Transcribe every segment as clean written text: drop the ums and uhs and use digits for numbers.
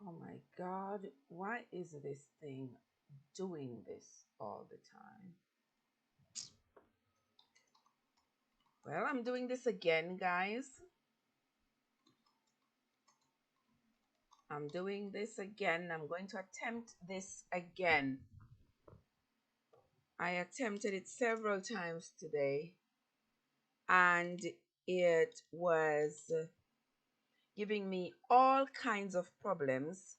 Oh my God, why is this thing doing this all the time? Well, I'm doing this again, guys. I'm doing this again. I'm going to attempt this again. I attempted it several times today, and it was giving me all kinds of problems.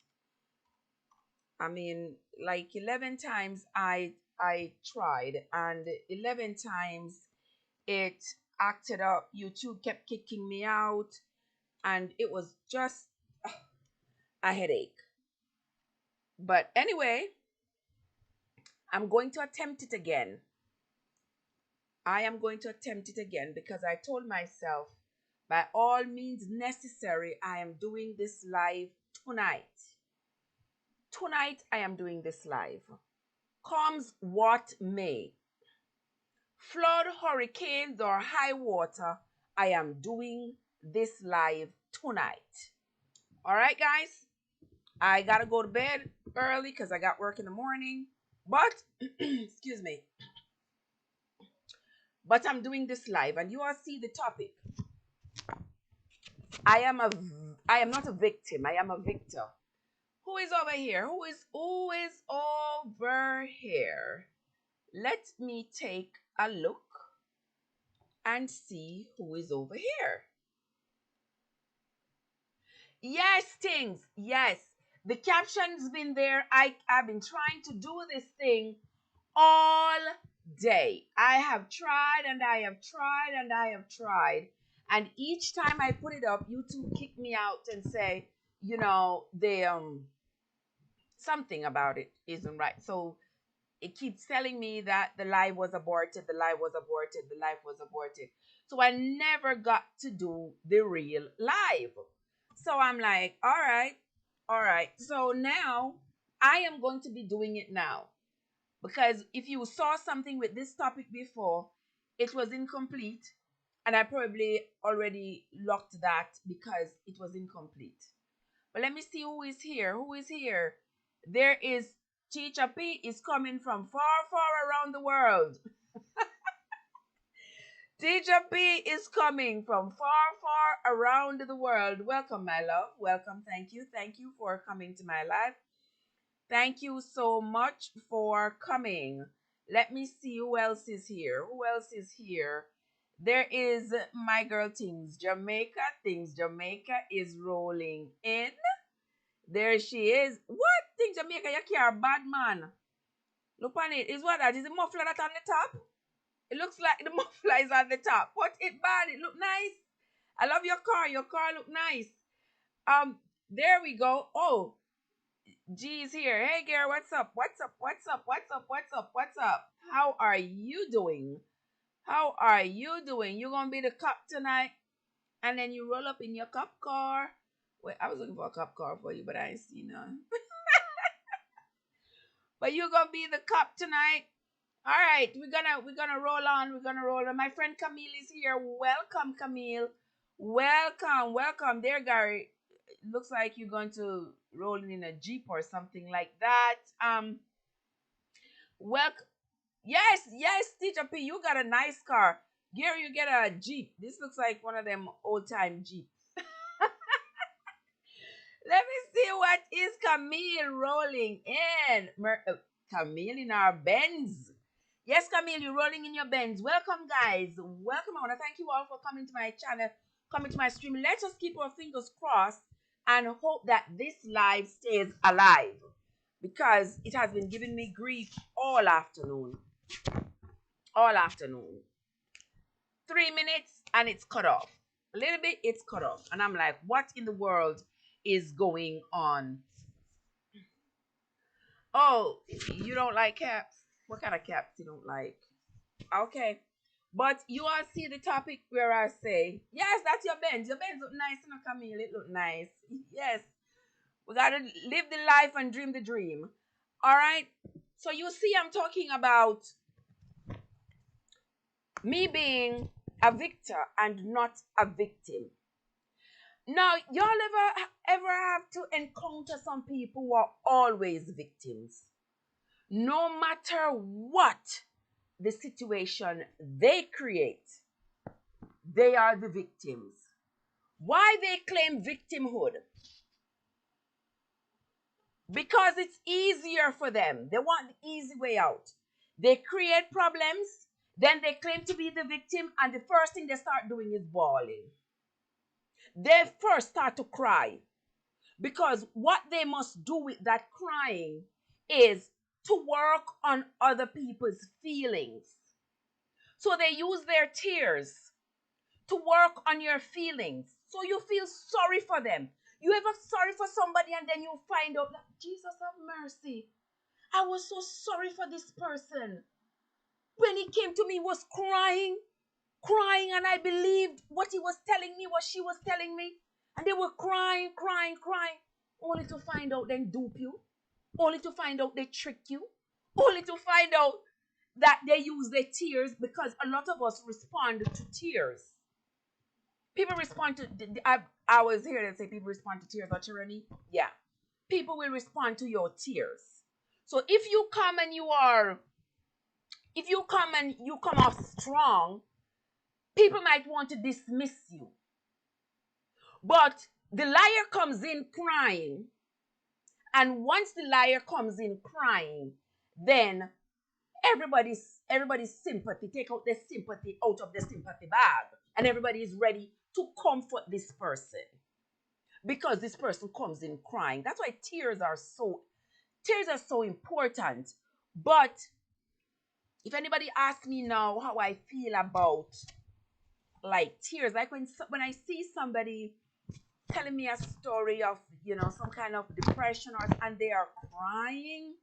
I mean, like 11 times I tried, and 11 times it acted up. YouTube kept kicking me out, and it was just a headache. But anyway, I'm going to attempt it again. I am going to attempt it again because I told myself, by all means necessary, I am doing this live tonight. Tonight, I am doing this live. Comes what may. Flood, hurricanes, or high water, I am doing this live tonight. All right, guys? I got to go to bed early because I got work in the morning. But, excuse me. But I'm doing this live, and you all see the topic. I am a I am not a victim. I am a victor. Who is over here? Who is over here? Let me take a look and see who is over here. Yes, things. Yes. The caption's been there. I've been trying to do this thing all day. I have tried and I have tried and I have tried. And each time I put it up, YouTube kick me out and say, they something about it isn't right. So it keeps telling me that the live was aborted, the live was aborted, the live was aborted. So I never got to do the real live. So I'm like, all right, all right. So now I am going to be doing it now. Because if you saw something with this topic before, it was incomplete. And I probably already locked that because it was incomplete. But let me see who is here. Who is here? There is Teacher P is coming from far, far around the world. Teacher P is coming from far, far around the world. Welcome, my love. Welcome. Thank you. Thank you for coming to my live. Thank you so much for coming. Let me see who else is here. Who else is here? There is my girl Things Jamaica. Things Jamaica is rolling in. There she is. What? Things Jamaica, you care bad man. Look on it. Is what that? Is the muffler that on the top? It looks like the muffler is on the top. Put it bad. It look nice. I love your car. Your car look nice. There we go. Oh, G's here. Hey, girl, what's up? What's up? What's up? What's up? What's up? What's up? How are you doing? How are you doing? You gonna be the cop tonight? And then you roll up in your cop car. Wait, I was looking for a cop car for you, but I ain't seen none. But you gonna be the cop tonight. All right, we're gonna roll on. We're gonna roll on. My friend Camille is here. Welcome, Camille. Welcome, welcome. There, Gary. It looks like you're going to roll in a Jeep or something like that. Welcome. Yes, yes, Teacher P, you got a nice car. Gary, you get a Jeep. This looks like one of them old time Jeeps. Let me see what is Camille rolling in. Camille in our Benz. Yes, Camille, you're rolling in your Benz. Welcome, guys. Welcome. I want to thank you all for coming to my channel, coming to my stream. Let us keep our fingers crossed and hope that this live stays alive because it has been giving me grief all afternoon. All afternoon. 3 minutes and it's cut off. A little bit, it's cut off. And I'm like, what in the world is going on? Oh, you don't like caps? What kind of caps you don't like? Okay. But you all see the topic where I say, yes, that's your Benz. Your Benz look nice, you know, Camille. It look nice. Yes. We got to live the life and dream the dream. All right. So you see, I'm talking about me being a victor and not a victim. Now, y'all ever have to encounter some people who are always victims? No matter what the situation they create, they are the victims. Why they claim victimhood? Because it's easier for them. They want the easy way out. They create problems, then they claim to be the victim, and the first thing they start doing is bawling. They first start to cry because what they must do with that crying is to work on other people's feelings. So they use their tears to work on your feelings. So you feel sorry for them. You ever sorry for somebody and then you find out that Jesus have mercy. I was so sorry for this person. When he came to me, he was crying, crying, and I believed what he was telling me, what she was telling me. And they were crying, crying, crying, only to find out then dupe you, only to find out they trick you, only to find out that they use their tears, because a lot of us respond to tears. People respond to, I was here to say people respond to tears or tyranny. Yeah. People will respond to your tears. So if you come off strong, people might want to dismiss you. But the liar comes in crying, and once the liar comes in crying, then everybody's sympathy, take out the sympathy out of the sympathy bag, and everybody is ready to comfort this person because this person comes in crying. That's why tears are so important. But if anybody asks me now how I feel about like tears, like when I see somebody telling me a story of some kind of depression and they are crying,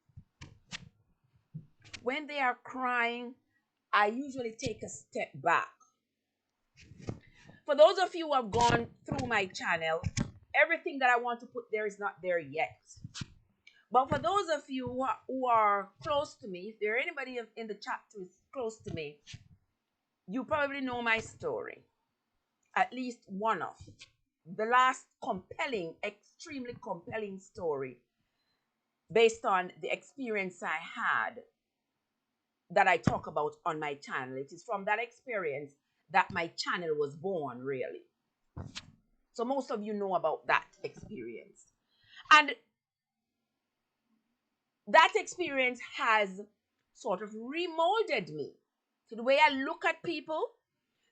when they are crying, I usually take a step back. For those of you who have gone through my channel, everything that I want to put there is not there yet. But for those of you who are close to me, if there anybody in the chat who is close to me, you probably know my story. At least one of the last compelling, extremely compelling story based on the experience I had that I talk about on my channel. It is from that experience that my channel was born, really. So most of you know about that experience. And that experience has sort of remolded me. So the way I look at people,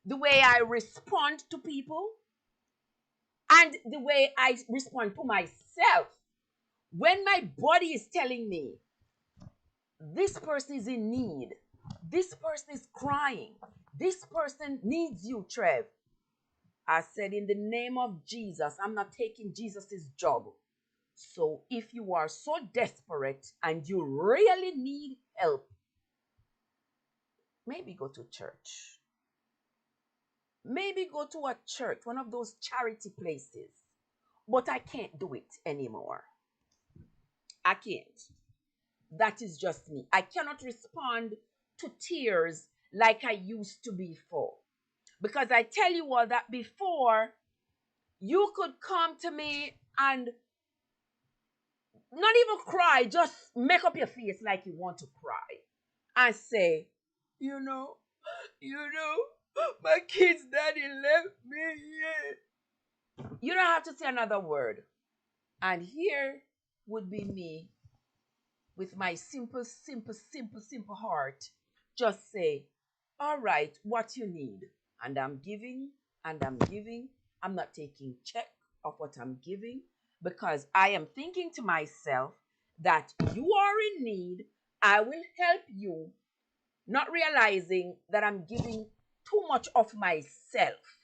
the way I respond to people, and the way I respond to myself. When my body is telling me, this person is in need, this person is crying, this person needs you, Trev, I said, in the name of Jesus, I'm not taking Jesus's job. So if you are so desperate and you really need help, maybe go to church. Maybe go to a church, one of those charity places. But I can't do it anymore. I can't. That is just me. I cannot respond to tears like I used to before. Because I tell you all that before, you could come to me and not even cry, just make up your face like you want to cry and say, you know, my kid's daddy left me here. You don't have to say another word. And here would be me with my simple heart. Just say, all right, what you need. And I'm giving, and I'm giving. I'm not taking check of what I'm giving because I am thinking to myself that you are in need. I will help you, not realizing that I'm giving too much of myself.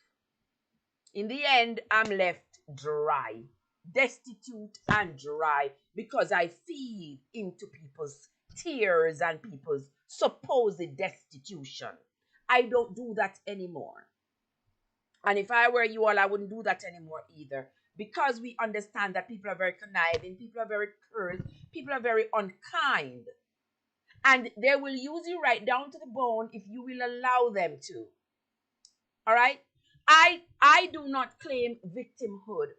In the end, I'm left dry, destitute and dry because I feed into people's tears and people's supposed destitution. I don't do that anymore. And if I were you all, I wouldn't do that anymore either because we understand that people are very conniving, people are very cruel, people are very unkind, and they will use you right down to the bone if you will allow them to. All right? I do not claim victimhood.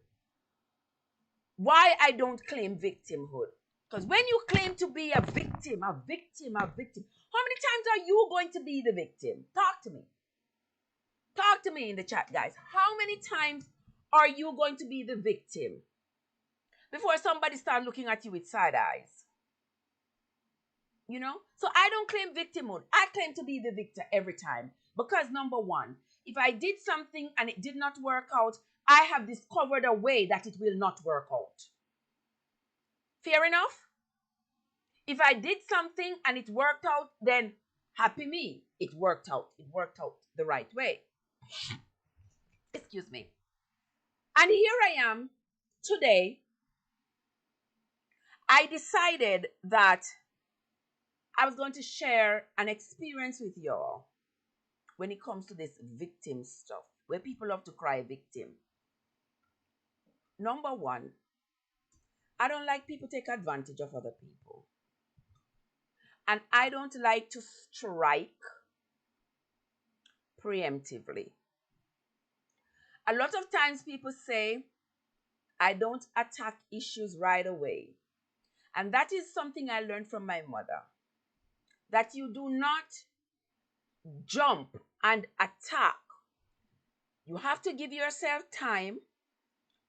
Why I don't claim victimhood? Because when you claim to be a victim, a victim, a victim, how many times are you going to be the victim? Talk to me. Talk to me in the chat, guys. How many times are you going to be the victim before somebody starts looking at you with side eyes? You know? So I don't claim victimhood. I claim to be the victor every time. Because number one, if I did something and it did not work out, I have discovered a way that it will not work out. Fair enough? If I did something and it worked out, then happy me. It worked out. It worked out the right way. Excuse me. And here I am today. I decided that I was going to share an experience with y'all when it comes to this victim stuff, where people love to cry victim. Number one, I don't like people take advantage of other people. And I don't like to strike preemptively. A lot of times people say, I don't attack issues right away. And that is something I learned from my mother. That you do not jump and attack. You have to give yourself time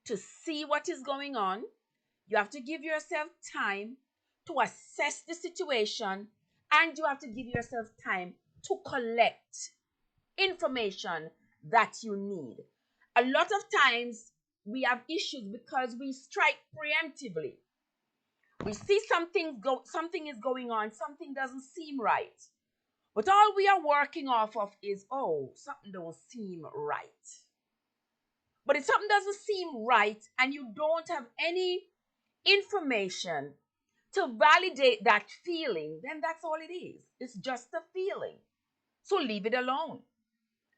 to see what is going on. You have to give yourself time to assess the situation. And you have to give yourself time to collect information that you need. A lot of times we have issues because we strike preemptively. We see something is going on, something doesn't seem right. But all we are working off of is, oh, something don't seem right. But if something doesn't seem right and you don't have any information to validate that feeling, then that's all it is. It's just a feeling. So leave it alone.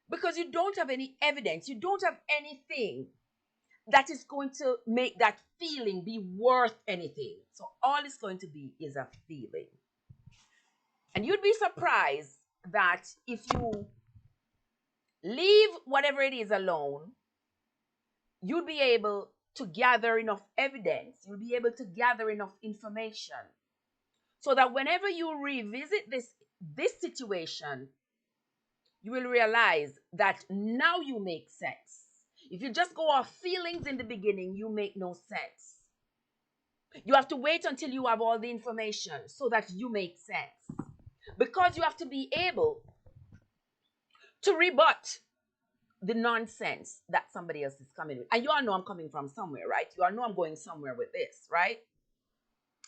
Because you don't have any evidence, you don't have anything that is going to make that feeling be worth anything. So all it's going to be is a feeling. And you'd be surprised that if you leave whatever it is alone, you'll be able to gather enough evidence, you'll be able to gather enough information so that whenever you revisit this situation, you will realize that now you make sense. If you just go off feelings in the beginning, you make no sense. You have to wait until you have all the information so that you make sense. Because you have to be able to rebut the nonsense that somebody else is coming with. And you all know I'm coming from somewhere, right? You all know I'm going somewhere with this, right?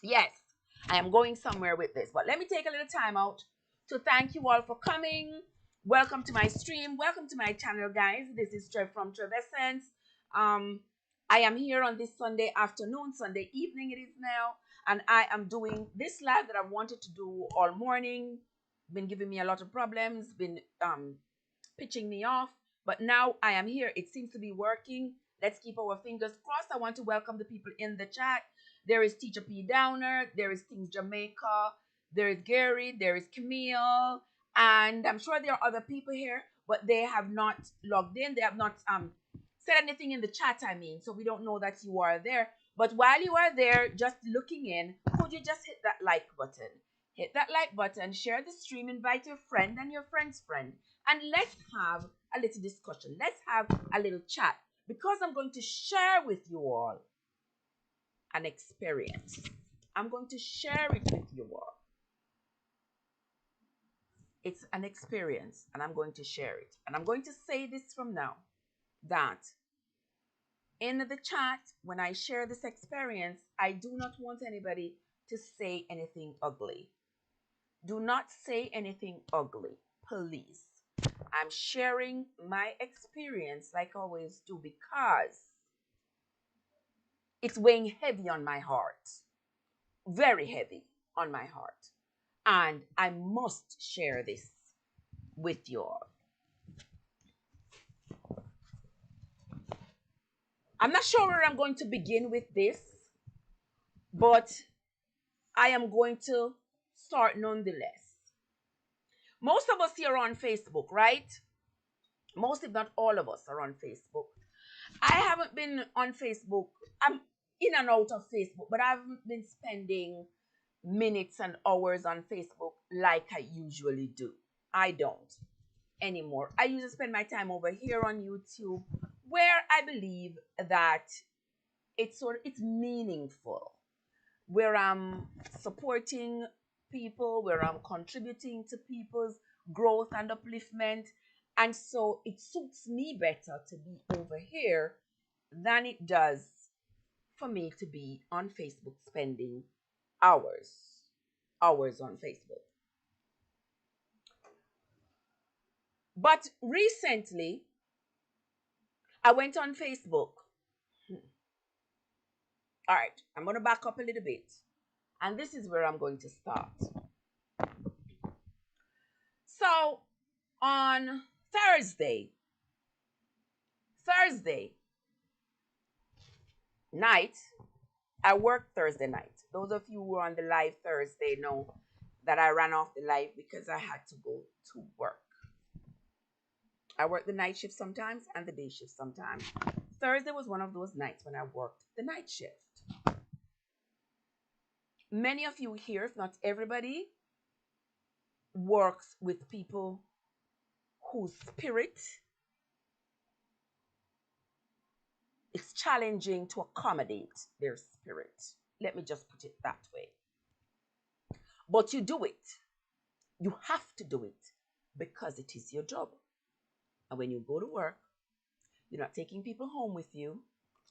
Yes, I am going somewhere with this. But let me take a little time out to thank you all for coming. Welcome to my stream. Welcome to my channel, guys. This is Trev from Trevessence. I am here on this Sunday afternoon, Sunday evening it is now. And I am doing this live that I wanted to do all morning. Been giving me a lot of problems. Been pitching me off. But now I am here. It seems to be working. Let's keep our fingers crossed. I want to welcome the people in the chat. There is Teacher P. Downer. There is Things Jamaica. There is Gary. There is Camille. And I'm sure there are other people here, but they have not logged in. They have not said anything in the chat, I mean. So we don't know that you are there. But while you are there, just looking in, could you just hit that like button? Hit that like button, share the stream, invite your friend and your friend's friend. And let's have a little discussion. Let's have a little chat. Because I'm going to share with you all an experience. I'm going to share it with you all. It's an experience, and I'm going to share it. And I'm going to say this from now, that in the chat, when I share this experience, I do not want anybody to say anything ugly. Do not say anything ugly, please. I'm sharing my experience like I always do because it's weighing heavy on my heart. Very heavy on my heart. And I must share this with you all. I'm not sure where I'm going to begin with this, but I am going to start nonetheless. Most of us here are on Facebook, right? Most, if not all of us, are on Facebook. I haven't been on Facebook. I'm in and out of Facebook, but I haven't been spending minutes and hours on Facebook like I usually do. I don't anymore. I usually spend my time over here on YouTube, where I believe that it's meaningful, where I'm supporting people, where I'm contributing to people's growth and upliftment. And so it suits me better to be over here than it does for me to be on Facebook spending hours, hours on Facebook. But recently, I went on Facebook. All right, I'm going to back up a little bit. And this is where I'm going to start. So, on Thursday, Thursday night, I worked Thursday night. Those of you who were on the live Thursday know that I ran off the live because I had to go to work. I work the night shift sometimes and the day shift sometimes. Thursday was one of those nights when I worked the night shift. Many of you here, if not everybody, works with people whose spirit is challenging to accommodate their spirit. Let me just put it that way. But you do it. You have to do it because it is your job. And when you go to work, you're not taking people home with you.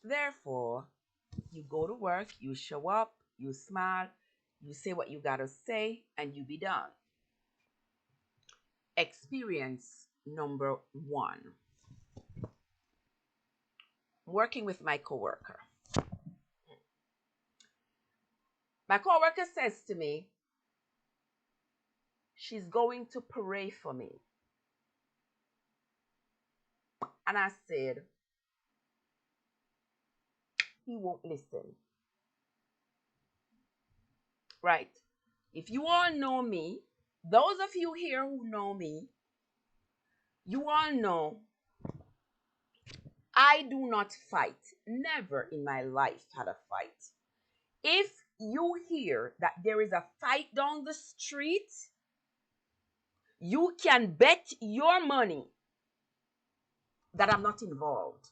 Therefore, you go to work, you show up, you smile, you say what you gotta say, and you be done. Experience number one. Working with my coworker. My coworker says to me, she's going to pray for me. And I said, he won't listen. Right? If you all know me, those of you here who know me, you all know I do not fight. Never in my life had a fight. If you hear that there is a fight down the street, you can bet your money that I'm not involved.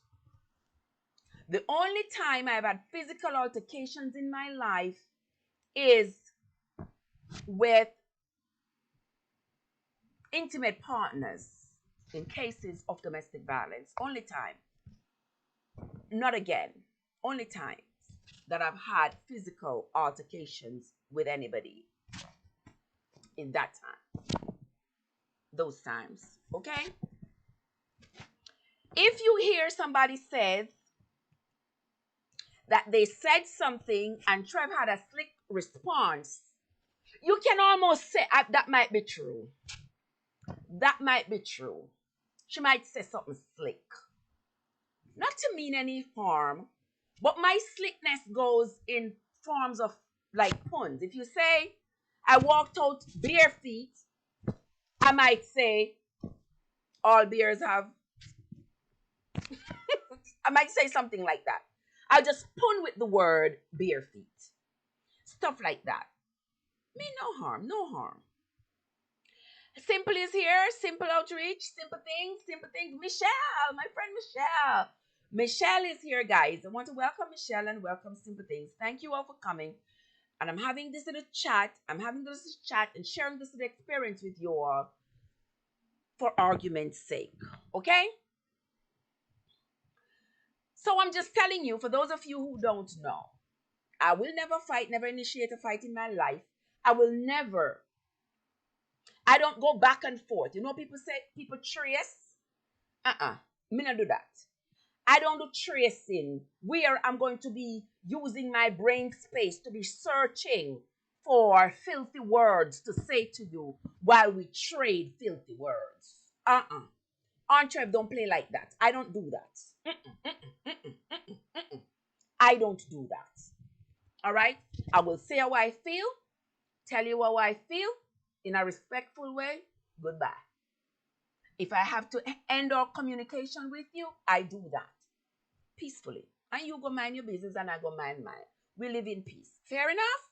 The only time I've had physical altercations in my life is with intimate partners in cases of domestic violence. Only time. Not again. Only time that I've had physical altercations with anybody in that time. Those times. Okay? If you hear somebody says that they said something and Trev had a slick response, you can almost say that might be true. That might be true. She might say something slick. Not to mean any harm, but my slickness goes in forms of like puns. If you say, I walked out bare feet, I might say, all bears have. I might say something like that. I'll just pun with the word bare feet. Stuff like that. Mean no harm, no harm. Simple is here, simple outreach, simple things. Michelle, my friend Michelle. Michelle is here, guys. I want to welcome Michelle and welcome Simple Things. Thank you all for coming. And I'm having this little chat. I'm having this chat and sharing this little experience with you all for argument's sake. Okay? So I'm just telling you, for those of you who don't know, I will never fight, never initiate a fight in my life. I will never. I don't go back and forth. You know, people say, people trace. Me not do that. I don't do tracing where I'm going to be using my brain space to be searching for filthy words to say to you while we trade filthy words. Entrev don't play like that. I don't do that. I don't do that. All right? I will say how I feel, tell you how I feel in a respectful way. Goodbye. If I have to end our communication with you, I do that peacefully. And you go mind your business and I go mind mine. We live in peace. Fair enough?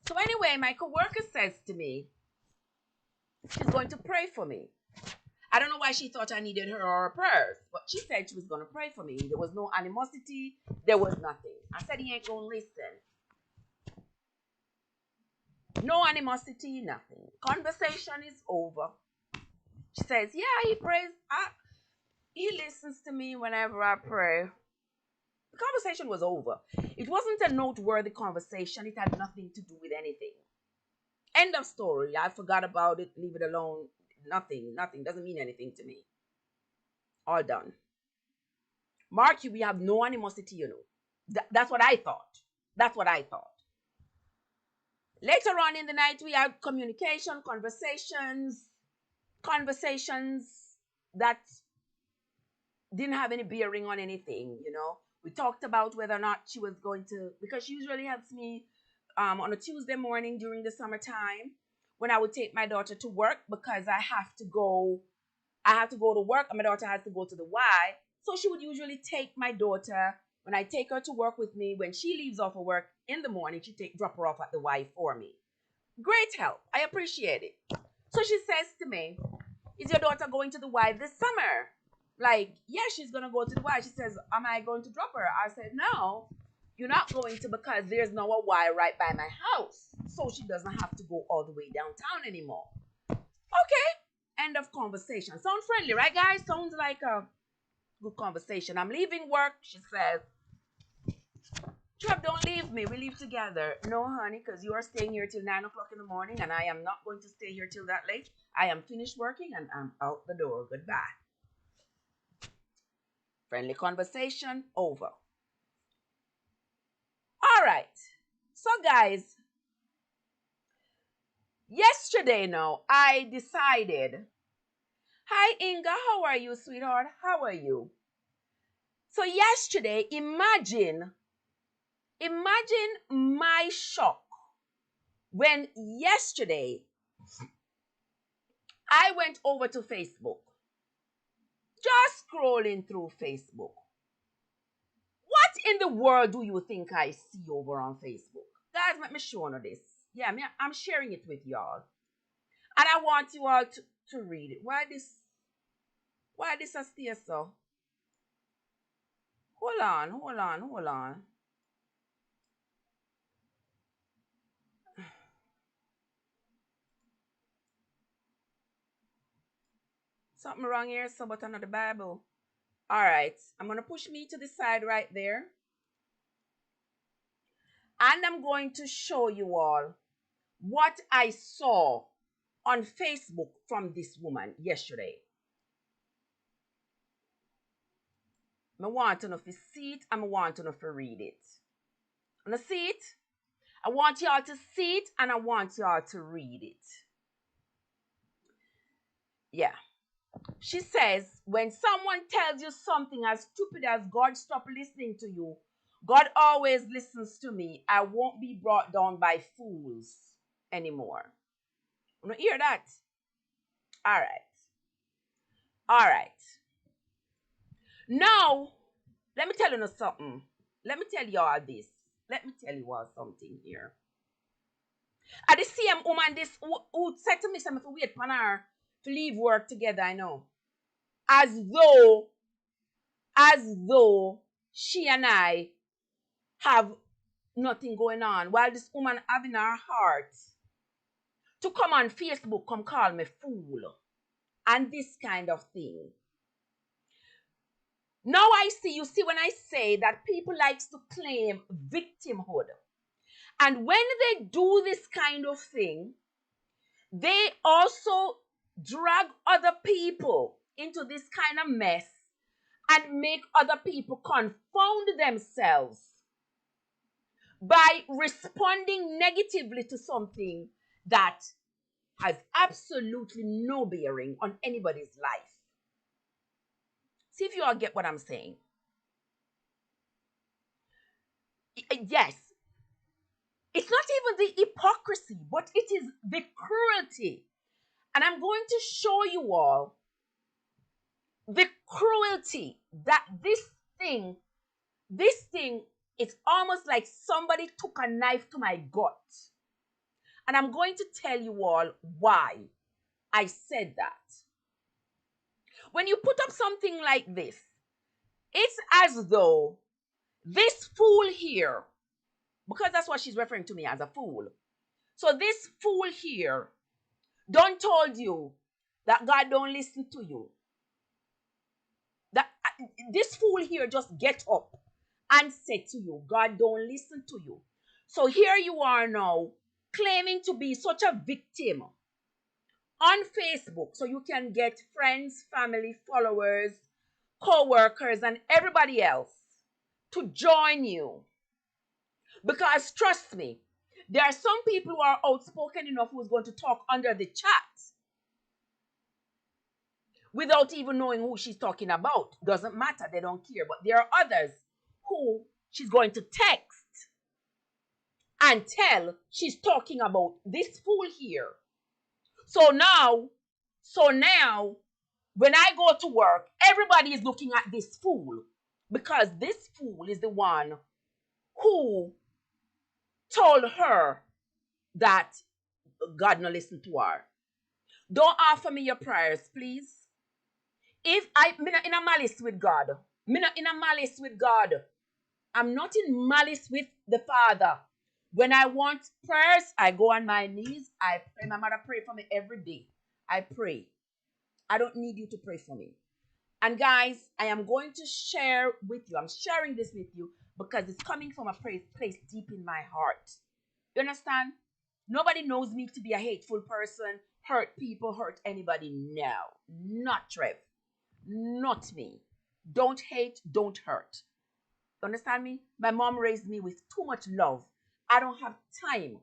So, anyway, my coworker says to me, she's going to pray for me. I don't know why she thought I needed her prayers, but she said she was going to pray for me. There was no animosity, there was nothing. I said, he ain't going to listen. No animosity, nothing. Conversation is over. She says, yeah, he prays. He listens to me whenever I pray. The conversation was over. It wasn't a noteworthy conversation. It had nothing to do with anything. End of story. I forgot about it. Leave it alone. Nothing. Nothing. Doesn't mean anything to me. All done. Mark you, we have no animosity, you know. That's what I thought. That's what I thought. Later on in the night, we had communication, conversations that didn't have any bearing on anything, you know. We talked about whether or not she was going to, because she usually helps me on a Tuesday morning during the summertime when I would take my daughter to work because I have to go to work and my daughter has to go to the Y. So she would usually take my daughter when I take her to work with me. When she leaves off of work in the morning, drop her off at the Y for me. Great help. I appreciate it. So she says to me, is your daughter going to the Y this summer? Like, yeah, she's going to go to the Y. She says, am I going to drop her? I said, no, you're not going to because there's no Y right by my house. So she doesn't have to go all the way downtown anymore. Okay. End of conversation. Sound friendly, right, guys? Sounds like a good conversation. I'm leaving work. She says, Trev, don't leave me. We leave together. No, honey, because you are staying here till 9 o'clock in the morning, and I am not going to stay here till that late. I am finished working, and I'm out the door. Goodbye. Friendly conversation over. All right. So, guys, yesterday now, I decided. Hi, Inga. How are you, sweetheart? How are you? So, yesterday, imagine my shock when yesterday I went over to Facebook, just scrolling through Facebook. What in the world do you think I see over on Facebook? Guys, let me show you this. Yeah, I'm sharing it with y'all. And I want you all to read it. Why this has stay so? Hold on. Something wrong here, so but another Bible. All right, I'm going to push me to the side right there. And I'm going to show you all what I saw on Facebook from this woman yesterday. I want to know if you see it, and I want to know if you read it. Want to see it? I want y'all to see it, and I want y'all to read it. Yeah. She says, when someone tells you something as stupid as God stop listening to you, God always listens to me. I won't be brought down by fools anymore. You want to hear that? All right. All right. Now, let me tell you something. Let me tell you all this. Let me tell you all something here. At the same woman this who said to me something to wait for her to leave work together, I know. As though she and I have nothing going on. While this woman having her heart to come on Facebook, come call me fool. And this kind of thing. Now I see, you see when I say that people likes to claim victimhood. And when they do this kind of thing, they also drag other people into this kind of mess and make other people confound themselves by responding negatively to something that has absolutely no bearing on anybody's life. See if you all get what I'm saying. Yes, it's not even the hypocrisy, but it is the cruelty. And I'm going to show you all the cruelty that thing, this thing, it's almost like somebody took a knife to my gut. And I'm going to tell you all why I said that. When you put up something like this, it's as though this fool here, because that's what she's referring to me as, a fool. So this fool here don't told you that God don't listen to you. That this fool here just get up and said to you, God don't listen to you. So here you are now claiming to be such a victim on Facebook so you can get friends, family, followers, co-workers, and everybody else to join you. Because trust me, there are some people who are outspoken enough who's going to talk under the chat without even knowing who she's talking about. Doesn't matter, they don't care. But there are others who she's going to text and tell she's talking about this fool here. So now, when I go to work, everybody is looking at this fool because this fool is the one who told her that God no listen to her. Don't offer me your prayers, please. If me not in a malice with God, me not in a malice with God. I'm not in malice with the Father. When I want prayers, I go on my knees. I pray. My mother pray for me every day. I pray. I don't need you to pray for me. And guys, I am going to share with you. I'm sharing this with you because it's coming from a place deep in my heart. You understand? Nobody knows me to be a hateful person, hurt people, hurt anybody. No, not Trev. Not me. Don't hate, don't hurt. Understand me? My mom raised me with too much love. I don't have time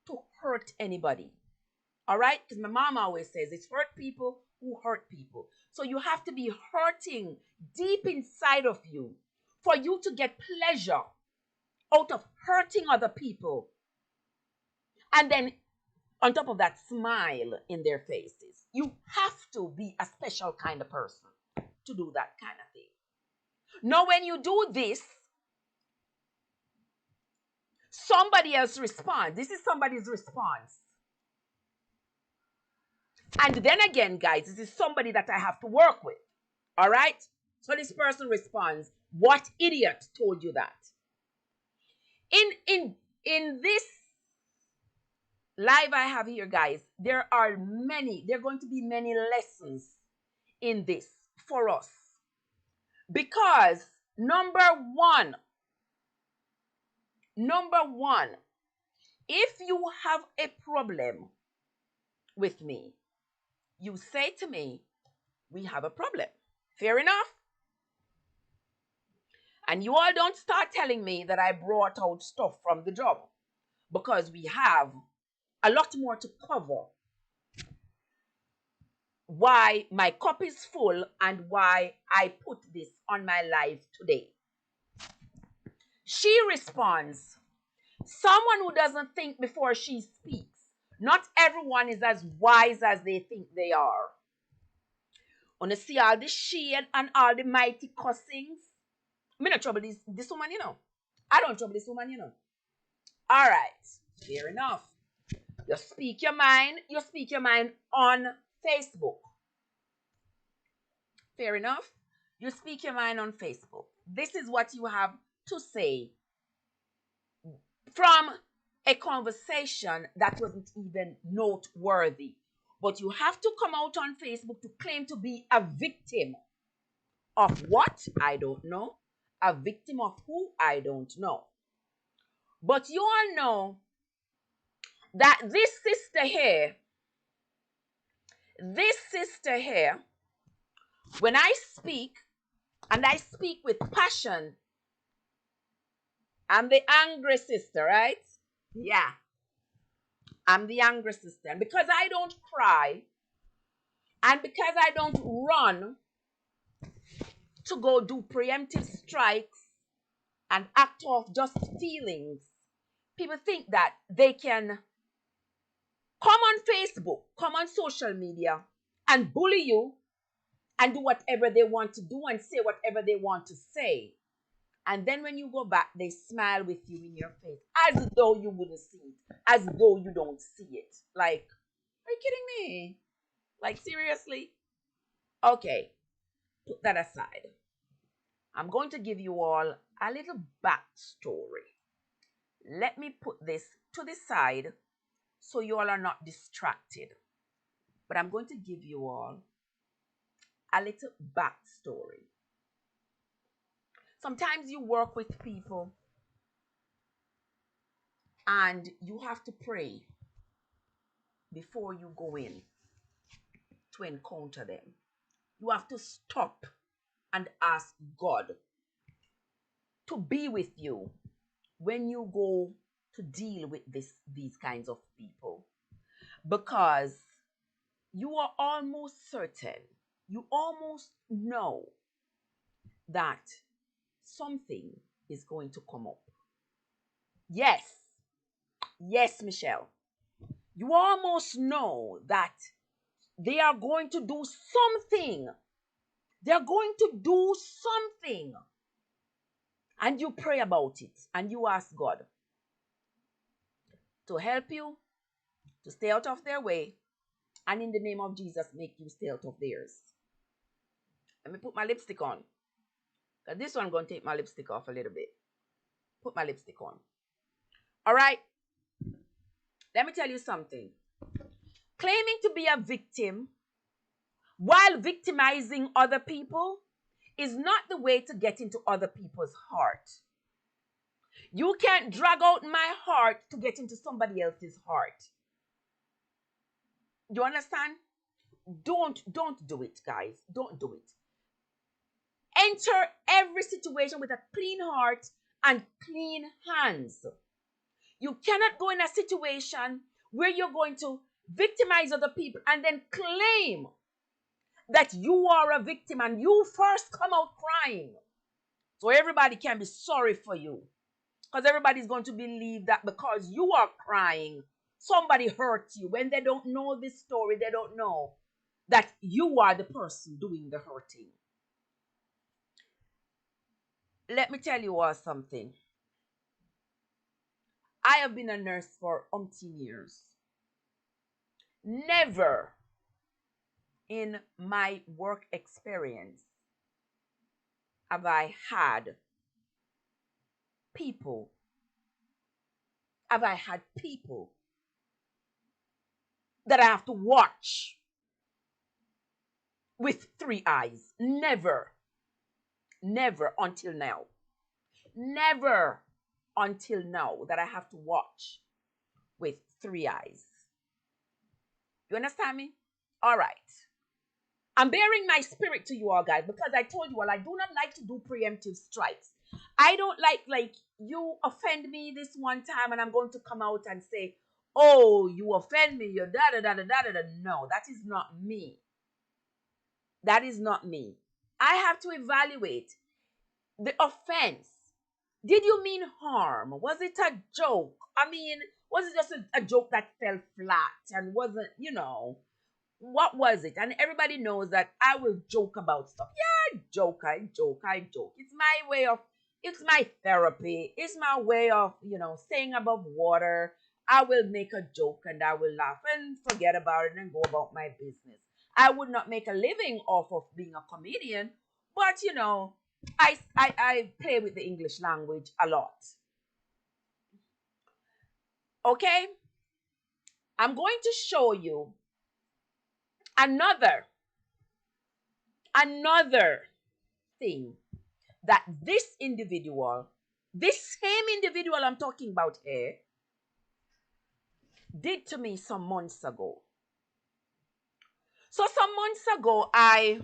to hurt anybody. All right? Because my mom always says it's hurt people who hurt people. So you have to be hurting deep inside of you for you to get pleasure out of hurting other people. And then on top of that, smile in their faces. You have to be a special kind of person to do that kind of thing. Now, when you do this, somebody else responds. This is somebody's response. And then again, guys, this is somebody that I have to work with. All right? So this person responds, "What idiot told you that?" In this live I have here, guys, there are going to be many lessons in this for us. Because number one, if you have a problem with me, you say to me, we have a problem. Fair enough? And you all don't start telling me that I brought out stuff from the job, because we have a lot more to cover. Why my cup is full and why I put this on my live today. She responds, someone who doesn't think before she speaks. Not everyone is as wise as they think they are. Wanna see all the shade and all the mighty cussings? Me not trouble this woman, you know. I don't trouble this woman, you know. All right, fair enough. You speak your mind on Facebook. Fair enough. You speak your mind on Facebook. This is what you have to say from a conversation that wasn't even noteworthy. But you have to come out on Facebook to claim to be a victim of what? I don't know. A victim of who? I don't know. But you all know that this sister here, when I speak, and I speak with passion, I'm the angry sister, right? Yeah. I'm the angry sister. And because I don't cry, and because I don't run to go do preemptive strikes and act off just feelings. People think that they can come on Facebook, come on social media, and bully you and do whatever they want to do and say whatever they want to say. And then when you go back, they smile with you in your face as though you wouldn't see it, as though you don't see it. Like, are you kidding me? Like, seriously? Okay, put that aside. I'm going to give you all a little backstory. Let me put this to the side so you all are not distracted. But I'm going to give you all a little backstory. Sometimes you work with people and you have to pray before you go in to encounter them. You have to stop and ask God to be with you when you go to deal with these kinds of people, because you are almost certain, you almost know that something is going to come up. Yes, yes, Michelle. You almost know that they are going to do something. They're going to do something. And you pray about it and you ask God to help you to stay out of their way, and in the name of Jesus, make you stay out of theirs. Let me put my lipstick on, because this one going to take my lipstick off a little bit. Put my lipstick on. All right. Let me tell you something. Claiming to be a victim while victimizing other people is not the way to get into other people's heart. You can't drag out my heart to get into somebody else's heart. You understand? Don't do it, guys. Don't do it. Enter every situation with a clean heart and clean hands. You cannot go in a situation where you're going to victimize other people and then claim that you are a victim and you first come out crying so everybody can be sorry for you. Because everybody's going to believe that because you are crying, somebody hurt you. When they don't know this story, they don't know that you are the person doing the hurting. Let me tell you all something. I have been a nurse for umpteen years. Never in my work experience have I had people, that I have to watch with three eyes. Never. Never until now. Never until now that I have to watch with three eyes. You understand me? All right. I'm bearing my spirit to you all, guys, because I told you all I do not like to do preemptive strikes. I don't like you offend me this one time and I'm going to come out and say, oh, you offend me, you're da da da da da da da. No, that is not me. That is not me. I have to evaluate the offense. Did you mean harm? Was it a joke? I mean, was it just a joke that fell flat and wasn't, what was it? And everybody knows that I will joke about stuff. Yeah, I joke. It's my therapy. It's my way of, staying above water. I will make a joke and I will laugh and forget about it and go about my business. I would not make a living off of being a comedian, but, I play with the English language a lot. Okay? I'm going to show you another thing that this same individual I'm talking about here, did to me some months ago. So some months ago, I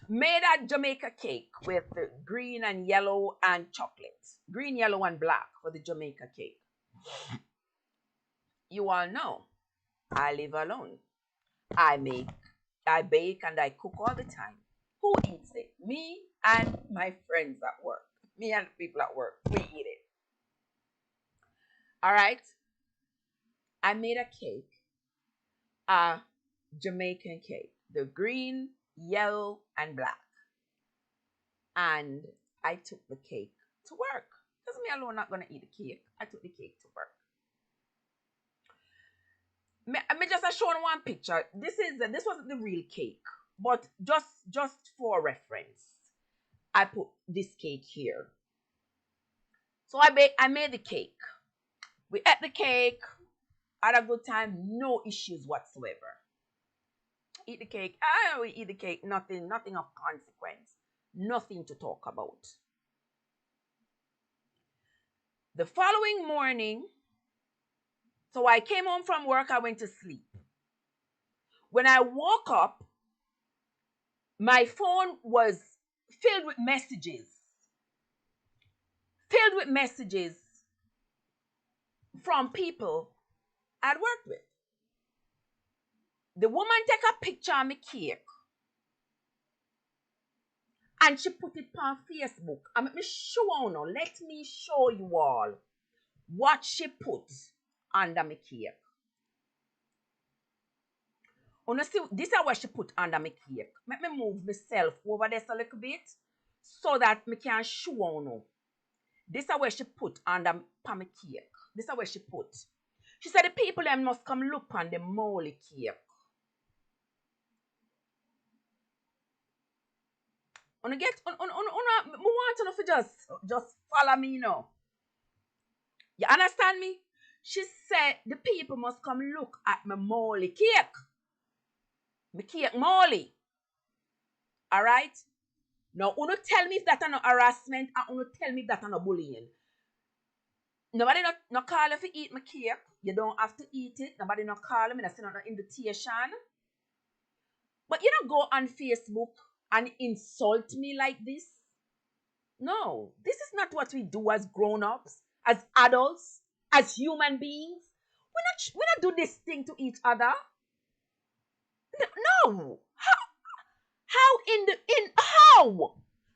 made a Jamaica cake with green and yellow and chocolate. Green, yellow, and black for the Jamaica cake. You all know, I live alone. I bake and I cook all the time. Who eats it? Me and my friends at work. Me and people at work. We eat it. All right. I made a cake, a Jamaican cake, the green, yellow, and black. And I took the cake to work. Because me alone not gonna eat the cake. I took the cake to work. Me just showing one picture. This wasn't the real cake, but just for reference, I put this cake here. So I made the cake. We ate the cake, had a good time, no issues whatsoever. Eat the cake. We eat the cake. Nothing of consequence. Nothing to talk about. The following morning, so I came home from work, I went to sleep. When I woke up, my phone was filled with messages. Filled with messages from people I'd worked with. The woman take a picture of my cake and she put it on Facebook. And let me show you now. Let me show you all what she put under my cake. You see, this is what she put under my cake. Let me move myself over this a little bit so that I can show you. This is what she put under my cake. This is what she put. She said the people them must come look on the molly cake. On get on want to just follow me now. You understand me? She said the people must come look at my molly cake. My cake molly. Alright? Now, uno tell me if that's no harassment and uno tell me if that's no bullying. Nobody no call you to eat my cake. You don't have to eat it. Nobody no call me. That's not no invitation. But you don't go on Facebook and insult me like this. No, this is not what we do as grown-ups, as adults, as human beings. We not do this thing to each other. No.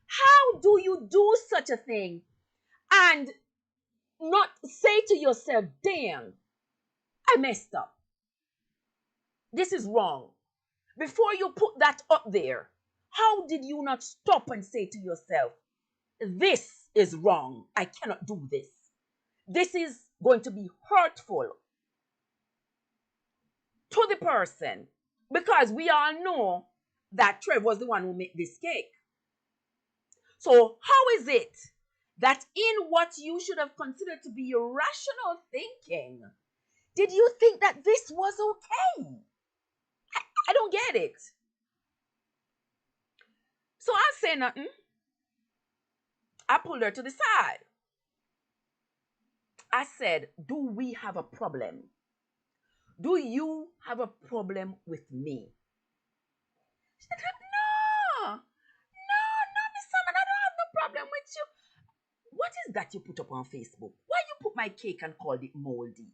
How do you do such a thing and not say to yourself, damn, I messed up. This is wrong. Before you put that up there, how did you not stop and say to yourself, this is wrong. I cannot do this. This is going to be hurtful to the person because we all know that Trev was the one who made this cake. So how is it that in what you should have considered to be your rational thinking, did you think that this was okay? I don't get it. So I say nothing. I pulled her to the side. I said, do we have a problem? Do you have a problem with me? She said, no, Miss Salmon, I don't have no problem with you. What is that you put up on Facebook? Why you put my cake and called it moldy?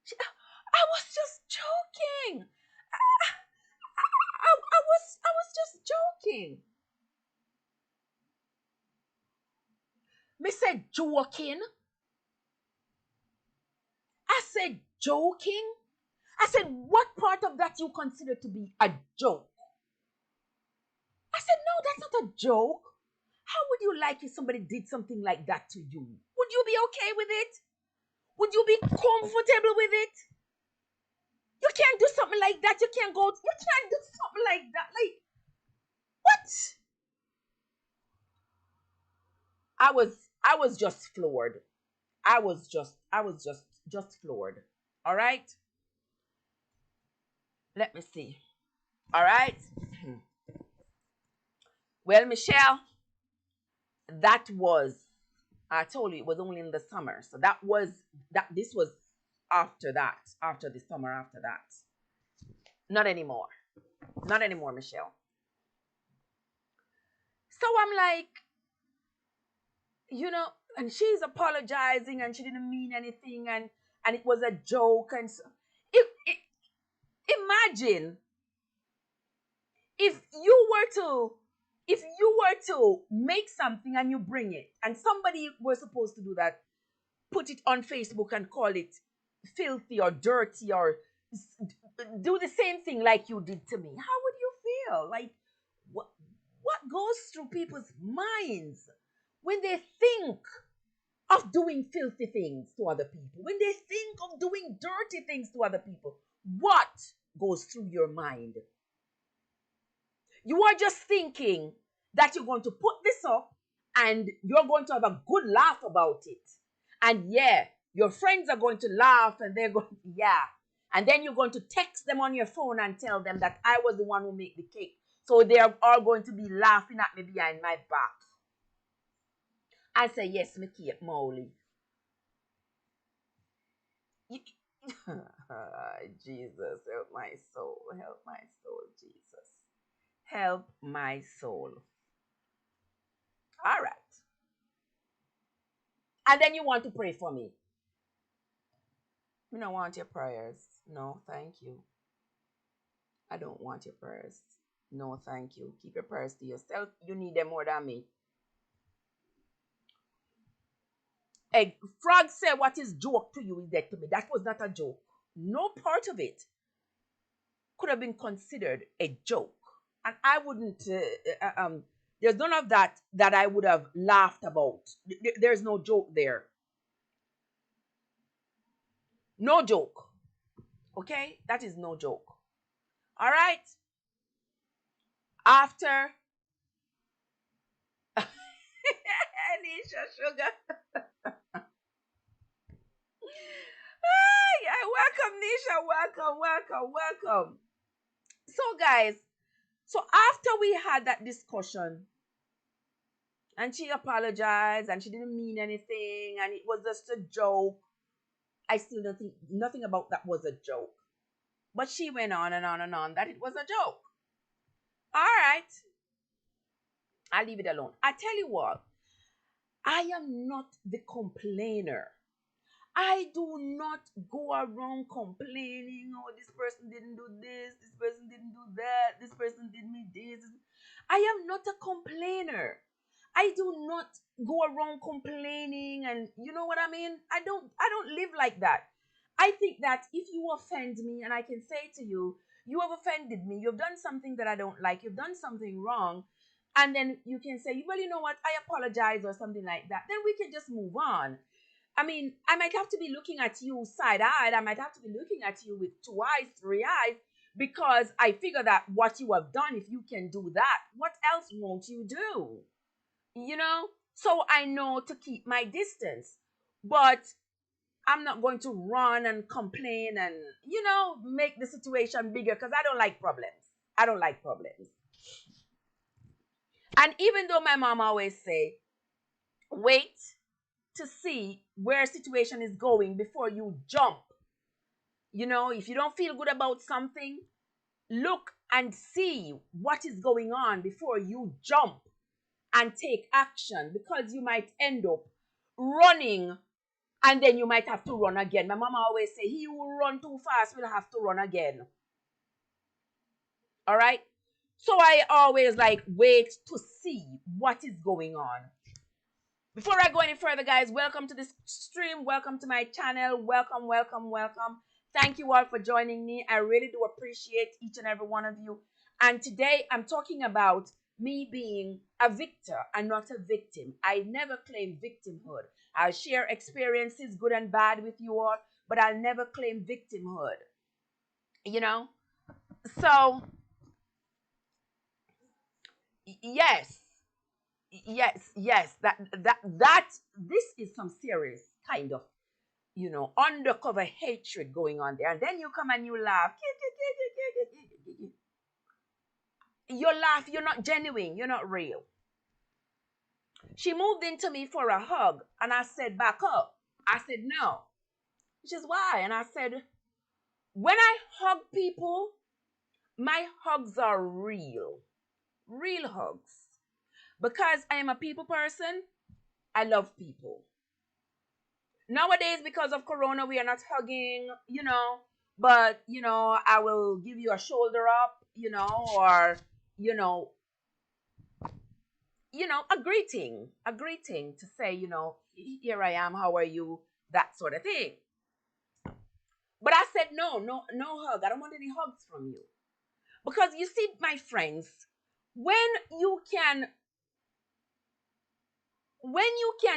I was just joking. I was just joking. Me said joking. I said joking. I said, what part of that you consider to be a joke? I said, no, that's not a joke. How would you like if somebody did something like that to you? Would you be okay with it? Would you be comfortable with it? You can't do something like that. You can't do something like that. Like, what? I was just floored. I was just floored. All right? Let me see. All right? Well, Michelle, that was, I told you it was only in the summer. So this was after that, after the summer after that. Not anymore. Not anymore, Michelle. So I'm like, and she's apologizing and she didn't mean anything and it was a joke and so imagine if you were to If you were to make something and you bring it, and somebody was supposed to do that, put it on Facebook and call it filthy or dirty or do the same thing like you did to me, how would you feel? Like, what, what goes through people's minds when they think of doing filthy things to other people, when they think of doing dirty things to other people? What goes through your mind? You are just thinking that you're going to put this up and you're going to have a good laugh about it. And yeah, your friends are going to laugh and they're going, yeah. And then you're going to text them on your phone and tell them that I was the one who made the cake. So they're all going to be laughing at me behind my back. I say, yes, me Kate Mowley. Jesus, help my soul. Help my soul, Jesus. Help my soul. All right. And then you want to pray for me. I don't want your prayers. No, thank you. I don't want your prayers. No, thank you. Keep your prayers to yourself. You need them more than me. A frog said, what is joke to you is dead to me. That was not a joke. No part of it could have been considered a joke. And I wouldn't, there's none of that that I would have laughed about. There's no joke there. No joke. Okay? That is no joke. All right? After Anisha Sugar. Hi, welcome, Nisha. Welcome, welcome, welcome. So, guys, so after we had that discussion, and she apologized, and she didn't mean anything, and it was just a joke. I still don't think nothing about that was a joke. But she went on and on and on that it was a joke. All right, I'll leave it alone. I tell you what, I am not the complainer. I do not go around complaining, oh, this person didn't do this person didn't do that, this person did me this. I am not a complainer. I do not go around complaining, and you know what I mean? I don't live like that. I think that if you offend me and I can say to you, you have offended me, you've done something that I don't like, you've done something wrong, and then you can say, well, you know what, I apologize or something like that, then we can just move on. I mean, I might have to be looking at you side eyed. I might have to be looking at you with 2 eyes, 3 eyes, because I figure that what you have done, if you can do that, what else won't you do? You know? So I know to keep my distance. But I'm not going to run and complain and, make the situation bigger because I don't like problems. I don't like problems. And even though my mom always say, wait to see where a situation is going before you jump. If you don't feel good about something, look and see what is going on before you jump and take action, because you might end up running and then you might have to run again. My mama always say, he who run too fast will have to run again. All right? So I always wait to see what is going on. Before I go any further, guys, welcome to this stream. Welcome to my channel. Welcome, welcome, welcome. Thank you all for joining me. I really do appreciate each and every one of you. And today I'm talking about me being a victor and not a victim. I never claim victimhood. I'll share experiences, good and bad, with you all, but I'll never claim victimhood. You know? So, yes. Yes, that this is some serious kind of undercover hatred going on there. And then you come and you laugh. You laugh, you're not genuine, you're not real. She moved into me for a hug, and I said, back up. I said, no. She says, why? And I said, when I hug people, my hugs are real. Real hugs. Because I am a people person, I love people. Nowadays, because of Corona, we are not hugging, but, I will give you a shoulder up, or, a greeting to say, here I am, how are you, that sort of thing. But I said, no, no, no hug. I don't want any hugs from you. Because you see, my friends, when you can,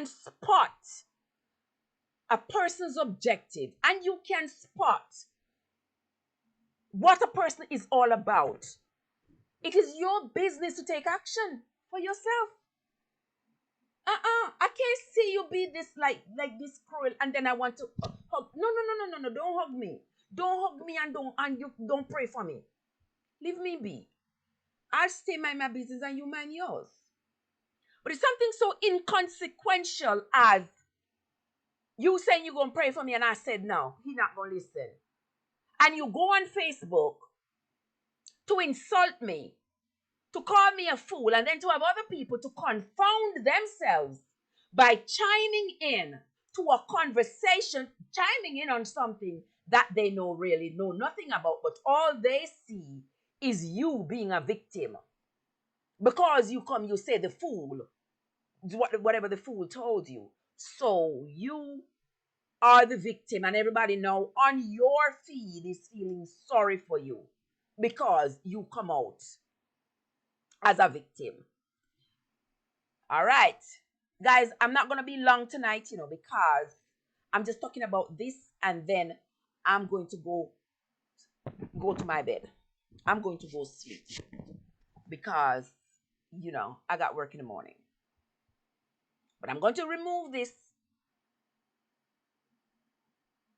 spot a person's objective and you can spot what a person is all about, it is your business to take action for yourself. I can't see you be this like this cruel, and then I want to hug. No, no, no, no, no, no. Don't hug me. Don't hug me, and you don't pray for me. Leave me be. I'll stay mind my business and you mind yours. But it's something so inconsequential as you saying you're gonna pray for me, and I said no. He not gonna listen. And you go on Facebook to insult me, to call me a fool, and then to have other people to confound themselves by chiming in to a conversation, chiming in on something that they really know nothing about, but all they see is you being a victim. Because you say the fool, whatever the fool told you. So you are the victim, and everybody now on your feed is feeling sorry for you because you come out as a victim. All right. Guys, I'm not going to be long tonight, because I'm just talking about this, and then I'm going to go to my bed. I'm going to go sleep because, I got work in the morning. But I'm going to remove this.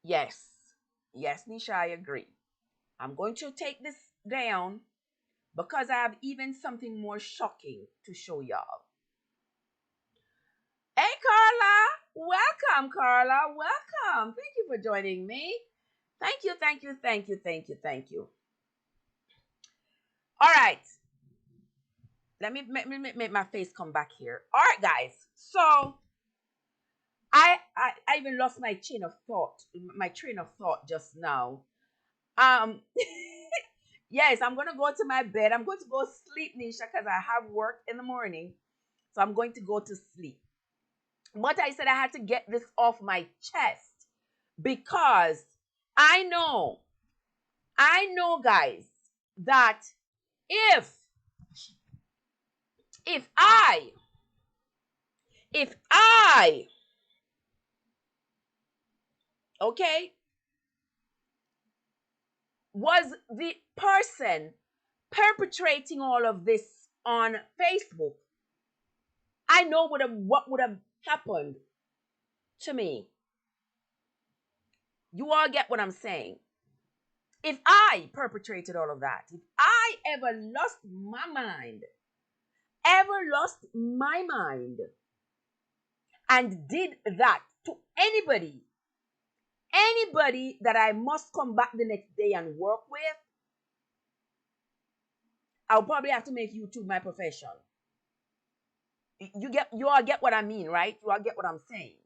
Yes. Yes, Nisha, I agree. I'm going to take this down because I have even something more shocking to show y'all. Hey, Carla. Welcome, Carla. Welcome. Thank you for joining me. Thank you, thank you, thank you, thank you, thank you. All right. Let me make my face come back here. All right, guys. So I even lost my train of thought just now. Yes, I'm gonna go to my bed. I'm going to go sleep, Nisha, because I have work in the morning. So I'm going to go to sleep. But I said I had to get this off my chest because I know, guys, that if I okay, was the person perpetrating all of this on Facebook, I know what would have happened to me. You all get what I'm saying? If I perpetrated all of that, if I ever lost my mind, and did that to anybody that I must come back the next day and work with, I'll probably have to make YouTube my profession. You all get what I mean, right? You all get what I'm saying.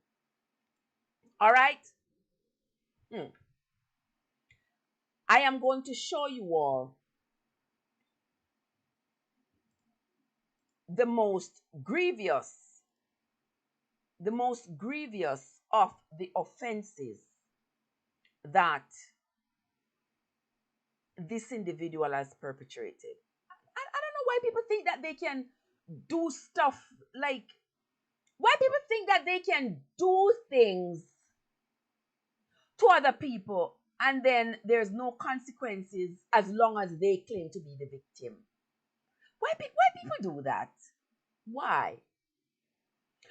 All right? I am going to show you all the most grievous of the offenses that this individual has perpetrated. I don't know why people think that they can do stuff like, why people think that they can do things to other people and then there's no consequences as long as they claim to be the victim. Why people do that? Why?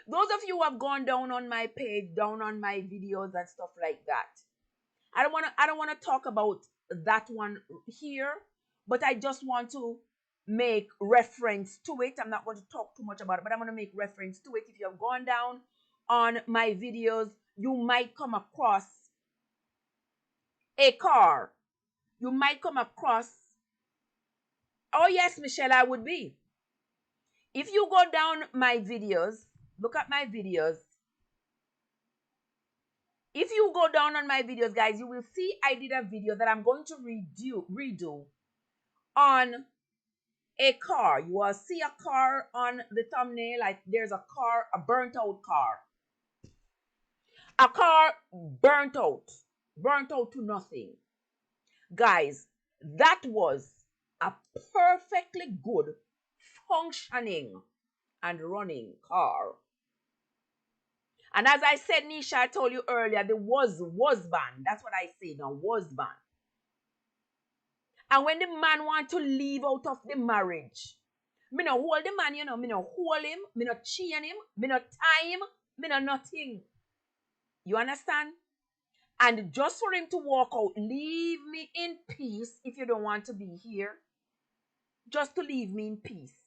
Those of you who have gone down on my page, down on my videos and stuff like that, I don't want to talk about that one here, but I just want to make reference to it. I'm not going to talk too much about it, but I'm going to make reference to it. If you have gone down on my videos, you might come across a car. You might come across, oh yes, Michelle, I would be. If you go down my videos, look at my videos. If you go down on my videos, guys, you will see I did a video that I'm going to redo on a car. You will see a car on the thumbnail, like there's a car, a burnt out car. A car burnt out to nothing. Guys, that was a perfectly good, functioning, and running car. And as I said, Nisha, I told you earlier, the was ban. That's what I say now, was ban. And when the man want to leave out of the marriage, me no hold the man, me no hold him, me no chain him, me no tie him, me no nothing. You understand? And just for him to walk out, leave me in peace if you don't want to be here. Just to leave me in peace.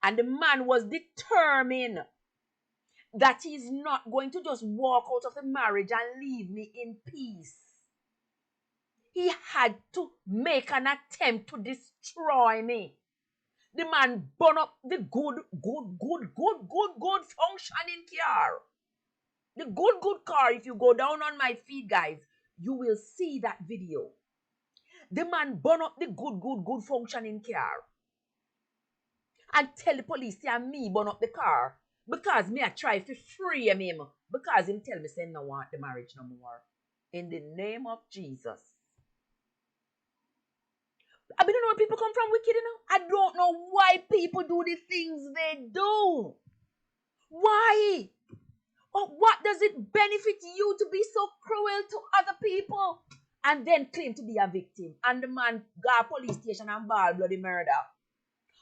And the man was determined that he's not going to just walk out of the marriage and leave me in peace. He had to make an attempt to destroy me. The man burn up the good functioning car. The good car. If you go down on my feed, guys, you will see that video. The man burn up the good functioning car. And tell the police say me burn up the car. Because me I try to free him. Because him tell me say no want the marriage no more. In the name of Jesus. I don't know where people come from wicked, I don't know why people do the things they do. Why? Or what does it benefit you to be so cruel to other people? And then claim to be a victim. And the man go police station and ball bloody murder.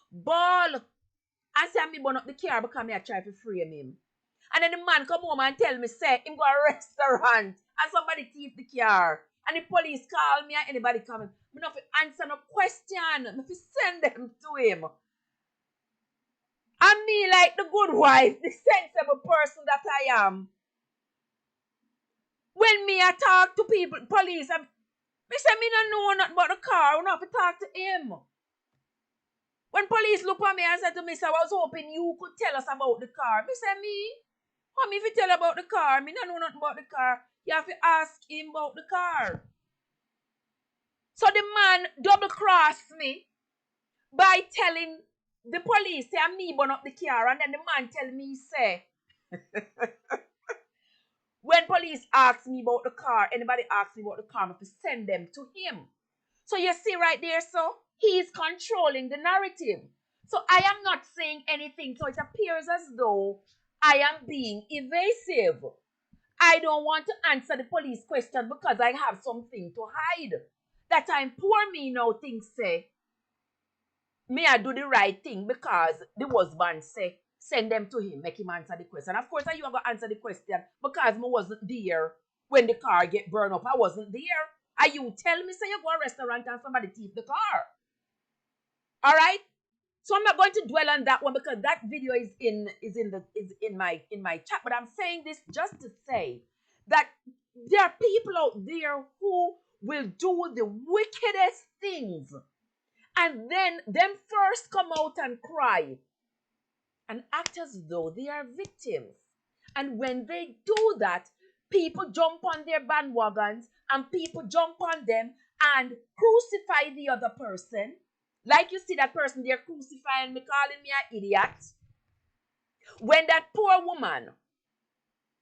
Ball. And say me burn up the car because me I try to frame him. And then the man come home and tell me, say, him go a restaurant and somebody thief the car. And the police call me and anybody coming. Me not answer no question. Me send them to him. And me like the good wife, the sensible person that I am. When me I talk to people, police, me say me don't know nothing about the car. I don't have to talk to him. When police look at me and said to me, so I was hoping you could tell us about the car. Me say me, how me if you tell about the car? Me don't know nothing about the car. You have to ask him about the car. So the man double crossed me by telling the police, say, me burn up the car. And then the man tell me, say, when police ask me about the car, anybody ask me about the car, I have to send them to him. So you see right there, so he is controlling the narrative. So I am not saying anything. So it appears as though I am being evasive. I don't want to answer the police question because I have something to hide. That time poor me now things say, me I do the right thing because the husband say, send them to him, make him answer the question. Of course, you are going to answer the question because I wasn't there when the car get burned up. I wasn't there. And you tell me, say you go to a restaurant and somebody thief the car. All right? So I'm not going to dwell on that one because that video is in my chat. But I'm saying this just to say that there are people out there who will do the wickedest things. And then them first come out and cry and act as though they are victims. And when they do that, people jump on their bandwagons and people jump on them and crucify the other person. Like you see that person, they're crucifying me, calling me an idiot. When that poor woman,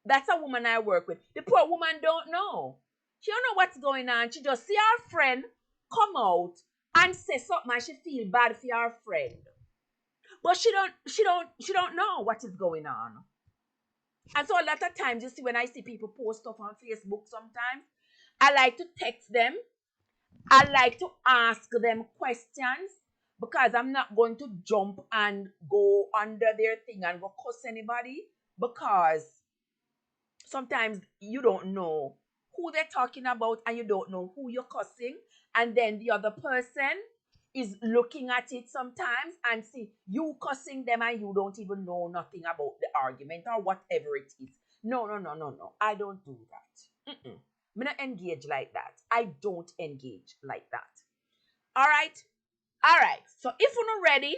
that's a woman I work with, the poor woman don't know. She don't know what's going on. She just see her friend come out and say something and she feel bad for her friend. But she don't know what is going on. And so a lot of times you see when I see people post stuff on Facebook sometimes, I like to text them. I like to ask them questions because I'm not going to jump and go under their thing and go cuss anybody because sometimes you don't know who they're talking about and you don't know who you're cussing, and then the other person is looking at it sometimes and see you cussing them and you don't even know nothing about the argument or whatever it is. No. I don't do that. I'm not engage like that. I don't engage like that. All right. So if we're not ready,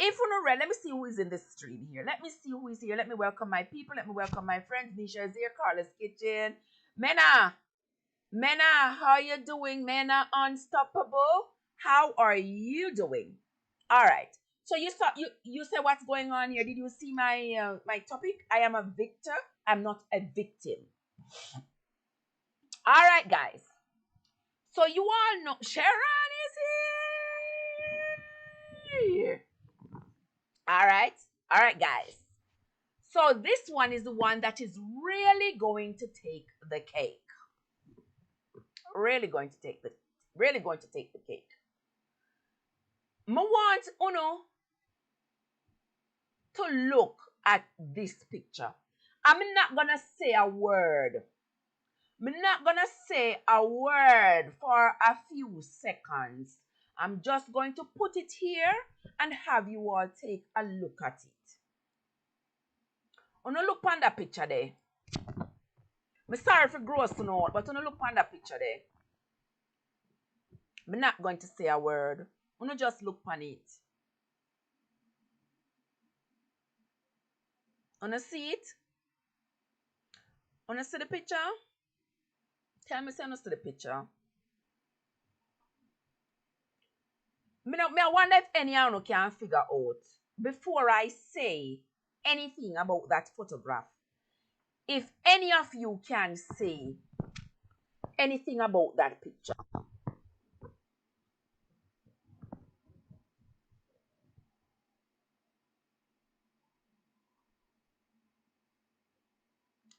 let me see who is in the stream here. Let me see who is here. Let me welcome my people. Let me welcome my friends. Nisha is here. Carla's Kitchen. Mena, how you doing? Mena Unstoppable. How are you doing? All right. So you say what's going on here? Did you see my topic? I am a victor. I'm not a victim. All right, guys. So you all know Sharon is here. All right. All right, guys. So this one is the one that is really going to take the cake. Really going to take the really going to take the cake. I want Uno to look at this picture. I'm not gonna say a word. I'm not gonna say a word for a few seconds. I'm just going to put it here and have you all take a look at it. Uno look on that picture there. I'm sorry for gross to know, but uno look on that picture there. I'm not going to say a word. Uno just look on it. Uno see it? Uno see the picture? Tell me, say uno see the picture. I wonder if any of you can figure out before I say anything about that photograph. If any of you can say anything about that picture.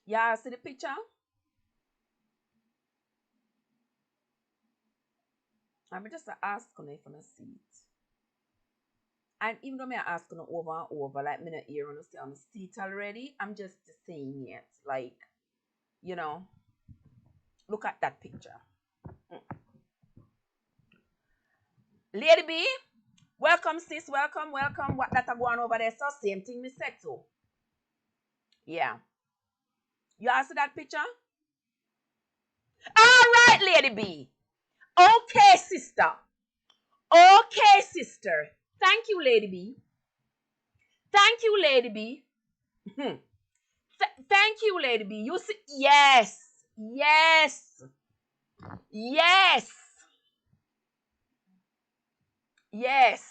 Yeah, see the picture? I'm just ask you if you see it. And even though I ask you over and over, like me not hear you say on see it already, I'm just saying it. Like, you know, look at that picture. Lady B, welcome sis, welcome, welcome. What that going over there? So same thing me said too. Yeah. You all see that picture? All right, Lady B. Okay, sister. Okay, sister. Thank you, Lady B. Thank you, Lady B. Thank you, Lady B. You see, yes, yes, yes, yes.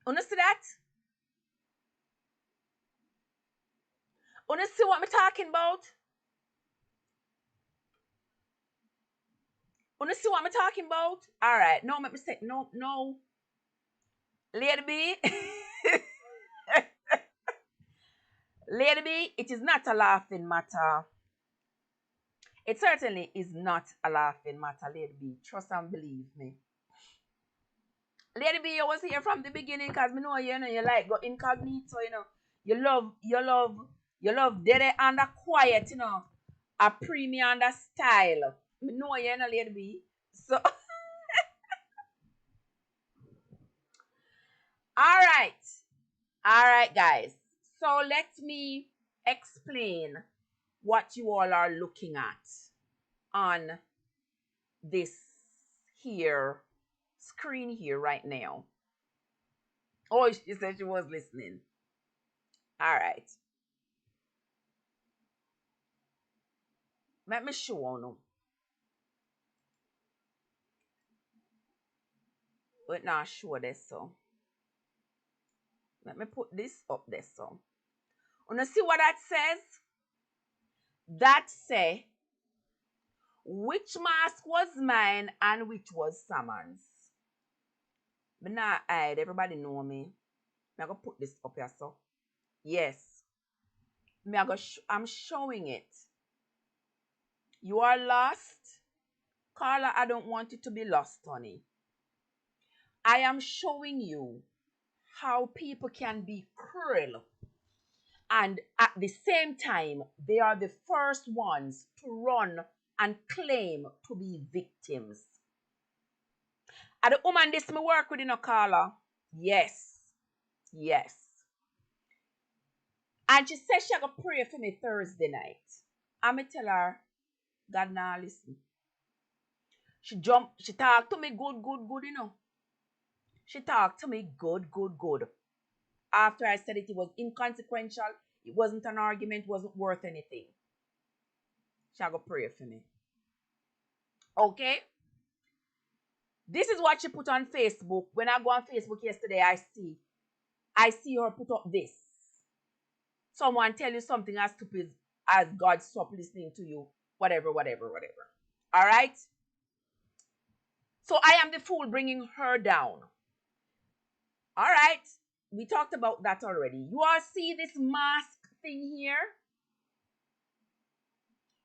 Wanna see that? Wanna see what I'm talking about? Wanna see what I'm talking about? All right. No, make me say no, no. Lady B. Lady B, it is not a laughing matter. It certainly is not a laughing matter, Lady B. Trust and believe me. Lady B, you was here from the beginning because me know you like go incognito, You love dead and quiet, A premium and a style. Me know Lady B. So alright. Alright, guys. So let me explain what you all are looking at on this here screen here right now. Oh, she said she was listening. All right. Let me show on. But now show this so. Let me put this up there so. Wanna see what that says? That say which mask was mine and which was Sammon's. But now hide, everybody know me. I'm gonna put this up here so. Yes. I'm showing it. You are lost? Carla, I don't want you to be lost, honey. I am showing you how people can be cruel and at the same time they are the first ones to run and claim to be victims. Are the woman this me work with, Carla? Yes. Yes. And she said she gonna pray for me Thursday night. I'ma tell her, God now listen. She talked to me good. She talked to me good. After I said it was inconsequential, it wasn't an argument, wasn't worth anything. She gonna pray for me. Okay? This is what she put on Facebook. When I go on Facebook yesterday, I see her put up this. Someone tell you something as stupid as God stop listening to you. Whatever, whatever, whatever. All right? So I am the fool bringing her down. All right? We talked about that already. You all see this mask thing here?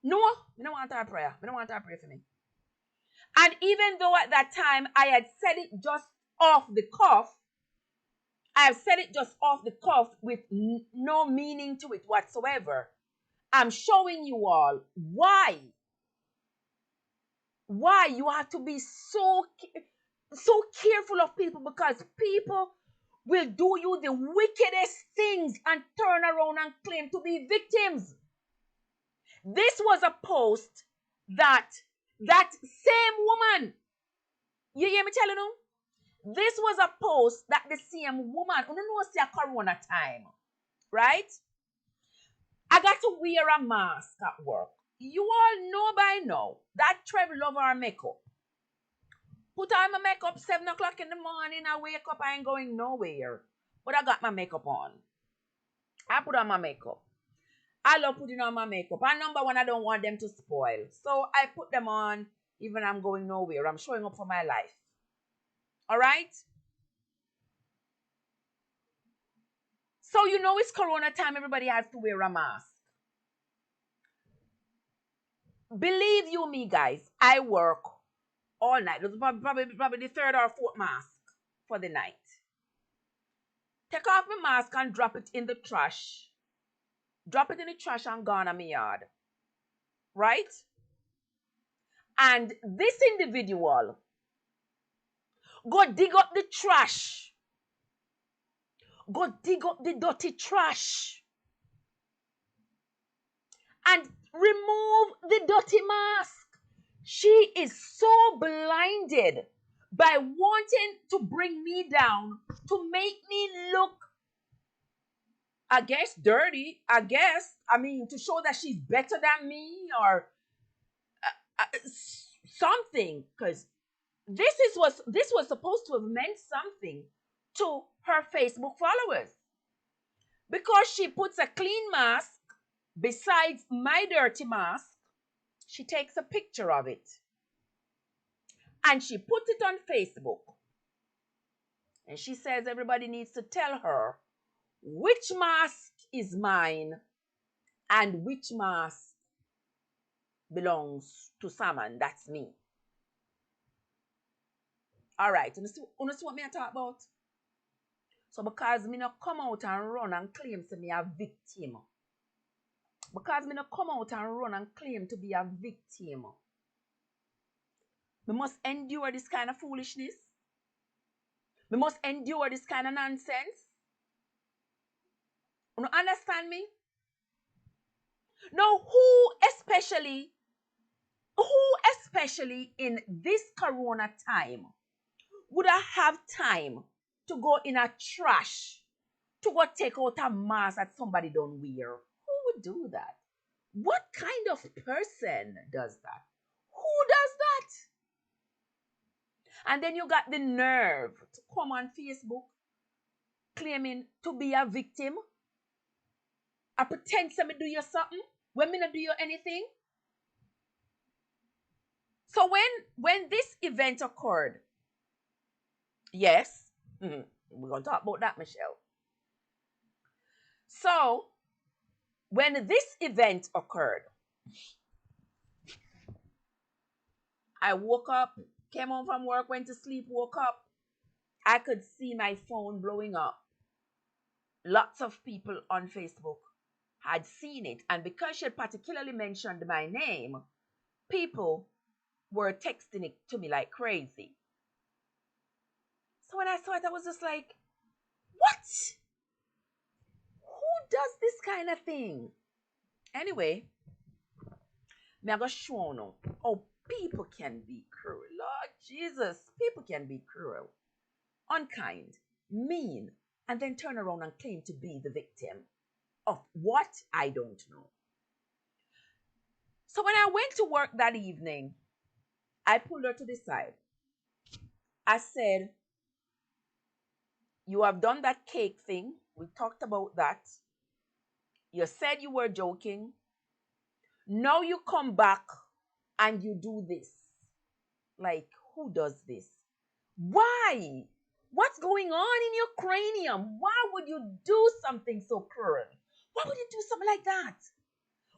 No, I don't want her prayer. I don't want her prayer for me. And even though at that time I had said it just off the cuff, I have said it just off the cuff with no meaning to it whatsoever. I'm showing you all why you have to be so careful of people, because people will do you the wickedest things and turn around and claim to be victims. This was a post that same woman, you hear me telling you? This was a post that the same woman, you know, it's a corona time, right? I got to wear a mask at work. You all know by now that Trevor love our makeup. Put on my makeup 7 o'clock in the morning, I wake up, I ain't going nowhere. But I got my makeup on. I put on my makeup. I love putting on my makeup. And number one, I don't want them to spoil. So I put them on, even I'm going nowhere. I'm showing up for my life. All right? So you know it's corona time, everybody has to wear a mask. Believe you me, guys, I work all night. It was probably the third or fourth mask for the night. Take off my mask and drop it in the trash. Drop it in the trash and gone on my yard. Right? And this individual go dig up the trash. Go dig up the dirty trash. And remove the dirty mask. She is so blinded by wanting to bring me down, to make me look, I guess, dirty. To show that she's better than me, or something. Because this was supposed to have meant something to her Facebook followers, because she puts a clean mask besides my dirty mask. She takes a picture of it and she puts it on Facebook, and she says everybody needs to tell her which mask is mine and which mask belongs to Salmon. That's me. All right, you see what me I talk about? So because me not come out and run and claim to be a victim, because me not come out and run and claim to be a victim, we must endure this kind of foolishness. We must endure this kind of nonsense. You understand me? Now, who especially in this corona time would I have time to go in a trash to go take out a mask that somebody don't wear? Who would do that? What kind of person does that? Who does that? And then you got the nerve to come on Facebook claiming to be a victim. I pretend to me do you something when me not do you anything. So when this event occurred, yes, we're going to talk about that, Michelle. So when this event occurred, I woke up, came home from work, went to sleep, woke up. I could see my phone blowing up. Lots of people on Facebook had seen it. And because she had particularly mentioned my name, people were texting it to me like crazy. So when I saw it, I was just like, what? Who does this kind of thing? Anyway, me I go show you how people can be cruel. Lord Jesus, people can be cruel, unkind, mean, and then turn around and claim to be the victim of what? I don't know. So when I went to work that evening, I pulled her to the side I said, you have done that cake thing. We talked about that. You said you were joking. Now you come back and you do this. Like, who does this? Why? What's going on in your cranium? Why would you do something so cruel? Why would you do something like that?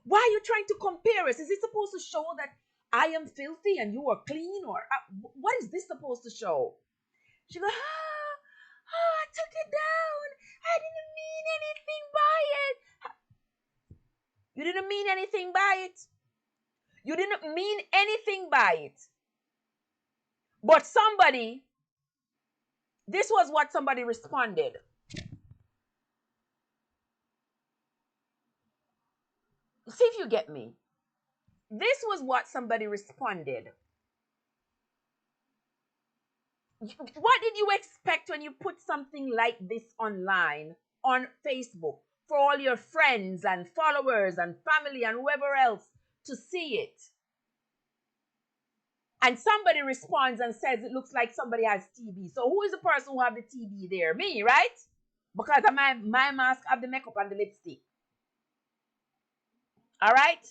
Why are you trying to compare us? Is it supposed to show that I am filthy and you are clean? Or what is this supposed to show? She goes, I took it down. I didn't mean anything by it. You didn't mean anything by it. You didn't mean anything by it. But somebody, this was what somebody responded. See if you get me. This was what somebody responded. What did you expect when you put something like this online on Facebook for all your friends and followers and family and whoever else to see it? And somebody responds and says it looks like somebody has TB. So who is the person who have the TB there? Me, right? Because of my mask, have the makeup and the lipstick. All right?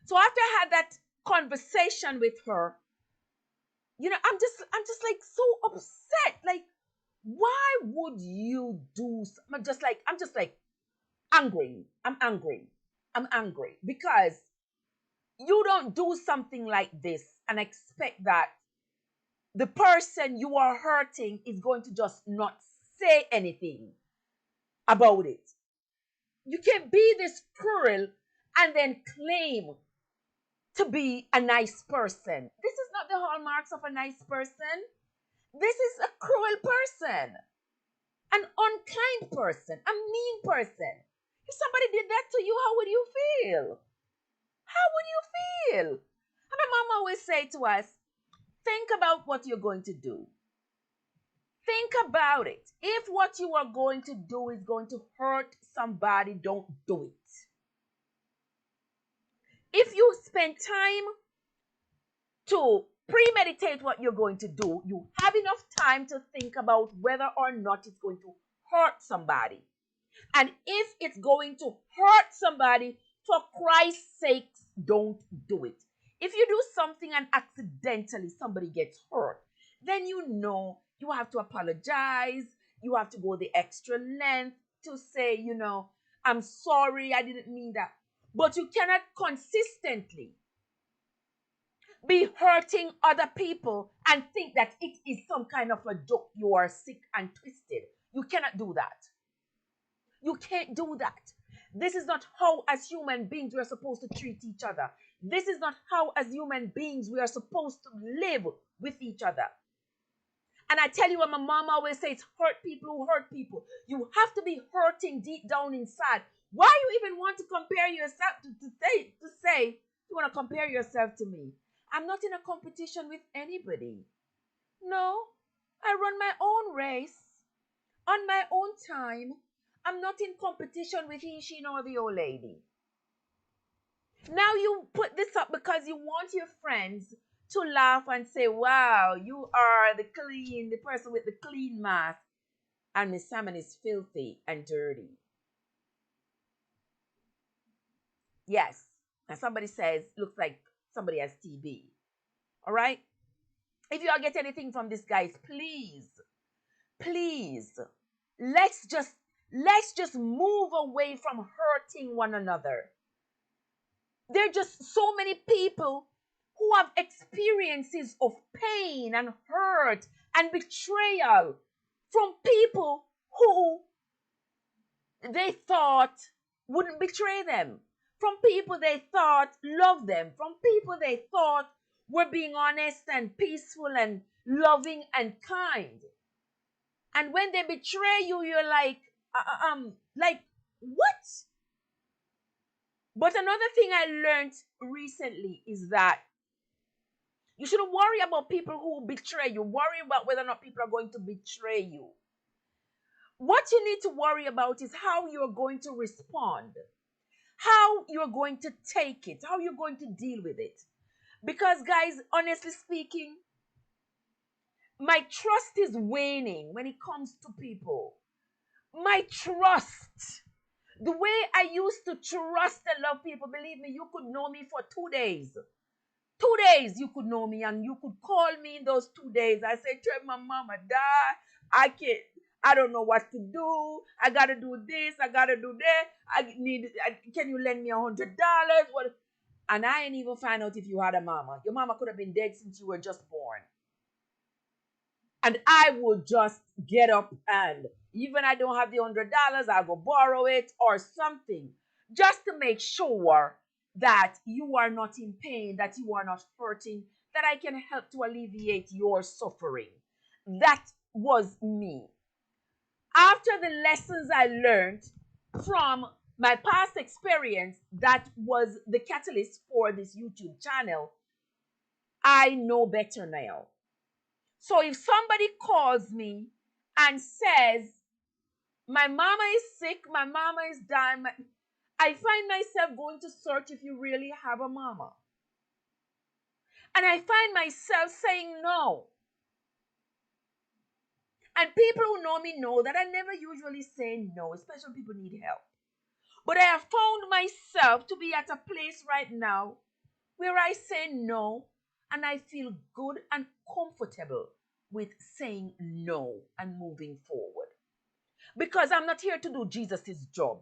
So after I had that conversation with her, I'm just like so upset. Like, why would you do? I'm just like angry. I'm angry. I'm angry because you don't do something like this and expect that the person you are hurting is going to just not say anything about it. You can be this cruel and then claim to be a nice person. This is not the hallmarks of a nice person. This is a cruel person, an unkind person, a mean person. If somebody did that to you, how would you feel? How would you feel? And my mom always say to us, think about what you're going to do. Think about it. If what you are going to do is going to hurt somebody, don't do it. If you spend time to premeditate what you're going to do, you have enough time to think about whether or not it's going to hurt somebody. And if it's going to hurt somebody, for Christ's sake, don't do it. If you do something and accidentally somebody gets hurt, then you have to apologize. You have to go the extra length to say, I'm sorry, I didn't mean that. But you cannot consistently be hurting other people and think that it is some kind of a joke. You are sick and twisted. You cannot do that. You can't do that. This is not how, as human beings, we are supposed to treat each other. This is not how, as human beings, we are supposed to live with each other. And I tell you what my mom always says, hurt people who hurt people. You have to be hurting deep down inside. Why you even want to compare yourself to say you want to compare yourself to me? I'm not in a competition with anybody. No, I run my own race on my own time. I'm not in competition with he, she, nor the old lady. Now you put this up because you want your friends to laugh and say, wow, you are the person with the clean mask, and Miss Salmon is filthy and dirty. Yes. And somebody says, looks like somebody has TB. All right? If you all get anything from this, guys, please, let's just move away from hurting one another. There are just so many people who have experiences of pain and hurt and betrayal from people who they thought wouldn't betray them, from people they thought loved them, from people they thought were being honest and peaceful and loving and kind. And when they betray you, you're like what? But another thing I learned recently is that you shouldn't worry about people who betray you. Worry about whether or not people are going to betray you. What you need to worry about is how you're going to respond, how you're going to take it, how you're going to deal with it. Because, guys, honestly speaking, My trust is waning when it comes to people. My trust. The way I used to trust and love people, believe me, you could know me for 2 days. 2 days you could know me and you could call me in those 2 days. I say, Trev, my mama died. I don't know what to do. I gotta do this. I gotta do that. Can you lend me $100? What? And I ain't even find out if you had a mama. Your mama could have been dead since you were just born. And I would just get up and even I don't have the $100, I'll go borrow it or something just to make sure that you are not in pain, that you are not hurting, that I can help to alleviate your suffering. That was me. After the lessons I learned from my past experience, that was the catalyst for this YouTube channel. I know better now. So if somebody calls me and says, my mama is sick, my mama is dying, I find myself going to search if you really have a mama. And I find myself saying no. And people who know me know that I never usually say no, especially when people need help. But I have found myself to be at a place right now where I say no and I feel good and comfortable with saying no and moving forward. Because I'm not here to do Jesus' job.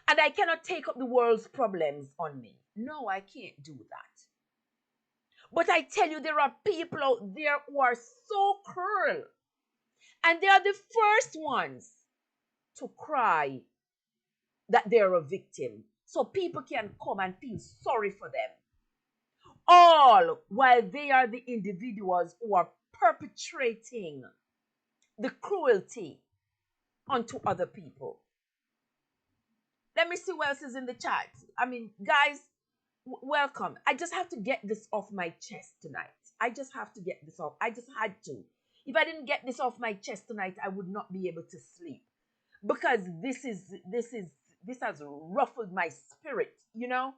And I cannot take up the world's problems on me. No, I can't do that. But I tell you, there are people out there who are so cruel. And they are the first ones to cry that they're a victim. So people can come and feel sorry for them. All while they are the individuals who are perpetrating the cruelty onto other people. Let me see what else is in the chat. I mean, guys, welcome. I just have to get this off my chest tonight. I just have to get this off. I just had to. If I didn't get this off my chest tonight, I would not be able to sleep. Because this has ruffled my spirit, you know?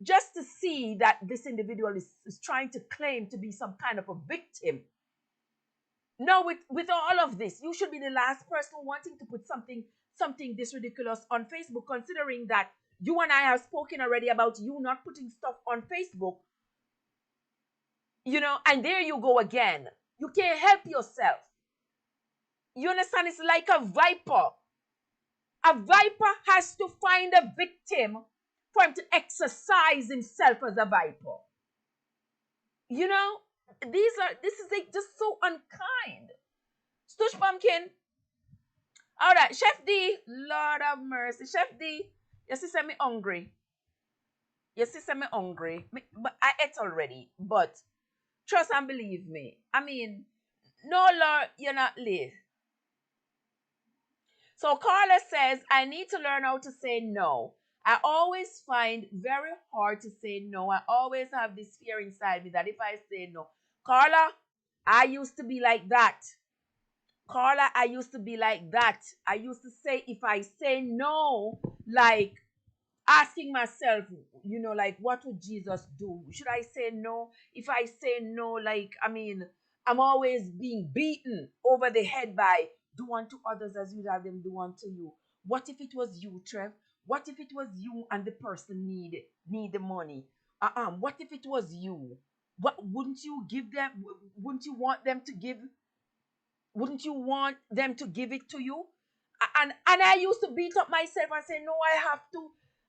Just to see that this individual is trying to claim to be some kind of a victim. No, with all of this, you should be the last person wanting to put something this ridiculous on Facebook, considering that you and I have spoken already about you not putting stuff on Facebook. You know, and there you go again. You can't help yourself. You understand? It's like a viper. A viper has to find a victim for him to exercise himself as a viper. You know, this is like just so unkind. Stush Pumpkin. All right, Chef D, Lord of mercy. Chef D, you see me hungry. You see me hungry. But I ate already. But trust and believe me. I mean, no, Lord, you're not late. So Carla says, I need to learn how to say no. I always find very hard to say no. I always have this fear inside me that if I say no. Carla, I used to be like that. Carla, I used to be like that. I used to say, if I say no, like asking myself, you know, like, what would Jesus do? Should I say no? If I say no, like, I mean, I'm always being beaten over the head by do unto others as you'd have them do unto you. What if it was you, Trev? What if it was you and the person need the money? What if it was you? What wouldn't you give them? Wouldn't you want them to give? Wouldn't you want them to give it to you? And I used to beat up myself and say, no,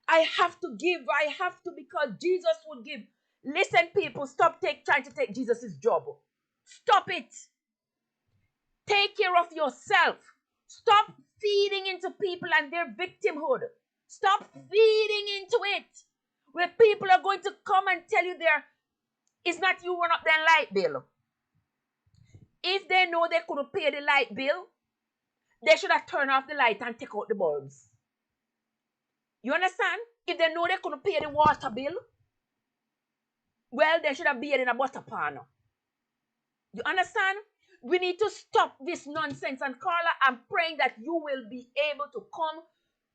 I have to give, I have to, because Jesus would give. Listen, people, stop trying to take Jesus' job. Stop it. Take care of yourself. Stop feeding into people and their victimhood. Stop feeding into it. Where people are going to come and tell you it's not you run up their light bill. If they know they couldn't pay the light bill, they should have turned off the light and take out the bulbs. You understand? If they know they couldn't pay the water bill, well, they should have beer in a butter pan. You understand? We need to stop this nonsense. And Carla, I'm praying that you will be able to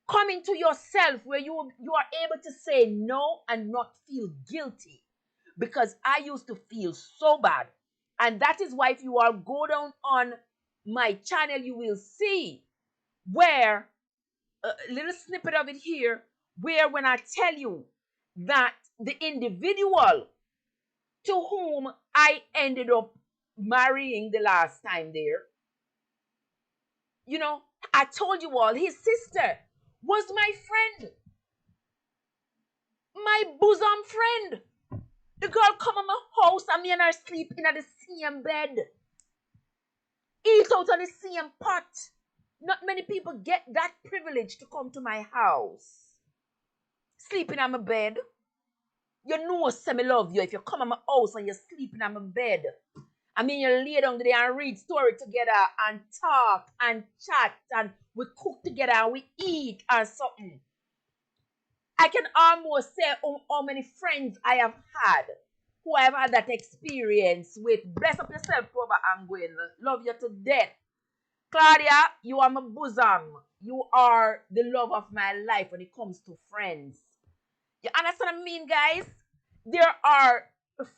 come into yourself where you are able to say no and not feel guilty. Because I used to feel so bad. And that is why if you all go down on my channel, you will see where a little snippet of it here, where when I tell you that the individual to whom I ended up marrying the last time there, you know, I told you all, his sister was my friend, my bosom friend. The girl come in my house and me and her sleep in the same bed, eat out of the same pot. Not many people get that privilege to come to my house, sleeping on my bed. You know, say me love you if you come in my house and you're sleeping on my bed. I mean, you lay down there and read story together and talk and chat and we cook together and we eat and something. I can almost say how many friends I have had who have had that experience with. Bless up yourself, Brother Angwin. Love you to death. Claudia, you are my bosom. You are the love of my life when it comes to friends. You understand what I mean, guys? There are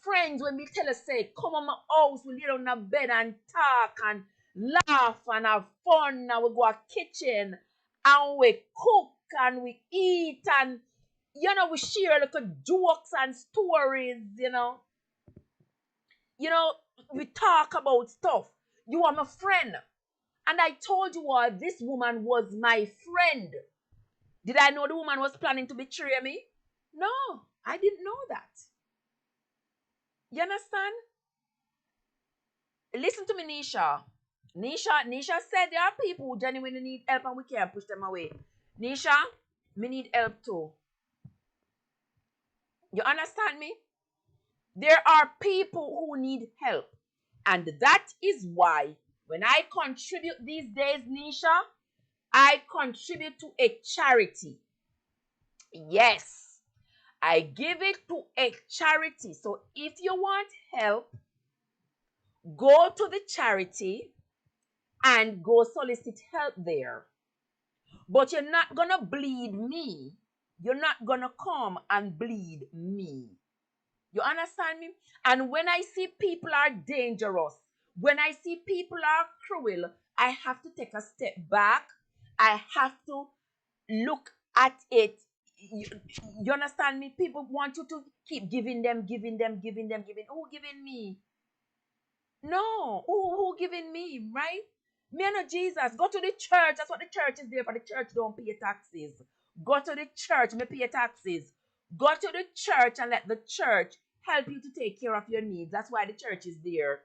friends when we tell us, say, come on my house, we lay down in a bed and talk and laugh and have fun and we go to the kitchen and we cook and we eat and we share little jokes and stories, we talk about stuff. You are my friend. And I told you all this woman was my friend. Did I know the woman was planning to betray me? No, I didn't know that. You understand? Listen to me, Nisha. Nisha said there are people who genuinely need help and we can't push them away. Nisha, me need help too. You understand me? There are people who need help. And that is why when I contribute these days, Nisha, I contribute to a charity. Yes, I give it to a charity. So if you want help, go to the charity and go solicit help there. But you're not going to bleed me. You're not going to come and bleed me. You understand me? And when I see people are dangerous, when I see people are cruel, I have to take a step back. I have to look at it. You understand me? People want you to keep giving them. Who giving me? No. Who giving me, right? Me and Jesus. Go to the church. That's what the church is there for. The church don't pay taxes. Go to the church. Me pay taxes. Go to the church and let the church help you to take care of your needs. That's why the church is there.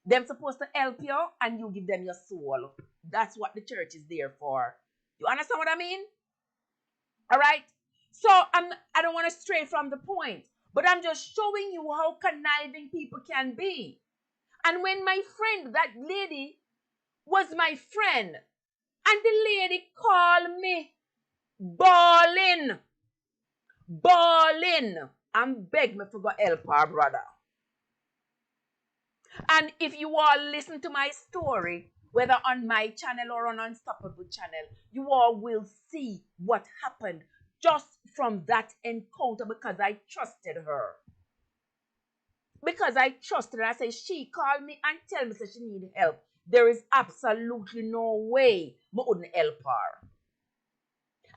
Them supposed to help you and you give them your soul. That's what the church is there for. You understand what I mean? All right. So I don't want to stray from the point, but I'm just showing you how conniving people can be. And when my friend, that lady, was my friend, and the lady called me bawling, and begged me to go help her brother. And if you all listen to my story, whether on my channel or on Unstoppable channel, you all will see what happened just from that encounter because I trusted her. Because I trusted her. I said, she called me and tell me that she need help. There is absolutely no way I wouldn't help her.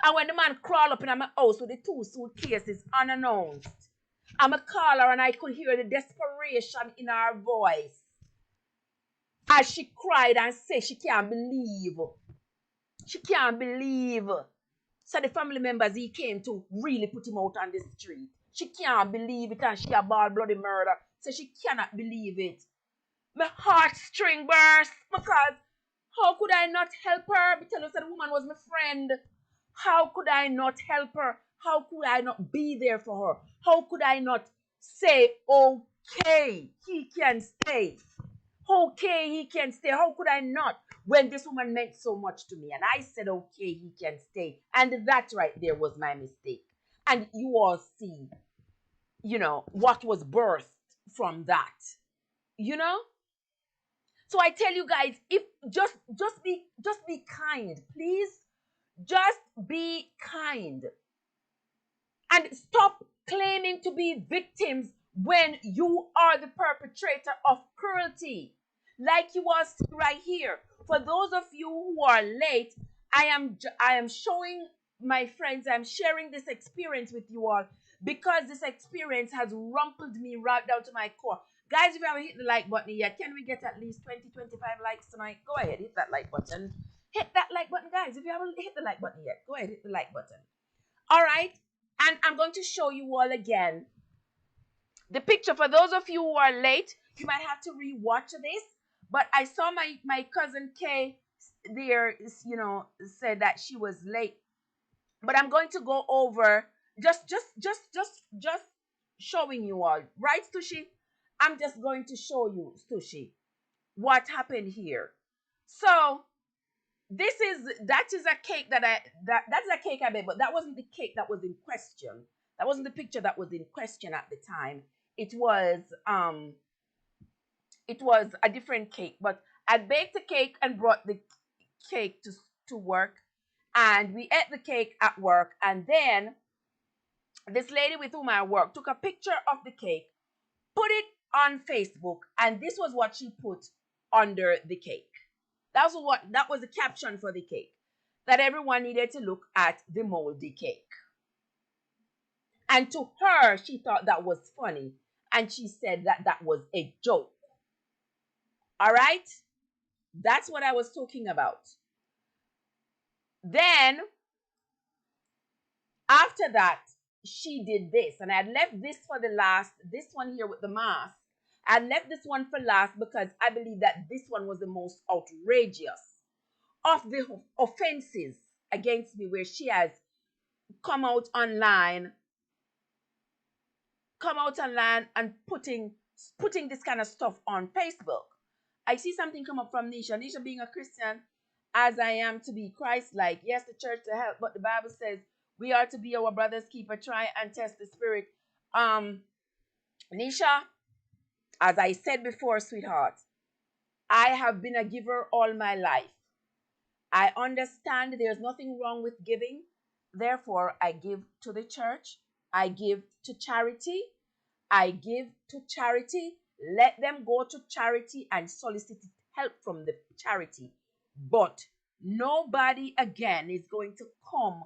And when the man crawled up in my house with the 2 suitcases unannounced, I'm a caller and I could hear the desperation in her voice as she cried and said she can't believe. She can't believe. So the family members he came to really put him out on the street. She can't believe it and she a ball bloody murder. So she cannot believe it. My heartstring burst because how could I not help her? Because the woman was my friend. How could I not help her? How could I not be there for her? How could I not say, okay, he can stay? Okay, he can stay. How could I not? When this woman meant so much to me. And I said, okay, he can stay. And that right there was my mistake. And you all see, what was birthed from that. So I tell you guys, if just be kind, please. Just be kind. And stop claiming to be victims when you are the perpetrator of cruelty, like you was right here. For those of you who are late, I am showing my friends, I'm sharing this experience with you all because this experience has rumpled me right down to my core. Guys, if you haven't hit the like button yet, can we get at least 20-25 likes tonight? Go ahead, hit that like button. Hit that like button, guys. If you haven't hit the like button yet, go ahead, hit the like button. All right. And I'm going to show you all again the picture. For those of you who are late, you might have to rewatch this. But I saw my cousin Kay there, said that she was late. But I'm going to go over just showing you all, right, Stushi? I'm just going to show you, Stushi, what happened here. So that is a cake that's a cake I made, but that wasn't the cake that was in question. That wasn't the picture that was in question at the time. It was um it was a different cake, but I baked the cake and brought the cake to work, and we ate the cake at work, and then this lady with whom I work took a picture of the cake, put it on Facebook, and this was what she put under the cake. That was the caption for the cake. That everyone needed to look at the moldy cake. And to her, she thought that was funny. And she said that that was a joke. All right? That's what I was talking about. Then, after that, she did this. And I had left this for the last, this one here with the mask. I left this one for last because I believe that this one was the most outrageous of the offenses against me, where she has come out online and putting this kind of stuff on Facebook. I see something come up from Nisha. Nisha, being a Christian, as I am to be Christ-like. Yes, the church to help, but the Bible says we are to be our brother's keeper, try and test the spirit. Nisha, as I said before, sweetheart, I have been a giver all my life. I understand there's nothing wrong with giving. Therefore, I give to the church. I give to charity. I give to charity. Let them go to charity and solicit help from the charity. But nobody again is going to come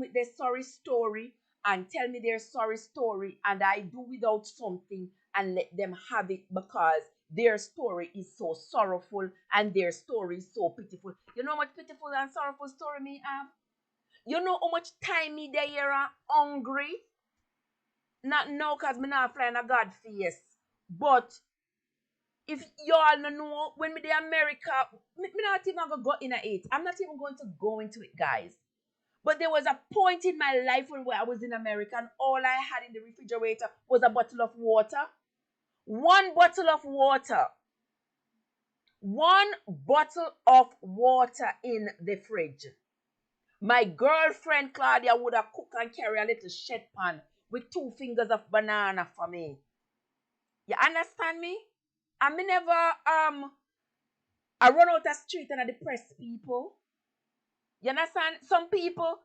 with their sorry story and tell me their sorry story, and I do without something and let them have it because their story is so sorrowful and their story is so pitiful. You know how much pitiful and sorrowful story me have? You know how much time me there here hungry? Not now because me not flying a God face. But if y'all no know, when me there America, me not even gonna go in it. I'm not even going to go into it, guys. But there was a point in my life where I was in America and all I had in the refrigerator was a bottle of water. One bottle of water. One bottle of water in the fridge. My girlfriend Claudia would have cooked and carry a little shed pan with 2 fingers of banana for me. You understand me? I me never I run out the street and I depress people. You understand? Some people,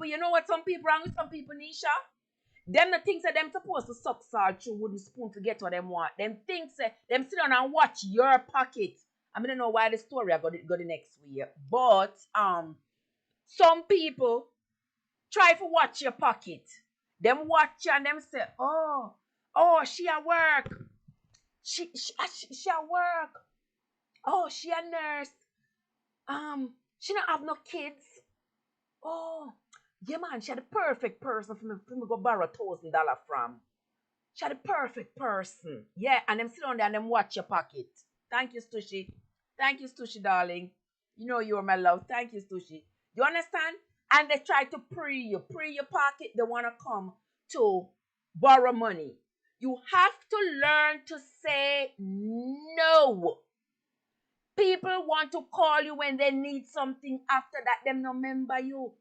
you know what some people wrong with some people, Nisha? Them the things that them supposed to suck salt through wooden spoon to get what them want. Them things them sit down and watch your pocket. I mean, I don't know why the story I got the next week. But some people try to watch your pocket. Them watch you and them say, oh, she at work. She at work. Oh, she a nurse. She not have no kids. Oh, yeah, man, she had the perfect person for me go borrow $1,000 from. She had the perfect person. Yeah, and them sit down there and them watch your pocket. Thank you, Stushi. Thank you, Stushi, darling. You know you're my love. Thank you, Stushi. You understand? And they try to pre your pocket. They want to come to borrow money. You have to learn to say no. People want to call you when they need something. After that, them no remember you.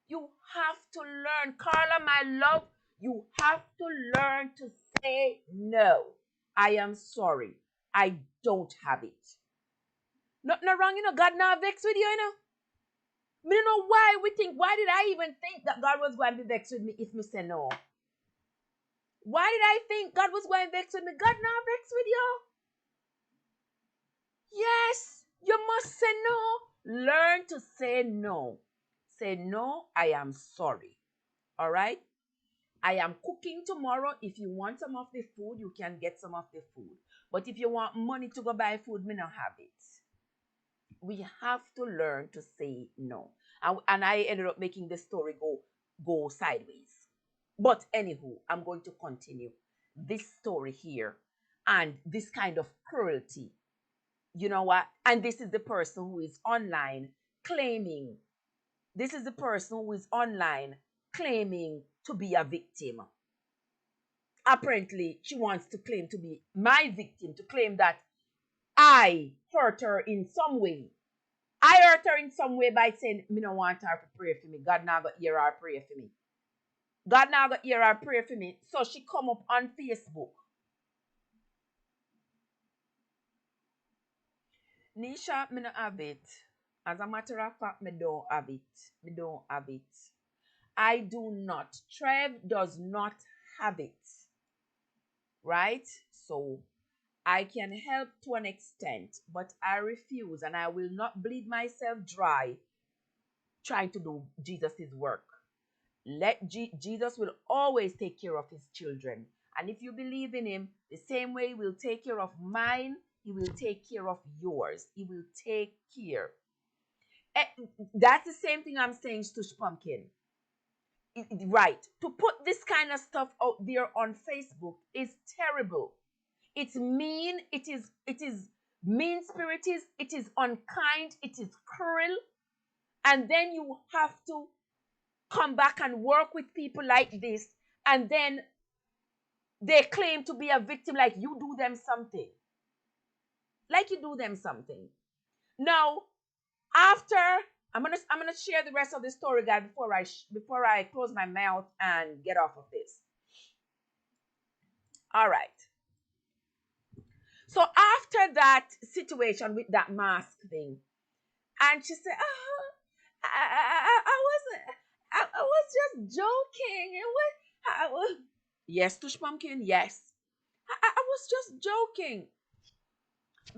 You have to learn, Carla, my love. You have to learn to say no. I am sorry. I don't have it. Nothing wrong, God not vex with you. Me don't know why did I even think that God was going to be vexed with me if me say no? Why did I think God was going to vex with me? God now vex with you. Yes, you must say no. Learn to say no. Say no, I am sorry. All right? I am cooking tomorrow. If you want some of the food, you can get some of the food. But if you want money to go buy food, me not have it. We have to learn to say no. And I ended up making the story go sideways. But anywho, I'm going to continue this story here and this kind of cruelty. You know what? And this is the person who is online claiming, this is the person who is online claiming to be a victim. Apparently, she wants to claim to be my victim, to claim that I hurt her in some way. I hurt her in some way by saying, me no want her to pray for me. God now got hear her pray for me. God now got hear her pray for me. So she come up on Facebook. Nisha, me no have it. As a matter of fact, me don't have it. Me don't have it. I do not. Trev does not have it. Right? So I can help to an extent, but I refuse and I will not bleed myself dry trying to do Jesus' work. Jesus will always take care of his children. And if you believe in him, the same way he will take care of mine, he will take care of yours. He will take care. That's the same thing I'm saying to Pumpkin. Right. To put this kind of stuff out there on Facebook is terrible. It's mean. It is mean spirited. It is unkind. It is cruel. And then you have to come back and work with people like this, and then they claim to be a victim, like you do them something. Like you do them something. Now, after I'm gonna share the rest of the story, guys, before I close my mouth and get off of this. All right. So after that situation with that mask thing, and she said, "Oh, I wasn't. I was just joking. I was." Yes, Tush Pumpkin. Yes, I was just joking.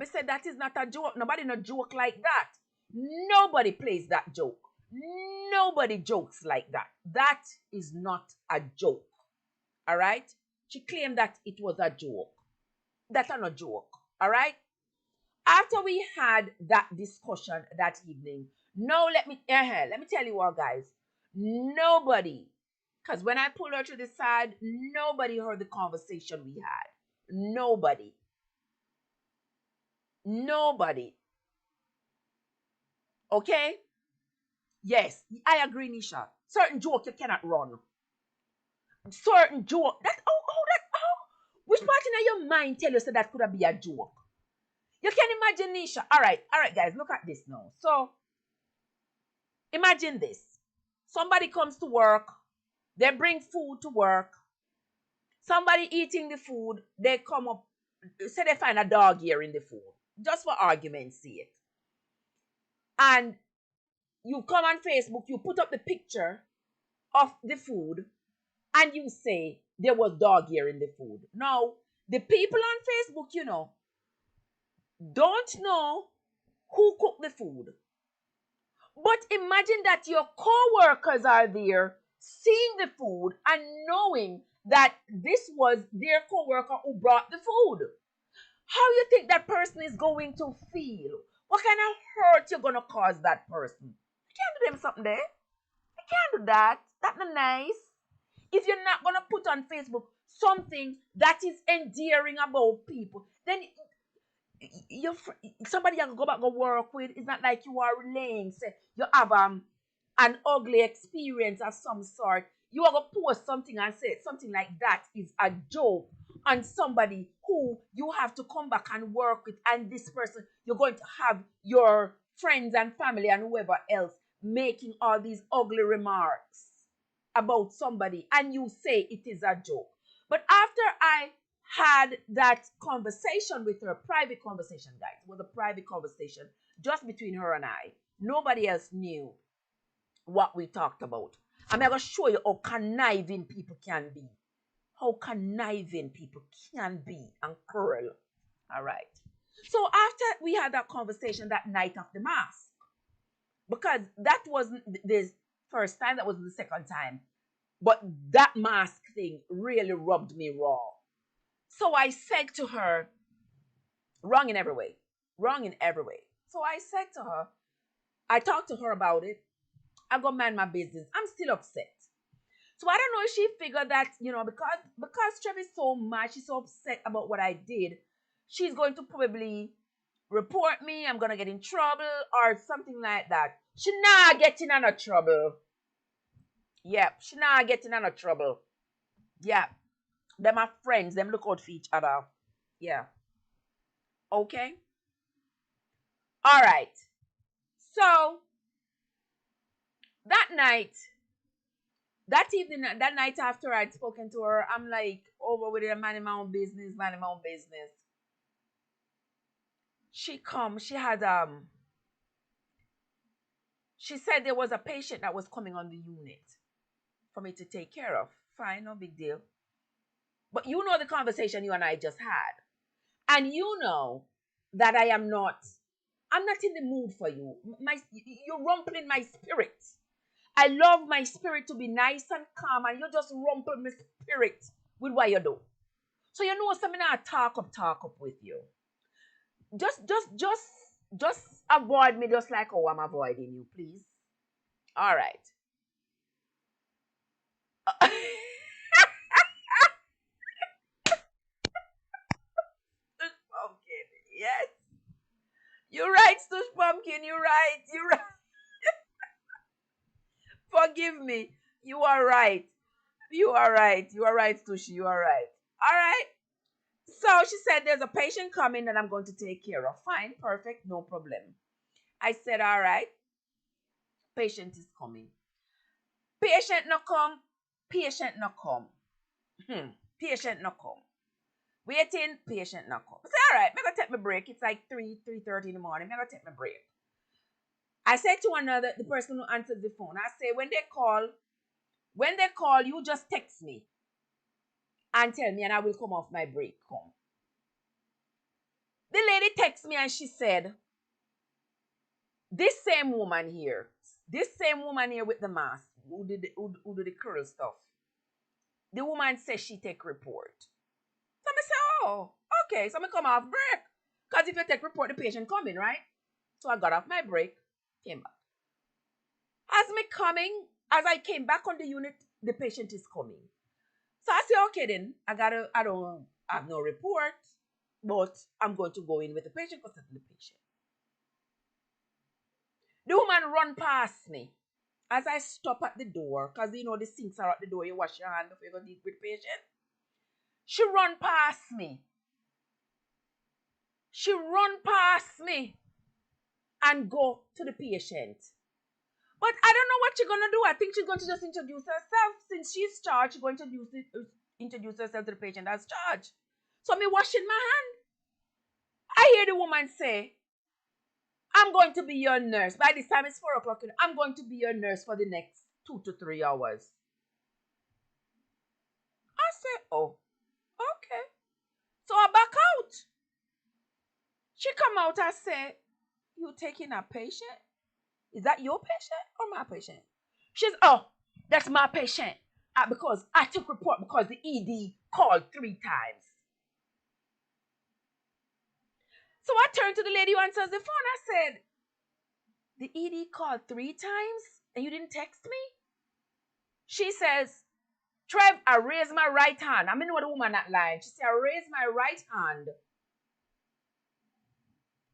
I said that is not a joke. Nobody no joke like that. Nobody plays that joke. Nobody jokes like that. That is not a joke. All right. She claimed that it was a joke. That's not a joke. All right. After we had that discussion that evening, no, let me tell you all, guys. Nobody, because when I pulled her to the side, nobody heard the conversation we had. Nobody. Nobody. Okay? Yes, I agree, Nisha. Certain joke you cannot run. Certain joke which part in your mind tell you so that could have be a joke? You can imagine, Nisha. All right, guys, look at this now. So imagine this. Somebody comes to work, they bring food to work. Somebody eating the food, they come up, say they find a dog here in the food, just for argument's sake. And you come on Facebook, you put up the picture of the food, and you say there was dog here in the food. Now, the people on Facebook, don't know who cooked the food. But imagine that your co-workers are there seeing the food and knowing that this was their co-worker who brought the food. How you think that person is going to feel? What kind of hurt you're gonna cause that person? You can't do them something there. You can't do that. That's not nice. If you're not gonna put on Facebook something that is endearing about people, then you somebody you can go back go work with. It's not like you are relaying. Say you have an ugly experience of some sort. You are gonna post something and say something like that is a joke on somebody who you have to come back and work with, and this person you're going to have your friends and family and whoever else making all these ugly remarks about somebody, and you say it is a joke. But after I had that conversation with her, private conversation, guys, it was a private conversation just between her and I. Nobody else knew what we talked about. I'm going to show you how conniving people can be. how conniving people can be and cruel. All right. So after we had that conversation that night of the mass, because that wasn't the first time, that wasn't the second time, but that mask thing really rubbed me raw. So I said to her, wrong in every way, wrong in every way. So I said to her, I talked to her about it. I go mind my business. I'm still upset. So I don't know if she figured that, because Trev is so mad, she's so upset about what I did, she's going to probably report me, I'm gonna get in trouble or something like that. She not getting in no trouble. Yep, she not getting in no trouble. Yeah. Them are friends, them look out for each other. Yeah. Okay. All right. So that night, that evening, that night after I'd spoken to her, I'm like over with it, minding my own business, minding my own business. She said there was a patient that was coming on the unit for me to take care of. Fine, no big deal. But you know the conversation you and I just had. And you know that I'm not in the mood for you. You're rumpling my spirit. I love my spirit to be nice and calm, and you just rumple my spirit with what you do. So you know something, I talk up with you. Just avoid me just like how I'm avoiding you, please. All right. Pumpkin, yes. You're right, Stush Pumpkin. You're right. You're right. Forgive me. You are right. You are right. You are right, Stush. You are right. All right. So she said, there's a patient coming that I'm going to take care of. Fine, perfect, no problem. I said, all right, patient is coming. Patient no come, patient no come. Patient no come. Waiting, patient no come. I said, all right, I'm going to take my break. It's like 3:30 in the morning. I'm going to take my break. I said to the person who answered the phone, I say, when they call, you just text me and tell me, and I will come off my break. Come. The lady texted me and she said, this same woman here, with the mask, who did the curl stuff, the woman says she take report. So I say, oh, okay, so I come off break. Because if you take report, the patient coming, right? So I got off my break, came back. As I came back on the unit, the patient is coming. So I say, okay then, I don't have no report, but I'm going to go in with the patient because it's the patient. The woman run past me as I stop at the door, because the sinks are at the door, you wash your hand before you go deal with the patient. She run past me. She run past me and go to the patient. But I don't know what she's going to do. I think she's going to just introduce herself. Since she's charged, she's going to introduce herself to the patient as charged. So me washing my hand. I hear the woman say, I'm going to be your nurse. By this time it's 4 o'clock. I'm going to be your nurse for the next 2 to 3 hours. I say, oh, okay. So I back out. She come out and say, you taking a patient? Is that your patient or my patient? She's, oh, that's my patient. Because I took report because the ED called 3 times. So I turned to the lady who answers the phone. I said, the ED called 3 times and you didn't text me? She says, Trev, I raised my right hand. I mean, what the woman that line. She said, I raised my right hand.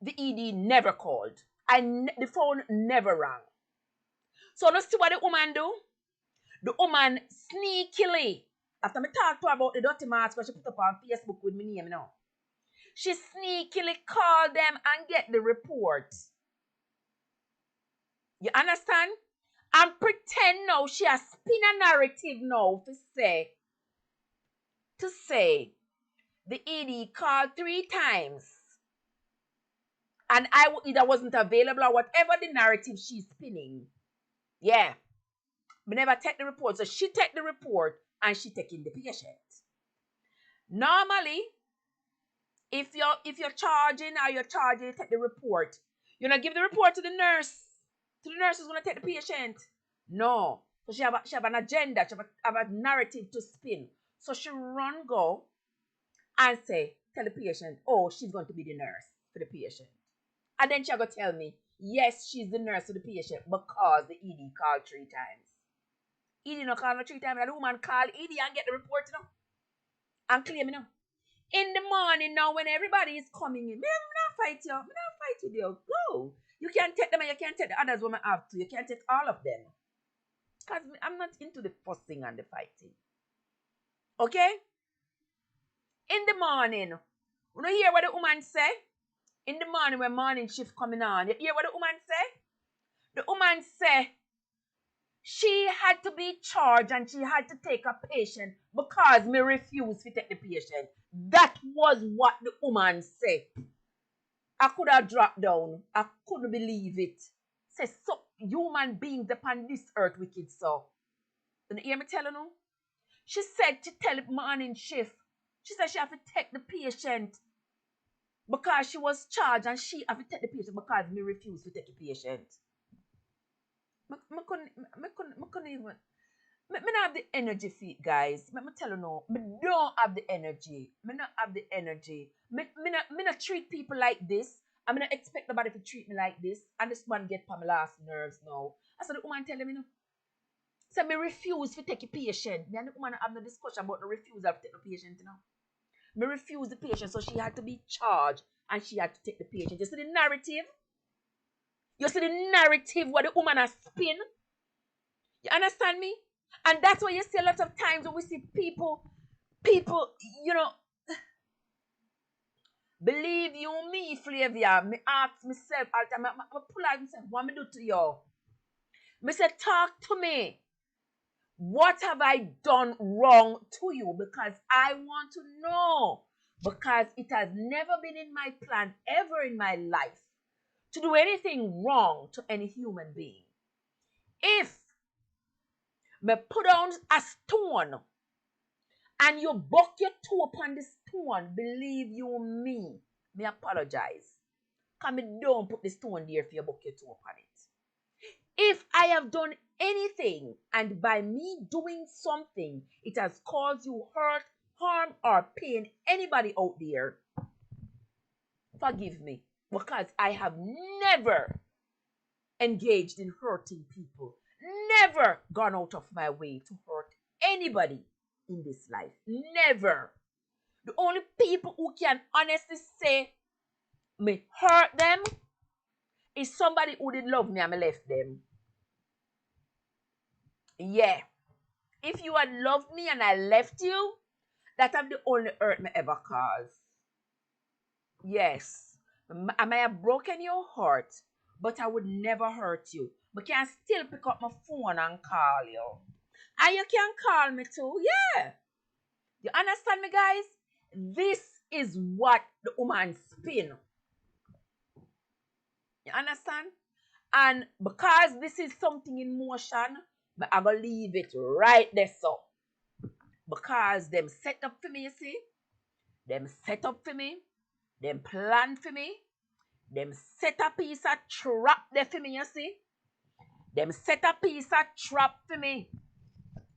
The ED never called. The phone never rang. So let's see what the woman do. The woman sneakily, after me talk to her about the dirty mask what she put up on Facebook with me name now, she sneakily called them and get the report. You understand? And pretend now she has spin a narrative now to say the ED called 3 times and I either wasn't available or whatever the narrative she's spinning. Yeah. But never take the report. So she take the report and she taking the patient. Normally, if you're charging or you're charging, you take the report. You're not give the report to the nurse. To the nurse who's gonna take the patient. No. So she have an agenda, she have a narrative to spin. So she run go and say, tell the patient, oh, she's going to be the nurse for the patient. And then she'll go tell me, yes, she's the nurse for the patient because the ED called 3 times. ED no call no 3 times, and the woman call ED and get the report, and claim, In the morning now, when everybody is coming in, me not fight you. Me not fight with you. Go. You can't take them and you can't take the others when I have to. You can't take all of them. Because I'm not into the fussing and the fighting. Okay? In the morning, you know hear what the woman say? In the morning when morning shift coming on, you hear what the woman say? The woman say she had to be charged and she had to take a patient because me refused to take the patient. That was what the woman said. I could have dropped down. I couldn't believe it. Say, so human beings upon this earth wicked so. You hear me telling you? She said to tell the morning shift. She said she have to take the patient because she was charged and she have to take the patient because me refused to take the patient. Me couldn't even. Me not have the energy for it, guys. Me tell you no. Me don't have the energy. Me not have the energy. Me not treat people like this. I'm not expect nobody to treat me like this. And this man get on my last nerves now. I said the woman telling me no. So me refuse to take a patient. Me and the woman have no discussion about the refusal to take the patient, Me refuse the patient, so she had to be charged and she had to take the patient. You see the narrative? You see the narrative what the woman has spin? You understand me? And that's why you see a lot of times when we see people, you know, believe you me, Flavia. Me ask myself all the time, I pull out myself, what me do to you? Me say, talk to me. What have I done wrong to you? Because I want to know. Because it has never been in my plan ever in my life to do anything wrong to any human being. If me put down a stone and you buck your toe upon the stone, believe you me apologize. Because me don't put the stone there for you buck your toe upon it. If I have done anything and by me doing something, it has caused you hurt, harm, or pain, anybody out there, forgive me. Because I have never engaged in hurting people. Never gone out of my way to hurt anybody in this life. Never. The only people who can honestly say me hurt them is somebody who didn't love me and me left them. Yeah. If you had loved me and I left you, that have the only hurt me ever caused. Yes. I may have broken your heart, but I would never hurt you. But can still pick up my phone and call you. And you can call me too. Yeah. You understand me, guys? This is what the woman spin. You understand? And because this is something in motion, but I'm going to leave it right there so. Because them set up for me, you see? Them set up for me. Them plan for me. Them set a piece of trap there for me, you see? Them set a piece of trap for me.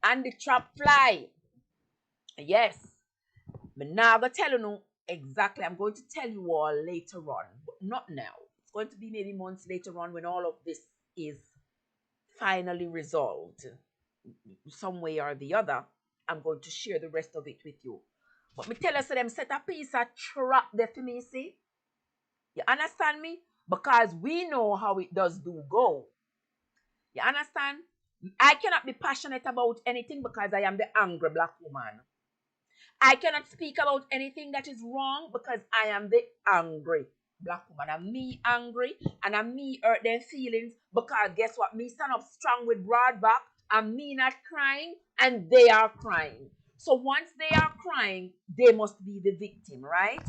And the trap fly. Yes. But now I'm going to tell you exactly. I'm going to tell you all later on. But not now. It's going to be maybe months later on when all of this is finally resolved. Some way or the other. I'm going to share the rest of it with you. But me tell you, so them set a piece of trap there for me, see? You understand me? Because we know how it does do go. You understand? I cannot be passionate about anything because I am the angry black woman. I cannot speak about anything that is wrong because I am the angry black woman. I'm me angry and I'm me hurt their feelings because guess what? Me stand up strong with broad back and me not crying and they are crying. So once they are crying, they must be the victim, right?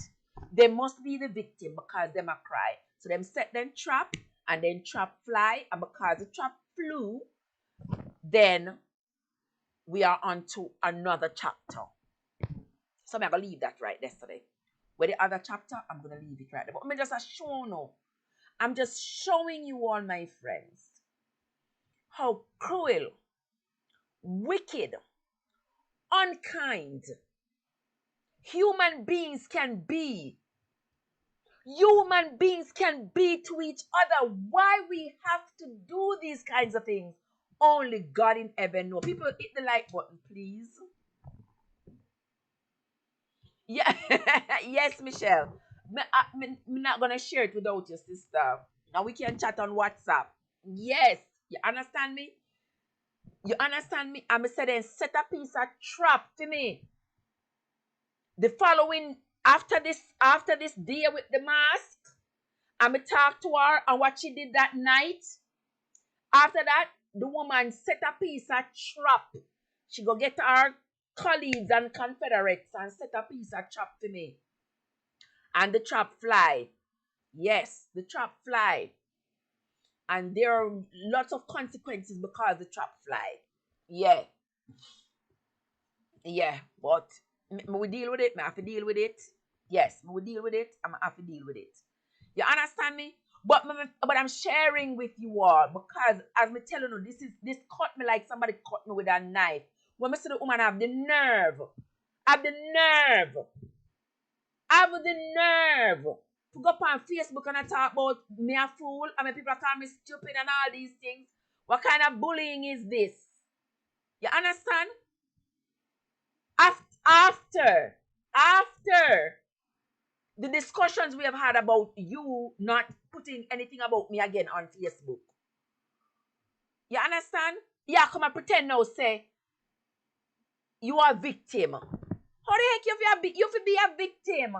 They must be the victim because them are cry. So them set them trap and then trap fly and because the trap flew, then we are on to another chapter. So I'm gonna leave that right yesterday. Where the other chapter, I'm gonna leave it right there. But I'm just a show now. I'm just showing you all, my friends, how cruel, wicked, unkind human beings can be. Human beings can be to each other. Why we have to do these kinds of things? Only God in heaven knows. People, hit the like button, please. Yeah, yes, Michelle. I'm not gonna share it without your sister. Now we can chat on WhatsApp. Yes, you understand me? You understand me? I'm saying set a piece of trap for me. The following after this day with the mask, I'm going talk to her and what she did that night. After that, the woman set a piece of trap. She go get her colleagues and confederates and set a piece of trap for me. And the trap fly. Yes, the trap fly. And there are lots of consequences because the trap fly. Yeah, yeah. But we deal with it. I have to deal with it. Yes, we deal with it. I'm have to deal with it. You understand me? But I'm sharing with you all because as me telling you, this cut me like somebody cut me with a knife. When I see the woman have the nerve, have the nerve to go up on Facebook and I talk about me a fool. I mean people call me stupid and all these things. What kind of bullying is this? You understand? After the discussions we have had about you not putting anything about me again on Facebook. You understand? Yeah, come and pretend now, say you are a victim. How the heck you be a victim?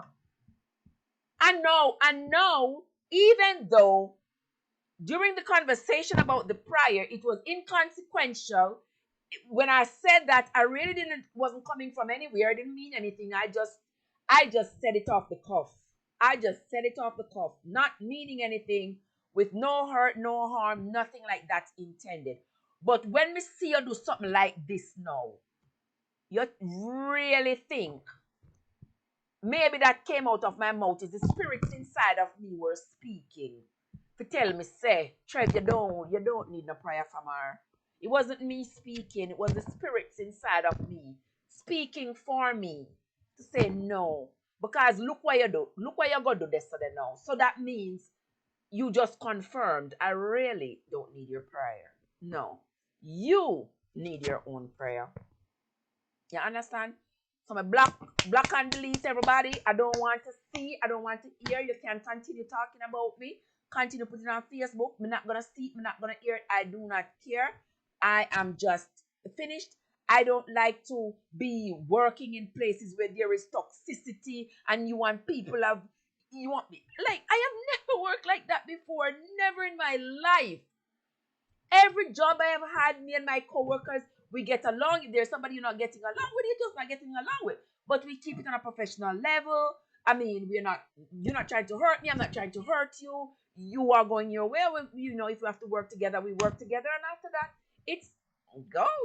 And no, even though during the conversation about the prior, it was inconsequential. When I said that, I really wasn't coming from anywhere. I didn't mean anything. I just said it off the cuff. I just said it off the cuff, not meaning anything, with no hurt, no harm, nothing like that intended. But when we see you do something like this now, you really think maybe that came out of my mouth is the spirits inside of me were speaking to tell me, say, Trev, you don't need no prayer from her. It wasn't me speaking, it was the spirits inside of me speaking for me to say no. Because look what you do. Look what you're gonna do yesterday now. So that means you just confirmed I really don't need your prayer. No. You need your own prayer. You understand? So my block and delete everybody. I don't want to see. I don't want to hear. You can continue talking about me. Continue putting it on Facebook. I'm not gonna see it. I'm not gonna hear it. I do not care. I am just finished. I don't like to be working in places where there is toxicity and you want people have you want me like I have never worked like that before. Never in my life. Every job I have had, me and my coworkers, we get along. If there's somebody you're not getting along with, you're just not getting along with. But we keep it on a professional level. I mean, you're not trying to hurt me. I'm not trying to hurt you. You are going your way. If we have to work together, we work together. And after that, it's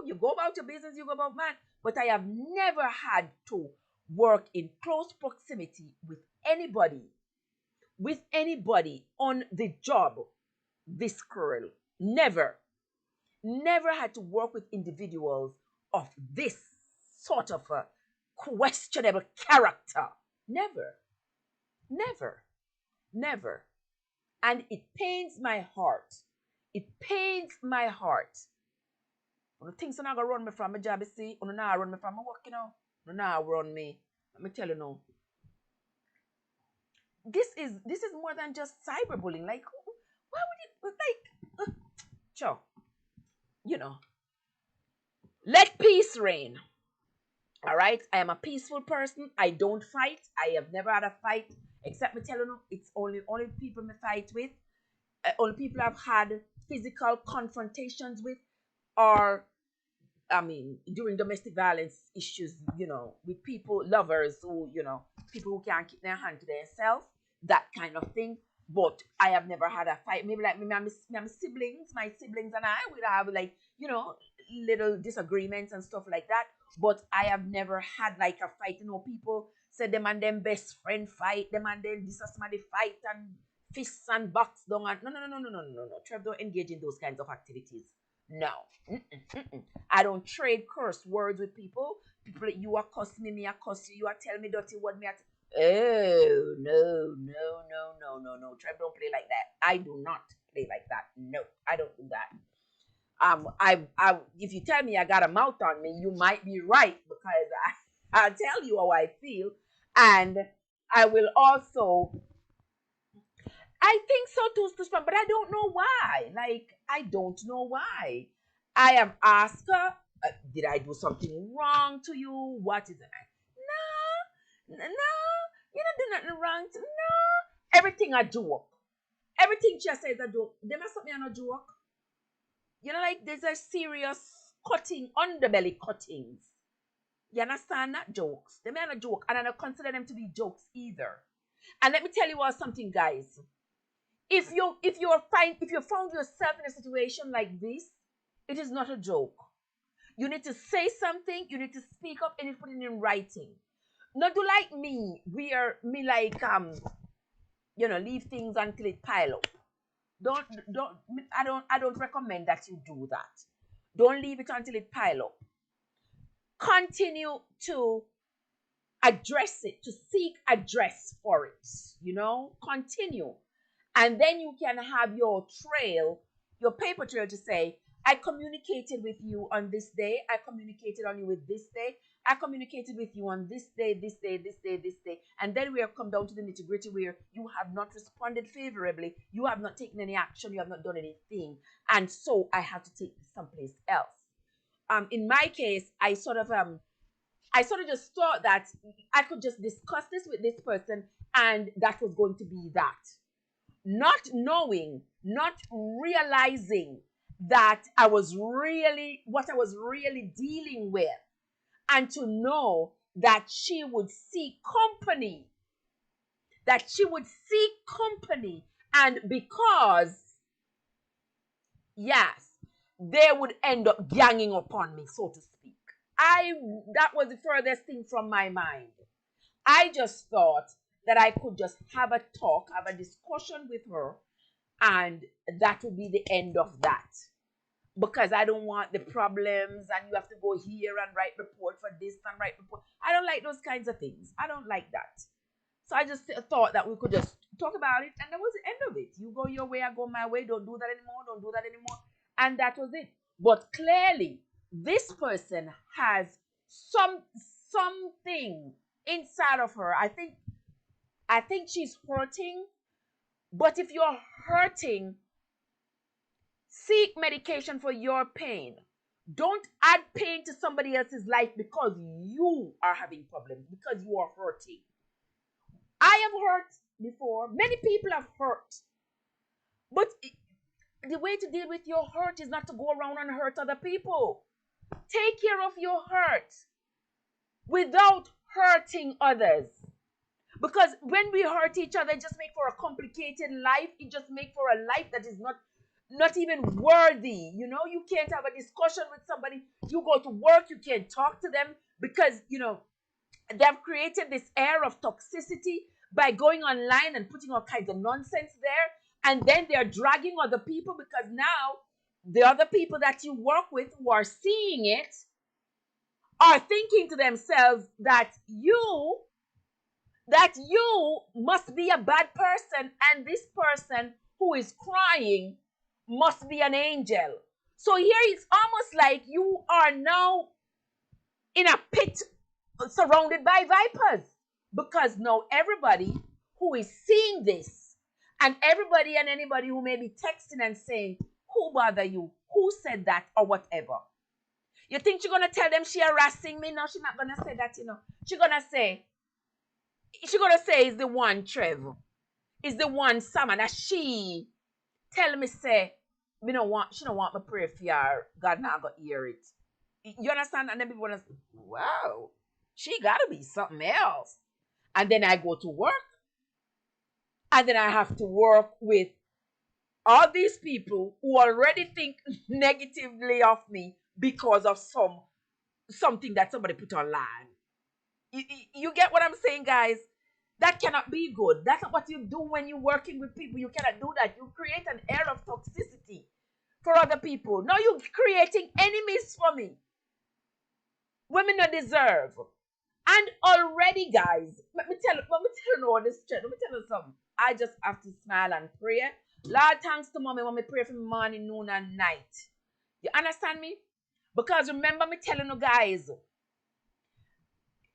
you go about your business, you go about mine. But I have never had to work in close proximity with anybody on the job this cruel. Never. Never had to work with individuals of this sort of a questionable character. Never. Never. Never. And it pains my heart. It pains my heart. When the things are not gonna run me from my job, you see, when not run me from my work, when not run me. Let me tell you now. This is more than just cyberbullying. Like, why would it like? Sure, you know. Let peace reign. All right. I am a peaceful person. I don't fight. I have never had a fight. Except me telling you, it's only people me fight with. Only people I've had physical confrontations with, or I mean, during domestic violence issues, with people, lovers who, people who can't keep their hand to themselves, that kind of thing. But I have never had a fight. Maybe like my siblings and I would have like, little disagreements and stuff like that. but I have never had like a fight. You know, people say them and them best friend fight, them and then this or somebody fight and fists and box down and no. Trev, don't engage in those kinds of activities. No. Mm-mm, mm-mm. I don't trade curse words with people. People, you are cuss me, me are cuss you. You are tell me dirty word, me are oh no. Trev, don't play like that. I do not play like that. No, I don't do that. If you tell me I got a mouth on me, you might be right because I'll tell you how I feel, and I will also. I think so too, Stushman, but I don't know why. Like I don't know why. I have asked her, did I do something wrong to you? What is it? No, you don't do nothing wrong. No, everything a joke. Everything she says a joke. They must me on a joke. You know, like there's a serious cutting, underbelly cuttings. You understand? Not jokes. They are not joke, and I don't consider them to be jokes either. And let me tell you what something, guys. If you found yourself in a situation like this, it is not a joke. You need to say something. You need to speak up, and you put it in writing. Not do like me. We are me like leave things until it pile up. Don't don't I don't recommend that you do that. Don't leave it until it pile up. Continue to address it, to seek address for it. Continue. And then you can have your trail, your paper trail to say, I communicated with you on this day. I communicated on you with this day. I communicated with you on this day, this day, this day, this day. And then we have come down to the nitty gritty where you have not responded favorably. You have not taken any action. You have not done anything. And so I have to take this someplace else. In my case, I sort of just thought that I could just discuss this with this person and that was going to be that. Not knowing, not realizing that what I was really dealing with, and to know that she would seek company, and because, yes, they would end up ganging upon me, so to speak. That was the furthest thing from my mind. I just thought that I could just have a talk, have a discussion with her, and that would be the end of that. Because I don't want the problems, and you have to go here and write report for this and write report. I don't like those kinds of things. I don't like that. So I just thought that we could just talk about it, and that was the end of it. You go your way, I go my way. Don't do that anymore. Don't do that anymore. And that was it. But clearly, this person has something inside of her. I think she's hurting. But if you're hurting, seek medication for your pain. Don't add pain to somebody else's life because you are having problems, because you are hurting. I have hurt before. Many people have hurt. But the way to deal with your hurt is not to go around and hurt other people. Take care of your hurt without hurting others. Because when we hurt each other, it just makes for a complicated life. It just makes for a life that is not even worthy. You can't have a discussion with somebody. You go to work, you can't talk to them because, they've created this air of toxicity by going online and putting all kinds of nonsense there. And then they're dragging other people because now the other people that you work with who are seeing it are thinking to themselves that you must be a bad person, and this person who is crying must be an angel. So here it's almost like you are now in a pit surrounded by vipers, because now everybody who is seeing this, and everybody and anybody who may be texting and saying, who bother you, who said that, or whatever, you think she's gonna tell them she harassing me? No, she's not gonna say that. She's gonna say is the one Trev, is the one Sama that she tell me say she don't want me pray for her, God not gonna hear it. You understand? And then people wanna say, wow, she gotta be something else. And then I go to work, and then I have to work with all these people who already think negatively of me because of some something that somebody put online. You get what I'm saying, guys? That cannot be good. That's not what you do when you're working with people. You cannot do that. You create an air of toxicity for other people. Now you're creating enemies for me. Women don't deserve. And already, guys, let me tell you all this. Let me tell you something. I just have to smile and pray. Lord, thanks to mommy when me pray for me morning, noon, and night. You understand me? Because remember me telling you guys,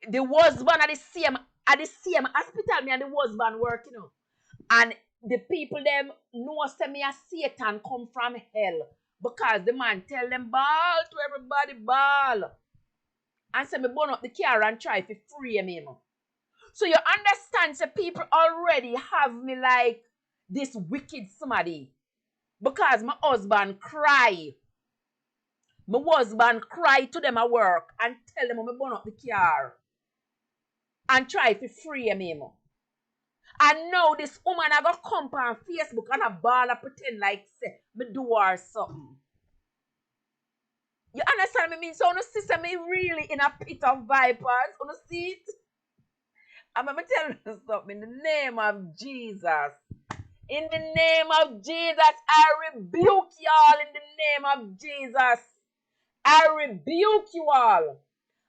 the husband at the same hospital, me and the husband working, and the people them know say me a Satan come from hell because the man tell them ball to everybody ball and say me burn up the car and try to free him. So you understand, so people already have me like this wicked somebody because my husband cry. My husband cry to them at work and tell them me burn up the car and try to free him. And now this woman I got come on Facebook and a ball and pretend like say me do her something. You understand me? Mean so no sister me really in a pit of vipers. You see it? I'm gonna tell you something in the name of Jesus. In the name of Jesus, I rebuke y'all in the name of Jesus. I rebuke you all.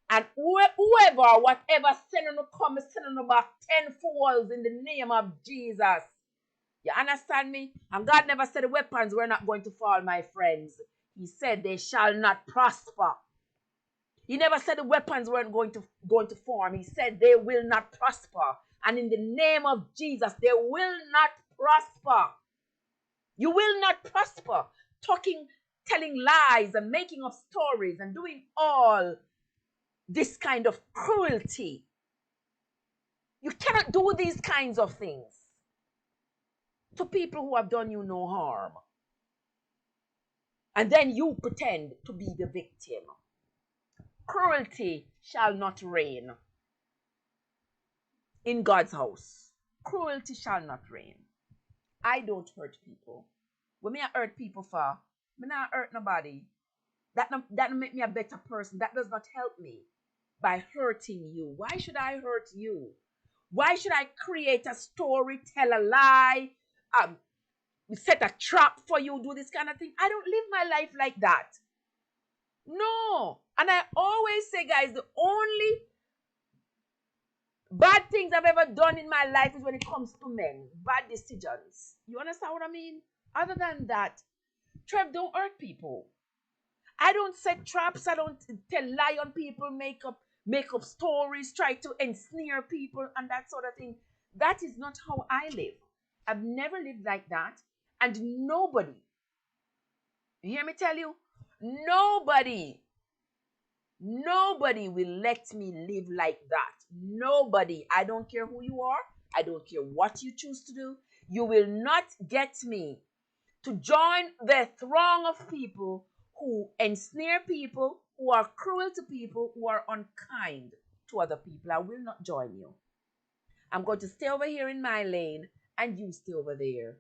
And whoever, whatever, sending you come, sending you back tenfold in the name of Jesus. You understand me? And God never said the weapons were not going to fall, my friends. He said they shall not prosper. He never said the weapons weren't going to form. He said they will not prosper. And in the name of Jesus, they will not prosper. You will not prosper. Telling lies and making up stories and doing all this kind of cruelty. You cannot do these kinds of things to people who have done you no harm. And then you pretend to be the victim. Cruelty shall not reign in God's house. Cruelty shall not reign. I don't hurt people. When me I hurt people for, me not hurt nobody. That make me a better person. That does not help me by hurting you. Why should I hurt you? Why should I create a story, tell a lie, set a trap for you, do this kind of thing? I don't live my life like that. No. And I always say, guys, the only bad things I've ever done in my life is when it comes to men. Bad decisions. You understand what I mean? Other than that, Trev, don't hurt people. I don't set traps. I don't tell lie on people, make up stories, try to ensnare people and that sort of thing. That is not how I live. I've never lived like that. And nobody, you hear me tell you? Nobody will let me live like that. Nobody. I don't care who you are. I don't care what you choose to do. You will not get me to join the throng of people who ensnare people, who are cruel to people, who are unkind to other people. I will not join you. I'm going to stay over here in my lane and you stay over there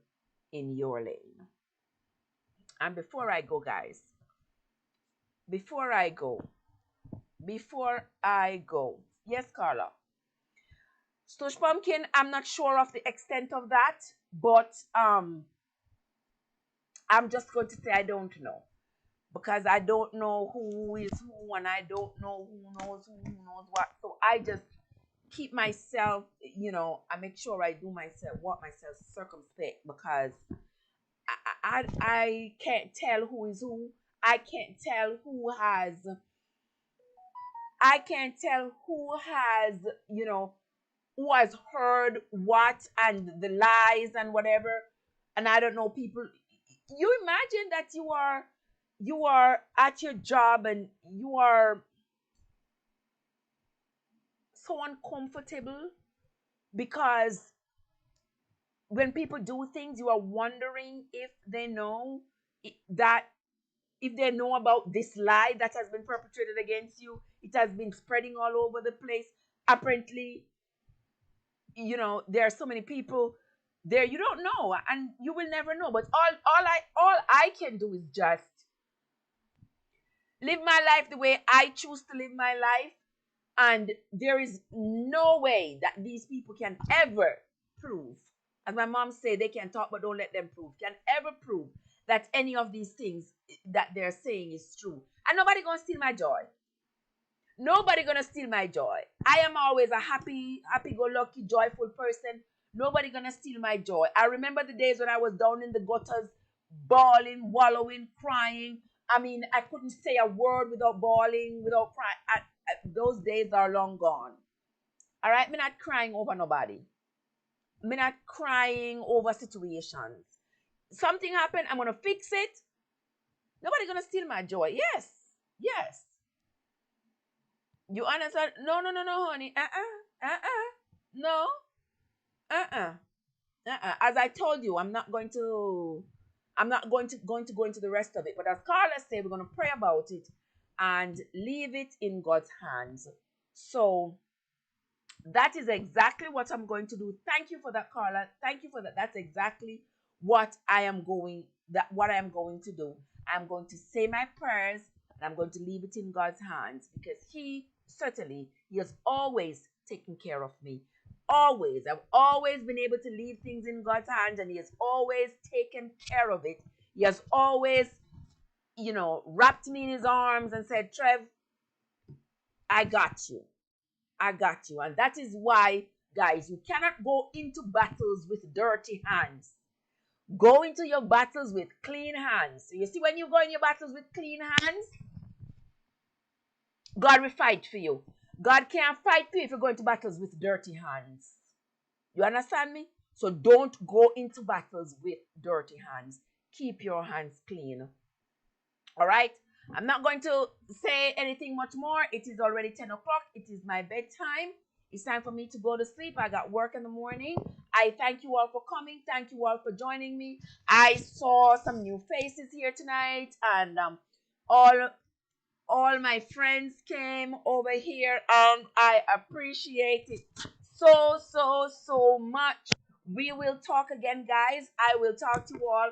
in your lane. And before I go, guys, before I go, yes, Carla. Stush Pumpkin, I'm not sure of the extent of that, but I'm just going to say I don't know. Because I don't know who is who and I don't know who knows what. So I just keep myself, I make sure I do walk myself circumspect because I can't tell who is who. I can't tell I can't tell who has heard what and the lies and whatever. And I don't know people. You imagine that you are at your job and you are so uncomfortable because when people do things, you are wondering if they know that if they know about this lie that has been perpetrated against you. It has been spreading all over the place. Apparently, there are so many people there you don't know, and you will never know. But all I can do is just Live my life the way I choose to live my life. And there is no way that these people can ever prove, as my mom said, they can talk but don't let them prove, can ever prove that any of these things that they're saying is true. And nobody gonna steal my joy. Nobody gonna steal my joy. I am always a happy-go-lucky, joyful person. Nobody gonna steal my joy. I remember the days when I was down in the gutters, bawling, wallowing, crying. I mean, I couldn't say a word without bawling, without crying. Those days are long gone. All right, me not crying over nobody. Me not crying over situations. Something happened, I'm gonna fix it. Nobody gonna steal my joy. Yes, yes. You understand? No, no, no, no, honey. No. Uh-uh. As I told you, I'm not going to go into the rest of it. But as Carla said, we're gonna pray about it and leave it in God's hands. So that is exactly what I'm going to do. Thank you for that, Carla. Thank you for that. That's exactly what I am going to do. I'm going to say my prayers and I'm going to leave it in God's hands because He has always taken care of me. Always. I've always been able to leave things in God's hands and He has always taken care of it. He has always, wrapped me in His arms and said, Trev, I got you. I got you. And that is why, guys, you cannot go into battles with dirty hands. Go into your battles with clean hands. So you see, when you go in your battles with clean hands, God will fight for you. God can't fight for you if you go into battles with dirty hands. You understand me? So don't go into battles with dirty hands. Keep your hands clean. All right? I'm not going to say anything much more. It is already 10 o'clock. It is my bedtime. It's time for me to go to sleep. I got work in the morning. I thank you all for coming. Thank you all for joining me. I saw some new faces here tonight, and all all my friends came over here, and I appreciate it so much. We will talk again, guys. I will talk to you all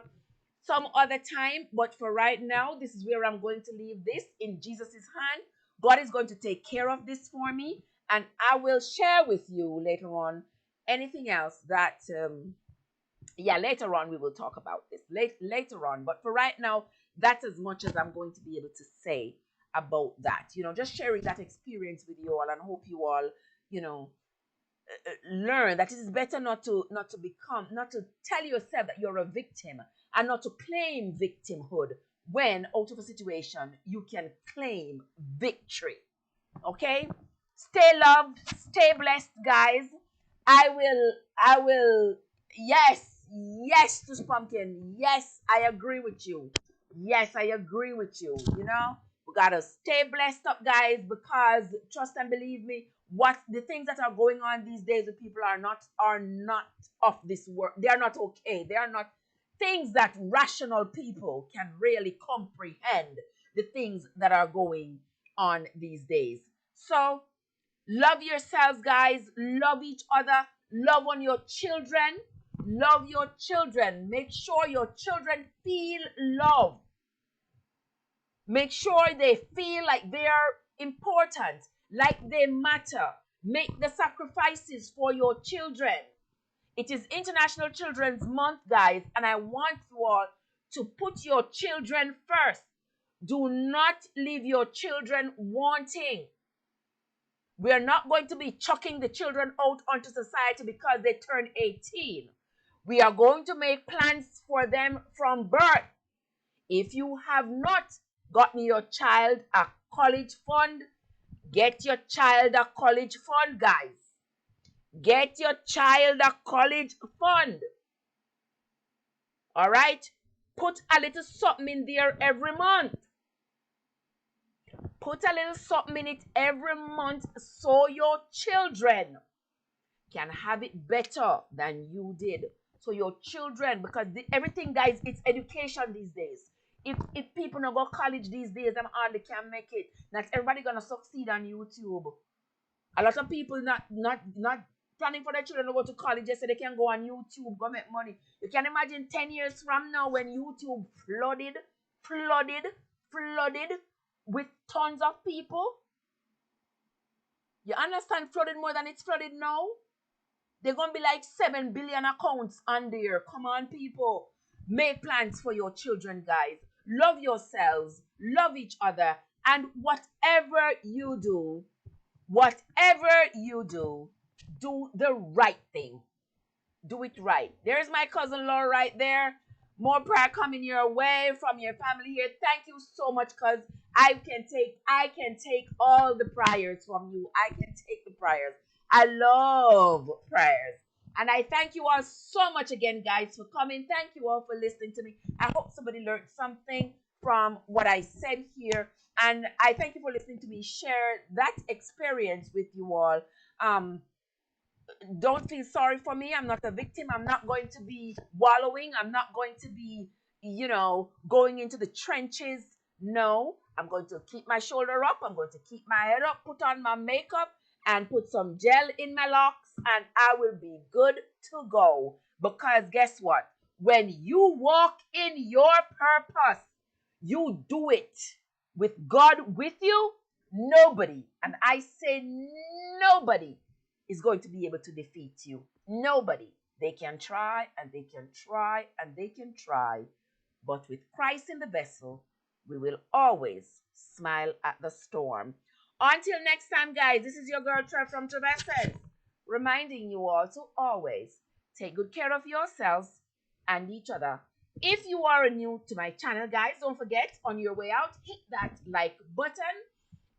some other time, but for right now, this is where I'm going to leave this in Jesus' hand. God is going to take care of this for me, and I will share with you later on anything else that later on we will talk about this later on. But for right now, that's as much as I'm going to be able to say about that. Just sharing that experience with you all, and hope you all, you know, learn that it is better not to tell yourself that you're a victim and not to claim victimhood when out of a situation you can claim victory. Okay? Stay loved, stay blessed, guys. I will yes to Pumpkin. Yes, I agree with you. Yes, I agree with you. We gotta stay blessed up, guys, because trust and believe me, what the things that are going on these days with people are not of this world. They are not okay. They are not things that rational people can really comprehend. The things that are going on these days. So love yourselves, guys. Love each other. Love on your children. Love your children. Make sure your children feel love. Make sure they feel like they are important, like they matter. Make the sacrifices for your children. It is International Children's Month, guys, and I want you all to put your children first. Do not leave your children wanting. We're not going to be chucking the children out onto society because they turn 18. We are going to make plans for them from birth. If you have not gotten your child a college fund, get your child a college fund, guys. Get your child a college fund. All right? Put a little something in there every month. Put a little something in it every month so your children can have it better than you did. So your children, because everything, guys, it's education these days. If people not go college these days, them hardly can make it. Not everybody gonna succeed on YouTube. A lot of people not planning for their children to go to college just so they can go on YouTube, go make money. You can imagine 10 years from now when YouTube flooded with tons of people. You understand? Flooded more than it's flooded now. They're gonna be like 7 billion accounts on there. Come on, people. Make plans for your children, guys. Love yourselves, love each other, and whatever you do the right thing. Do it right. There's my cousin Laura right there. More prayer coming your way from your family here. Thank you so much, cause I can take all the prayers from you. I can take the prayers. I love prayers. And I thank you all so much again, guys, for coming. Thank you all for listening to me. I hope somebody learned something from what I said here. And I thank you for listening to me share that experience with you all. Um, don't feel sorry for me. I'm not a victim. I'm not going to be wallowing. I'm not going to be, going into the trenches. No, I'm going to keep my shoulder up. I'm going to keep my head up, put on my makeup, and put some gel in my locks, and I will be good to go. Because guess what? When you walk in your purpose, you do it with God with you. Nobody, and I say nobody, is going to be able to defeat you. Nobody. They can try and they can try and they can try. But with Christ in the vessel, we will always smile at the storm. Until next time, guys, this is your girl Trev from Trev, reminding you all to always take good care of yourselves and each other. If you are new to my channel, guys, don't forget on your way out, hit that like button.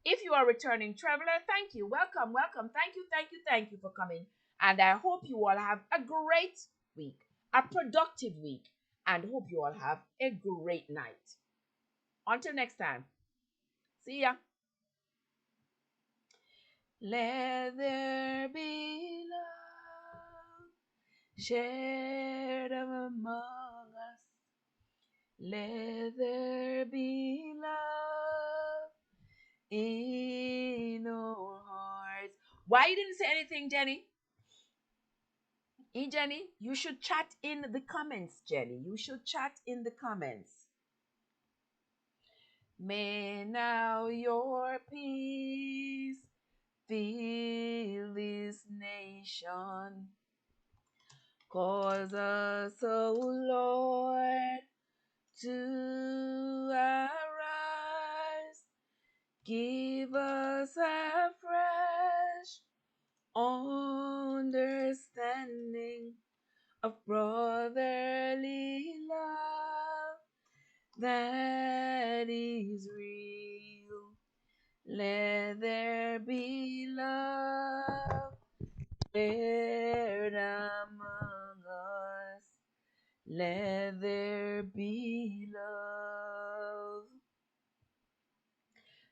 If you are a returning traveler, thank you. Welcome, welcome. Thank you, thank you, thank you for coming. And I hope you all have a great week, a productive week, and hope you all have a great night. Until next time, see ya. Let there be love shared among us. Let there be love in our hearts. Why you didn't say anything, Jenny? Hey, Jenny, you should chat in the comments, Jenny. You should chat in the comments. May now your peace fill this nation. Cause us, O Lord, to arise. Give us a fresh understanding of brotherly love that is real. Let there be love shared among us. Let there be love.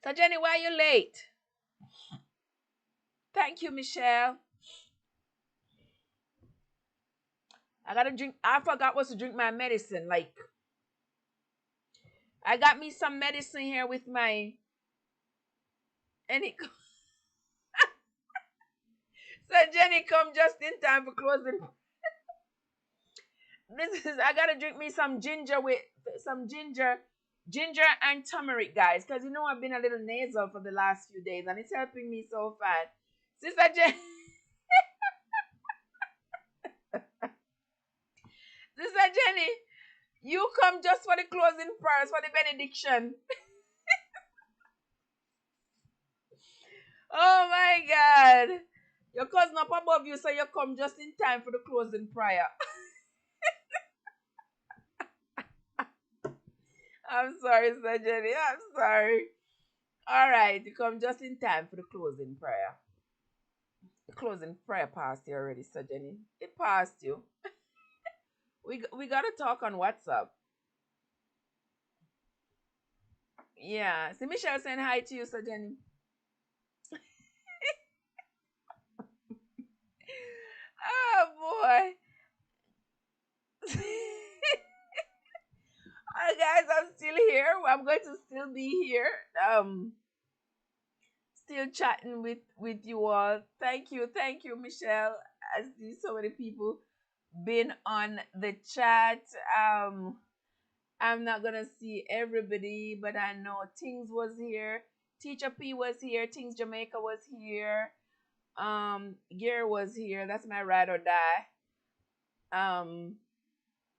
So, Jenny, why are you late? Thank you, Michelle. I gotta drink. I forgot what to drink my medicine. Like, I got me some medicine here with my. And it. So Jenny come just in time for closing. I gotta drink me some ginger with some ginger and turmeric, guys, because I've been a little nasal for the last few days, and it's helping me so fast. Sister Jenny, Sister Jenny, you come just for the closing prayers, for the benediction. Oh my God. Your cousin up above you, so you come just in time for the closing prayer. I'm sorry, Sister Jenny. I'm sorry. All right, you come just in time for the closing prayer. The closing prayer passed you already, Sister Jenny. It passed you. We gotta talk on WhatsApp. Yeah. See Michelle saying hi to you, Sister Jenny. Oh boy. Alright, guys, I'm still here. I'm going to still be here. Still chatting with you all. Thank you, Michelle. I see so many people been on the chat. I'm not gonna see everybody, but I know Things was here. Teacher P was here. Things Jamaica was here. Gear was here. That's my ride or die. Um,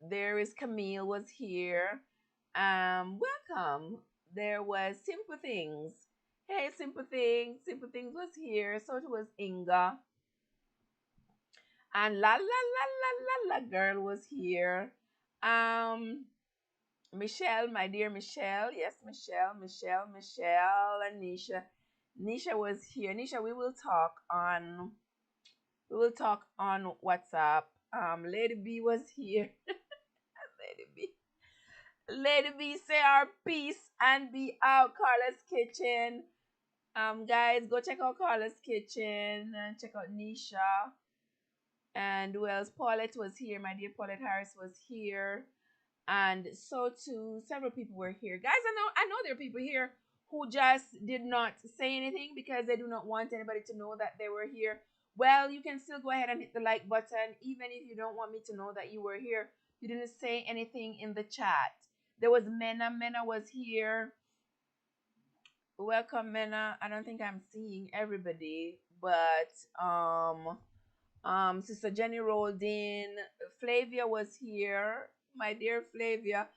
there is Camille was here. Welcome. There was Simple Things. Hey, Simple Things. Simple Things was here. So it was Inga. And La girl was here. Um, Michelle, my dear Michelle. Yes, Michelle, and Nisha. Nisha was here. Nisha, we will talk on WhatsApp. Lady B was here. Lady B. Lady B say our piece and be out. Carla's Kitchen. Guys, go check out Carla's Kitchen and check out Nisha. And who else? Paulette was here. My dear Paulette Harris was here. And so too, several people were here. Guys, I know there are people here who just did not say anything because they do not want anybody to know that they were here. Well, you can still go ahead and hit the like button, even if you don't want me to know that you were here. You didn't say anything in the chat. There was Mena. Mena was here. Welcome, Mena. I don't think I'm seeing everybody, but Sister Jenny rolled in. Flavia was here. My dear Flavia.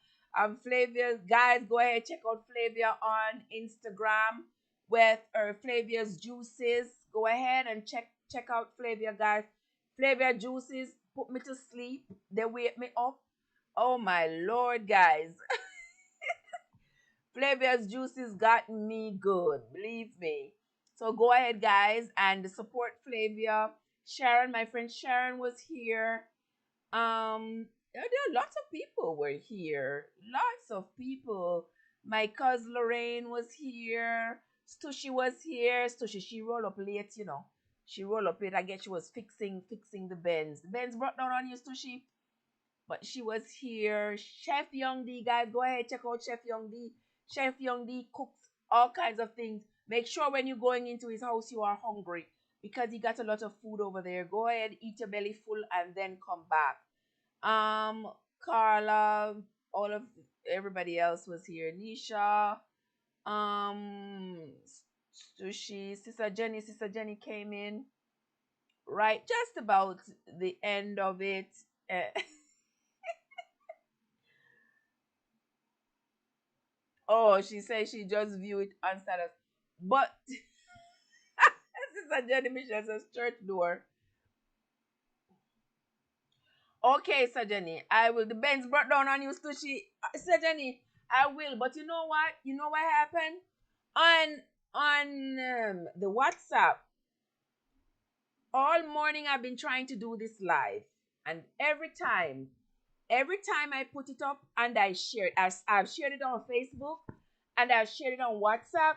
Flavia, guys, go ahead, check out Flavia on Instagram with her Flavia's Juices. Go ahead and check out Flavia, guys. Flavia Juices put me to sleep. They wake me up. Oh my Lord, guys. Flavia's Juices got me good, believe me. So go ahead, guys, and support Flavia. Sharon, my friend Sharon was here. There are lots of people were here. Lots of people. My cousin Lorraine was here. Stushy was here. Stushy, she rolled up late, you know. She rolled up late. I guess she was fixing the Benz. The Benz brought down on you, Stushy. But she was here. Chef Young D, guys, go ahead, check out Chef Young D. Chef Young D cooks all kinds of things. Make sure when you're going into his house you are hungry because he got a lot of food over there. Go ahead, eat your belly full and then come back. Carla, all of everybody else was here. Nisha, Sushi, Sister Jenny came in right just about the end of it. Oh, she says she just view it on status. But Sister Jenny Michelle says church door. Okay, Sister Jenny, I will. The Benz brought down on you, Sushi. Sister Jenny, I will. But you know what? You know what happened? On the WhatsApp, all morning I've been trying to do this live. And every time I put it up and I share it, I've shared it on Facebook and I've shared it on WhatsApp.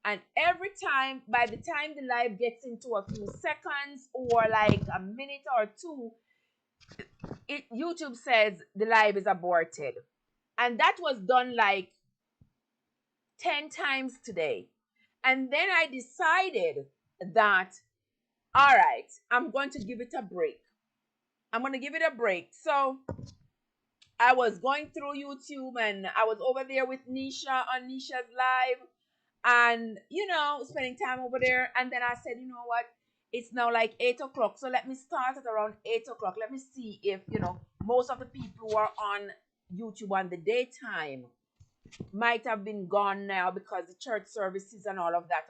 And every time, by the time the live gets into a few seconds or like a minute or two, YouTube says the live is aborted. And that was done like 10 times today. And then I decided that, all right, I'm going to give it a break. I'm going to give it a break. So I was going through YouTube and I was over there with Nisha on Nisha's live and, spending time over there. And then I said, you know what? It's now like 8 o'clock. So let me start at around 8 o'clock. Let me see if, most of the people who are on YouTube on the daytime might have been gone now because the church services and all of that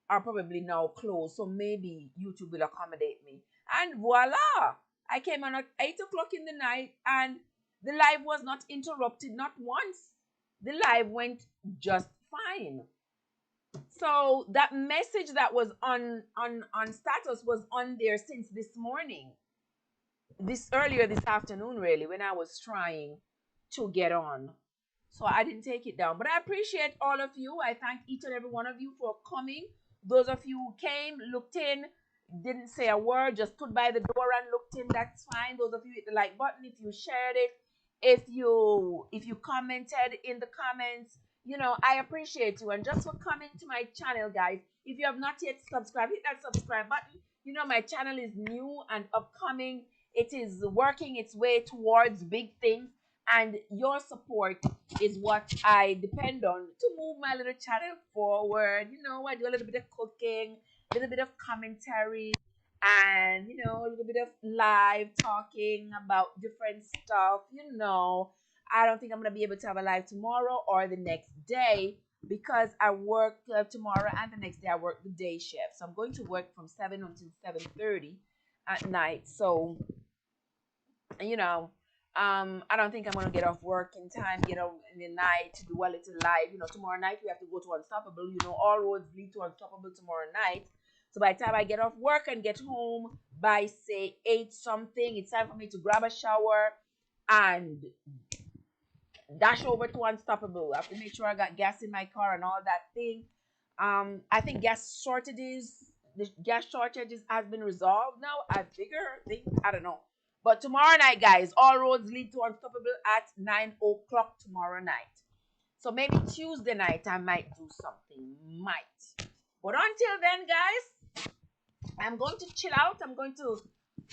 are probably now closed. So maybe YouTube will accommodate me. And voila! I came on at 8 o'clock in the night and the live was not interrupted, not once. The live went just fine. So that message that was on status was on there since this morning. This earlier this afternoon, really, when I was trying to get on. So I didn't take it down. But I appreciate all of you. I thank each and every one of you for coming. Those of you who came, looked in, didn't say a word, just stood by the door and looked in, that's fine. Those of you hit the like button, if you shared it, if you commented in the comments, I appreciate you. And just for coming to my channel, guys, if you have not yet subscribed, hit that subscribe button. My channel is new and upcoming. It is working its way towards big things. And your support is what I depend on to move my little channel forward. I do a little bit of cooking, a little bit of commentary, and a little bit of live talking about different stuff. I don't think I'm gonna be able to have a live tomorrow or the next day because I work tomorrow and the next day I work the day shift. So I'm going to work from 7 until 7:30 at night. So you know, I don't think I'm gonna get off work in time, in the night to do a little live. Tomorrow night we have to go to Unstoppable. All roads lead to Unstoppable tomorrow night. So by the time I get off work and get home by say 8 something, it's time for me to grab a shower and dash over to Unstoppable. I have to make sure I got gas in my car and all that thing. I think the gas shortages has been resolved now. Think, I don't know. But tomorrow night, guys, all roads lead to Unstoppable at 9 o'clock tomorrow night. So maybe Tuesday night I might do something. Might. But until then, guys, I'm going to chill out. I'm going to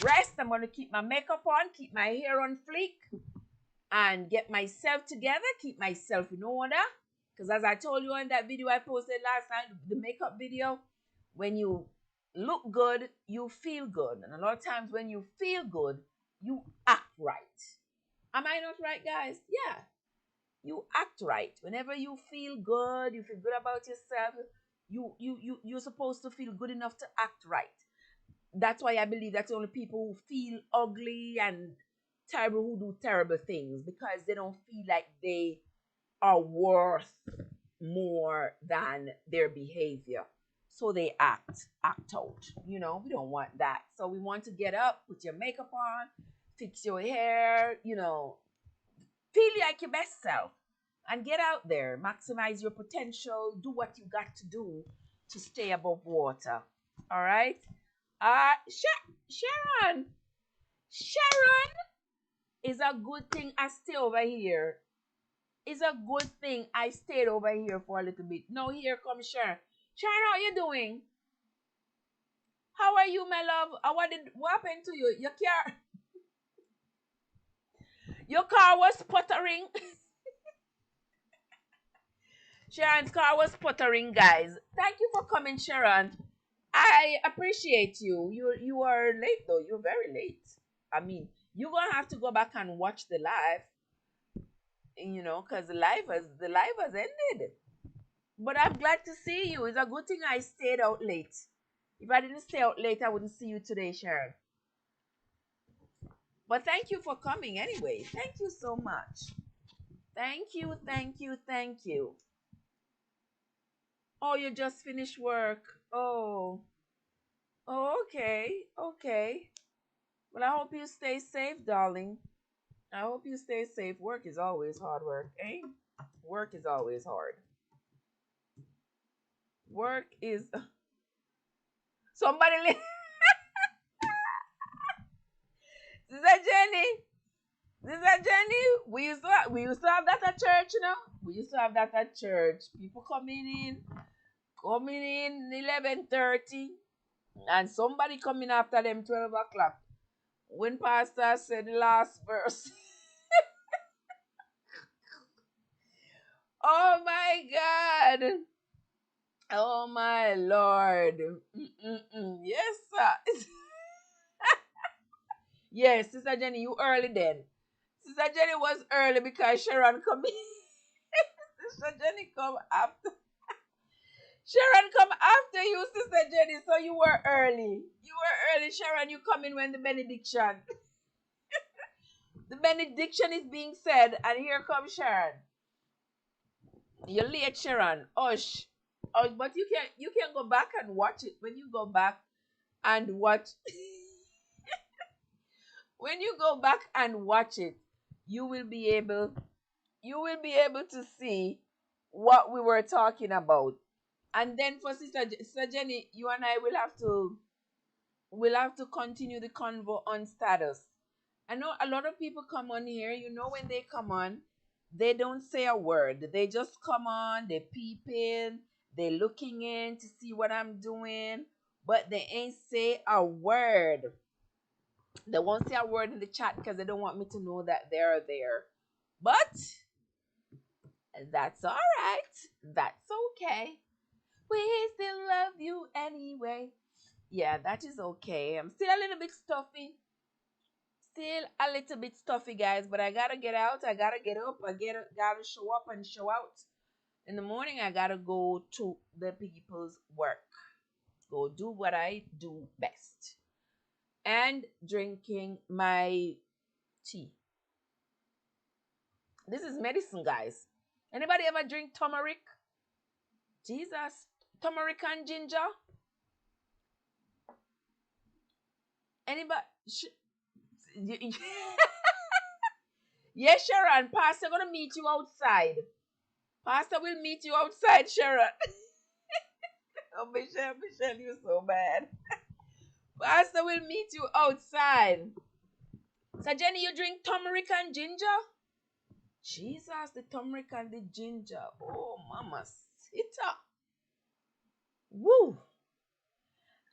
rest. I'm going to keep my makeup on, keep my hair on fleek, and get myself together, keep myself in order. Because as I told you in that video I posted last night, the makeup video, when you look good, you feel good. And a lot of times when you feel good, you act right. Am I not right, guys? Yeah. You act right. Whenever you feel good, you feel good about yourself, you're supposed to feel good enough to act right. That's why I believe that's the only people who feel ugly and terrible who do terrible things because they don't feel like they are worth more than their behavior. So they act out. We don't want that. So we want to get up, put your makeup on, fix your hair, feel like your best self and get out there, maximize your potential, do what you got to do to stay above water. All right? Sharon, Sharon is a good thing I stay over here. It's a good thing I stayed over here for a little bit. Now here comes Sharon. Sharon, how you doing? How are you, my love? What happened to you? Your car was sputtering. Sharon's car was sputtering, guys. Thank you for coming, Sharon. I appreciate you. You are late though. You're very late. I mean, you're gonna have to go back and watch the live, because the live has ended. But I'm glad to see you. It's a good thing I stayed out late. If I didn't stay out late, I wouldn't see you today, Sharon. But thank you for coming anyway. Thank you so much. Thank you, thank you, thank you. Oh, you just finished work. Oh, okay, okay. Well, I hope you stay safe, darling. I hope you stay safe. Work is always hard work, eh? Work is always hard. Work is somebody. Sister Jenny, Sister Jenny, we used to have that at church. We used to have that at church. People coming in 11:30, and somebody coming after them 12 o'clock. When Pastor said the last verse, oh my God, oh my Lord, yes sir, yes, Sister Jenny, you early then. Sister Jenny was early because Sharon come in. Sister Jenny come after. Sharon come after you, Sister Jenny, so you were early. You were early, Sharon. You come in when the benediction. The benediction is being said, and here comes Sharon. You're late, Sharon. Hush. Oh, but you can go back and watch it when you go back and watch. When you go back and watch it, you will be able you will be able to see what we were talking about. And then for Sister Jenny, you and I will have to continue the convo on status. I know a lot of people come on here, when they come on, they don't say a word. They just come on, they peep in, they looking in to see what I'm doing, but they ain't say a word. They won't say a word in the chat because they don't want me to know that they're there. But that's all right. That's okay. We still love you anyway. Yeah, that is okay. I'm still a little bit stuffy. Still a little bit stuffy, guys, but I gotta get out. I gotta get up. Gotta show up and show out. In the morning, I gotta go to the people's work. Go do what I do best. And drinking my tea. This is medicine, guys. Anybody ever drink turmeric? Jesus. Turmeric and ginger? Anybody? Yes, Sharon. Pastor gonna meet you outside. Pastor will meet you outside, Sharon. Oh, Michelle, you're so bad. Pastor will meet you outside. So, Jenny, you drink turmeric and ginger? Jesus, the turmeric and the ginger. Oh, mama, sita. Woo!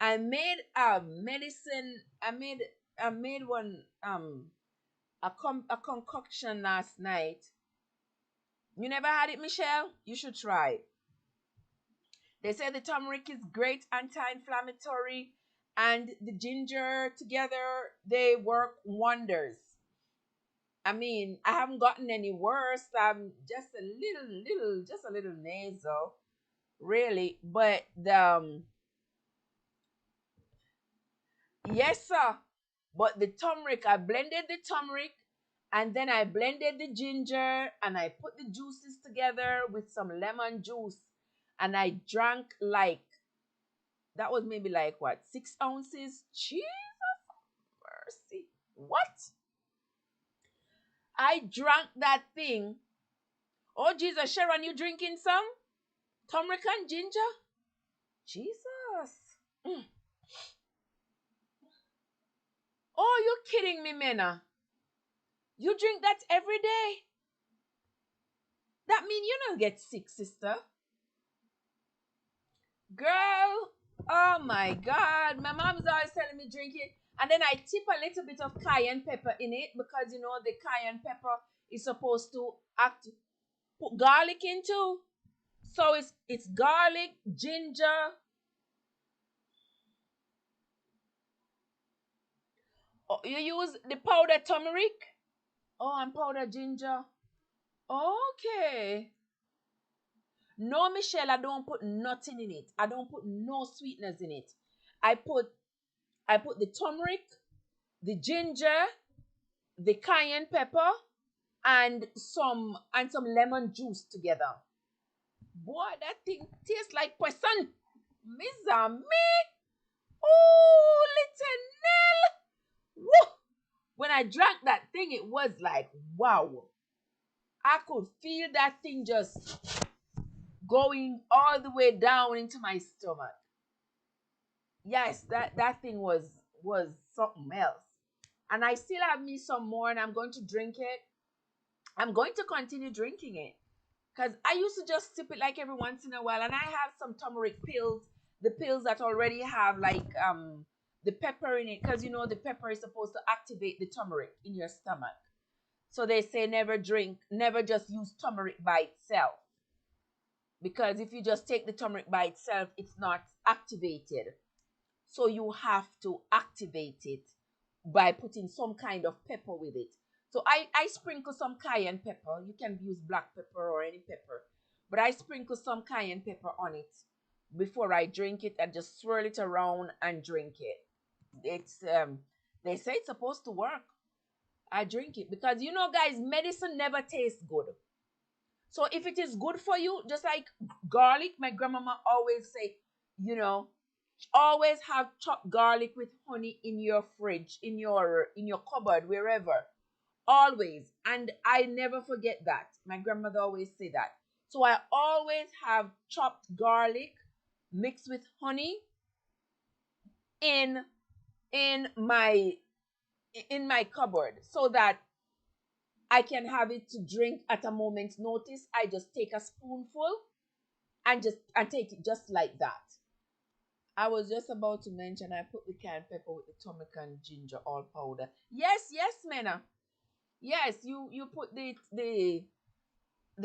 I made a medicine. I made one a concoction last night. You never had it, Michelle? You should try it. They say the turmeric is great anti-inflammatory and the ginger together, they work wonders. I mean, I haven't gotten any worse. I'm just a little nasal, really. But yes, sir. But the turmeric, I blended the turmeric and then I blended the ginger and I put the juices together with some lemon juice and I drank like that was maybe like what 6 ounces. Jesus mercy. What? I drank that thing. Oh Jesus, Sharon, you drinking some? Turmeric and ginger? Jesus. Mm. Oh, you kidding me, Mena? You drink that every day? That mean you don't get sick, sister. Girl, oh my God. My mom's always telling me drink it. And then I tip a little bit of cayenne pepper in it because you know the cayenne pepper is supposed to put garlic into. So it's garlic, ginger. Oh, you use the powder turmeric? Oh, and powder ginger. Okay. No, Michelle, I don't put nothing in it. I don't put no sweeteners in it. I put I put the turmeric, the ginger, the cayenne pepper, and some lemon juice together. Boy, that thing tastes like poison. Miss me. Oh, little Nell. Woo! When I drank that thing, it was like, wow. I could feel that thing just going all the way down into my stomach. Yes, that thing was something else. And I still have me some more and I'm going to drink it. I'm going to continue drinking it. Because I used to just sip it like every once in a while. And I have some turmeric pills, the pills that already have like the pepper in it. Because you know the pepper is supposed to activate the turmeric in your stomach. So they say never just use turmeric by itself. Because if you just take the turmeric by itself, it's not activated. So you have to activate it by putting some kind of pepper with it. So I sprinkle some cayenne pepper. You can use black pepper or any pepper. But I sprinkle some cayenne pepper on it before I drink it and just swirl it around and drink it. It's they say it's supposed to work. I drink it because you know guys, medicine never tastes good. So if it is good for you, just like garlic, my grandmama always say, you know, always have chopped garlic with honey in your fridge, in your cupboard, wherever. Always. And I never forget that. My grandmother always say that. So I always have chopped garlic mixed with honey in in my in my cupboard so that I can have it to drink at a moment's notice. I just take a spoonful and take it just like that. I was just about to mention I put the cayenne pepper with the turmeric and ginger all powder. Yes, yes, Mena. Yes, you put the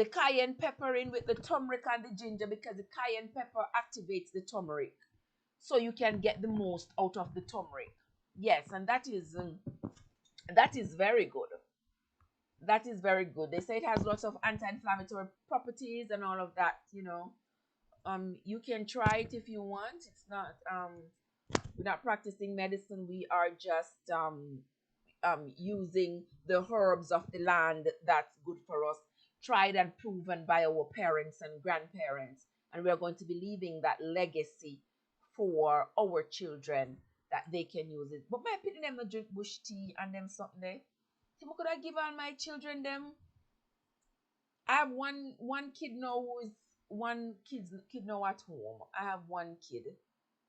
cayenne pepper in with the turmeric and the ginger because the cayenne pepper activates the turmeric, so you can get the most out of the turmeric. Yes, and that is very good. That is very good. They say it has lots of anti-inflammatory properties and all of that. You can try it if you want. It's not we're not practicing medicine. We are just using the herbs of the land that's good for us, tried and proven by our parents and grandparents. And we're going to be leaving that legacy for our children that they can use it. But my pity them no drink bush tea and them something there. So could I give all my children them? I have one kid now who is one kid now at home. I have one kid.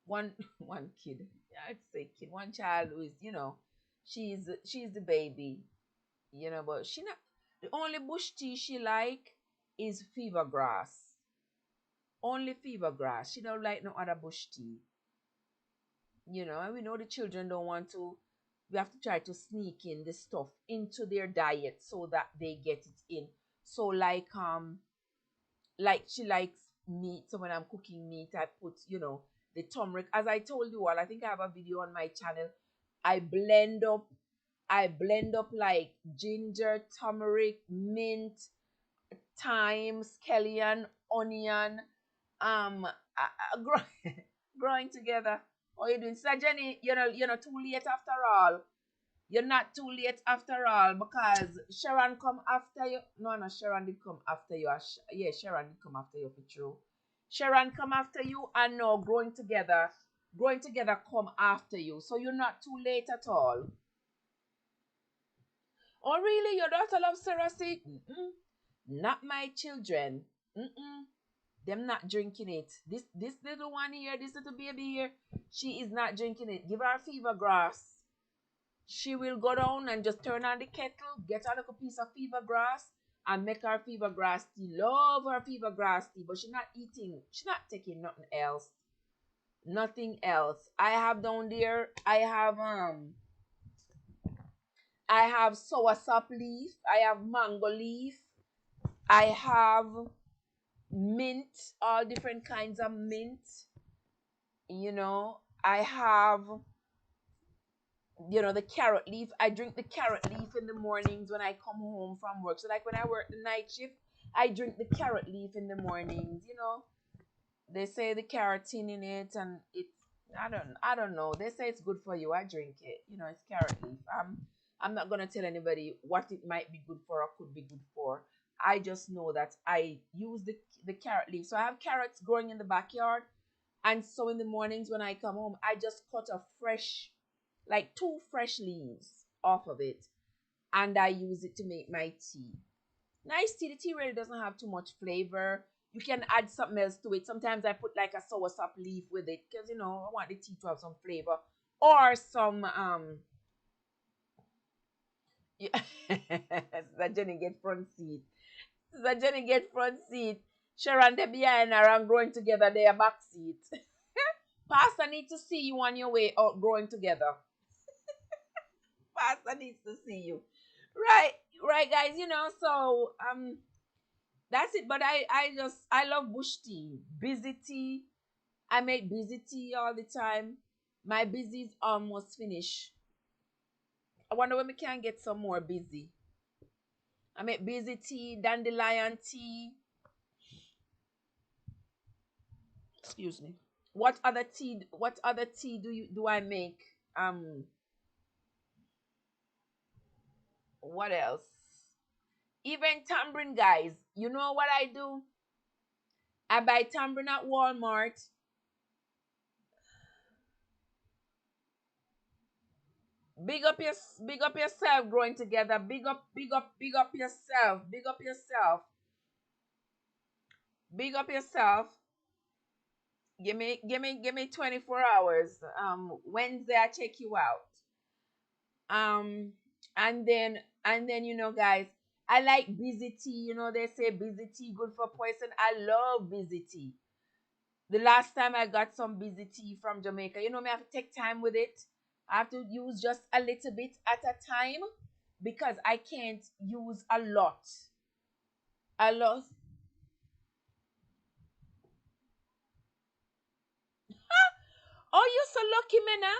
One one kid. I'd say kid. One child who is, she's the baby, but she not the only bush tea she like is fever grass. Only fever grass. She don't like no other bush tea. And we know the children don't want to. We have to try to sneak in this stuff into their diet so that they get it in. So like she likes meat. So when I'm cooking meat, I put, the turmeric. As I told you all, I think I have a video on my channel. I blend up I blend up like ginger, turmeric, mint, thyme, scallion, onion, growing together. What are you doing? So Jenny, you're not too late after all. You're not too late after all because Sharon come after you. No, no, Sharon did come after you. Yeah, Sharon did come after you for true. Sharon come after you and no growing together come after you. So you're not too late at all. Oh, really? Your daughter loves Cerasee? Mm-mm. Not my children. Mm-mm. Them not drinking it. This little one here, this little baby here, she is not drinking it. Give her fever grass. She will go down and just turn on the kettle, get a little piece of fever grass, and make her fever grass tea. Love her fever grass tea, but she's not eating. She's not taking nothing else. Nothing else. I have soursop leaf. I have mango leaf. I have mint, all different kinds of mint. I have, the carrot leaf. I drink the carrot leaf in the mornings when I come home from work. So, like when I work the night shift, I drink the carrot leaf in the mornings. They say the carotene in it, and it's I don't know. They say it's good for you. I drink it. It's carrot leaf. I'm not gonna tell anybody what it might be good for or could be good for. I just know that I use the carrot leaf. So I have carrots growing in the backyard, and so in the mornings when I come home, I just cut a fresh, like two fresh leaves off of it, and I use it to make my tea. Nice tea. The tea really doesn't have too much flavor. You can add something else to it. Sometimes I put like a soursop leaf with it because I want the tea to have some flavor or some yeah. Sister Jenny get front seat. Sister Jenny get front seat. Sharon they behind her and growing together they are back seat. Pastor need to see you on your way out growing together. Pastor needs to see you. Right, right, guys. So that's it. But I love bush tea, busy tea. I make busy tea all the time. My busy's almost finished. I wonder when we can get some more busy. I make busy tea, dandelion tea. Excuse me. What other tea do I make? What else? Even tamarind, guys. You know what I do? I buy tamarind at Walmart. Big up your big up yourself growing together. Big up yourself. Big up yourself. Big up yourself. Give me 24 hours. Wednesday I check you out. Um and then guys, I like busy tea. They say busy tea good for poison. I love busy tea. The last time I got some busy tea from Jamaica, me have to take time with it. I have to use just a little bit at a time because I can't use a lot. A lot. Oh, you're so lucky, Mena.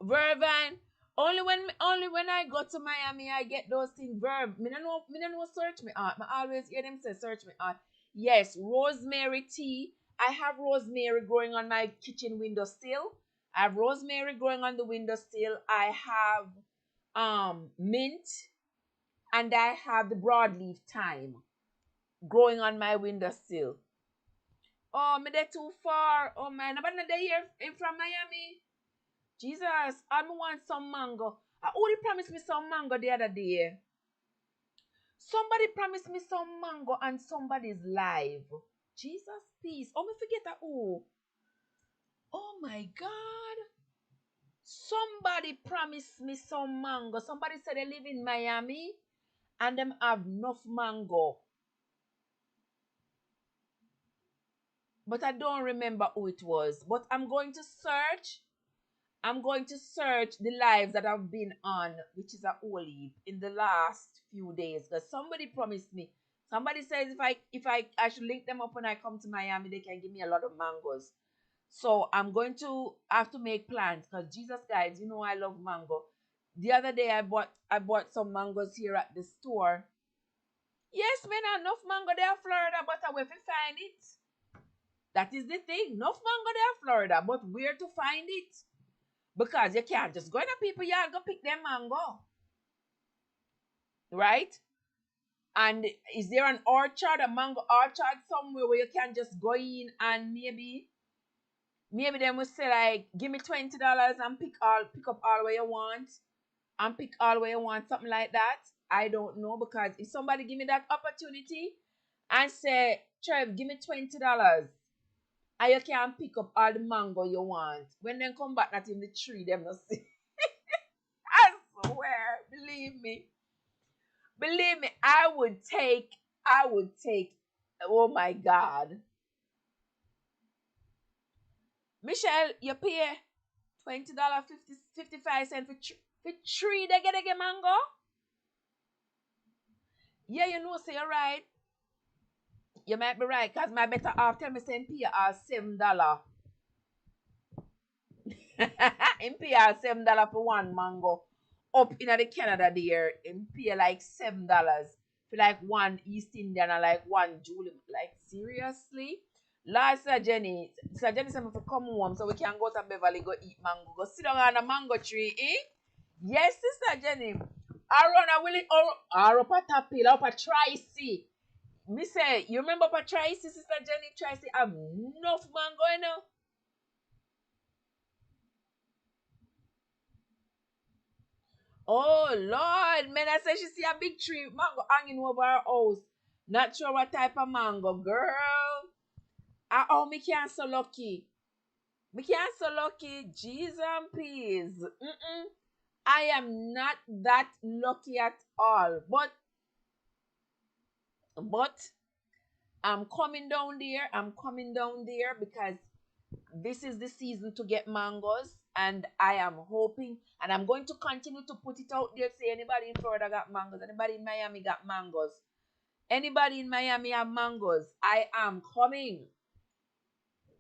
Verb, only when I go to Miami I get those things. Verb. Me no know search me art. I always hear them say search me art. Yes, rosemary tea. I have rosemary growing on my kitchen windowsill. I have rosemary growing on the windowsill. I have mint, and I have the broadleaf thyme growing on my windowsill. Oh, me they too far. Oh man, nobody they here in from Miami. Jesus, I want some mango. I only promised me some mango the other day. Somebody promised me some mango and somebody's live. Jesus, peace. Oh, me forget that. Oh my God. Somebody promised me some mango. Somebody said they live in Miami and them have enough mango. But I don't remember who it was. But I'm going to search. I'm going to search the lives that I've been on, which is a whole heap, in the last few days. Because somebody promised me. Somebody says if I should link them up when I come to Miami, they can give me a lot of mangoes. So I'm going to have to make plans because Jesus, guys, you know I love mango. The other day I bought some mangoes here at the store. Yes, man, enough mango there in Florida, but where to find it? That is the thing. Enough mango there in Florida, but where to find it? Because you can't just go in a people yard go pick them mango, right? And is there an orchard, a mango orchard somewhere where you can just go in and maybe them will say like, give me $20 and pick up all where you want and pick all where you want, something like that. I don't know because if somebody give me that opportunity and say, Trev, give me $20 and you can pick up all the mango you want. When they come back not in the tree, them not see. I swear, believe me, I would take, oh my God. Michelle, you pay $20, 55 cents for three they get mango? Yeah, you know, so you're right. You might be right, because my better half tell me say pay $7. In pay $7 for one mango. Up in the Canada there, in pay like $7 for like one East Indian and like one Julie. Like seriously? Last Sister Jenny said me to come home so we can go to Beverly go eat mango. Go sit down on a mango tree, eh? Yes, Sister Jenny. Around a willing or up a tapil, up a Tracy. Me say, you remember up a Tracy, Sister Jenny? Tracy have enough mango, you know? Oh Lord, man, I say she see a big tree mango hanging over her house. Not sure what type of mango, girl. Oh, me can't so lucky. Me can't so lucky. Jesus and peas. Mm-mm. I am not that lucky at all. But I'm coming down there. I'm coming down there because this is the season to get mangoes, and I am hoping, and I'm going to continue to put it out there. Say anybody in Florida got mangoes, anybody in Miami got mangoes, anybody in Miami have mangoes. I am coming.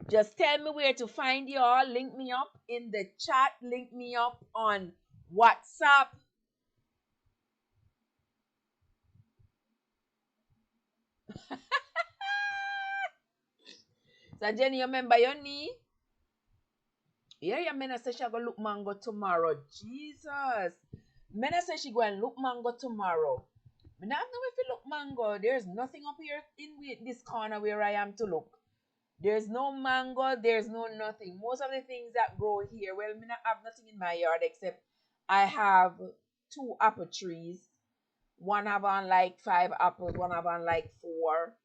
Just tell me where to find y'all. Link me up in the chat. Link me up on WhatsApp. So Jenny, you remember your knee? Yeah, yeah, Mena say she go look mango tomorrow. Jesus. Mena say she go and look mango tomorrow. Me not know if you look mango. There's nothing up here in this corner where I am to look. There's no mango. There's no nothing. Most of the things that grow here, well, me not have nothing in my yard except I have two apple trees. One have on like five apples. One have on like four.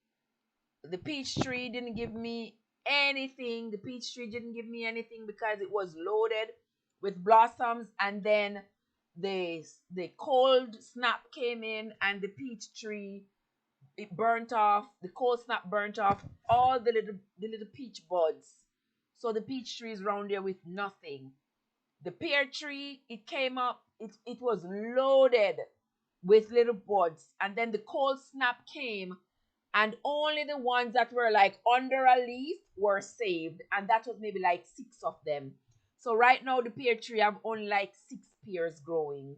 The peach tree didn't give me anything. The peach tree didn't give me anything because it was loaded with blossoms, and then the cold snap came in and the peach tree, it burnt off. The cold snap burnt off all the little peach buds. So the peach tree is round there with nothing. The pear tree, it came up, it was loaded with little buds. And then the cold snap came, and only the ones that were like under a leaf were saved. And that was maybe like six of them. So right now, the pear tree have only like six pears growing.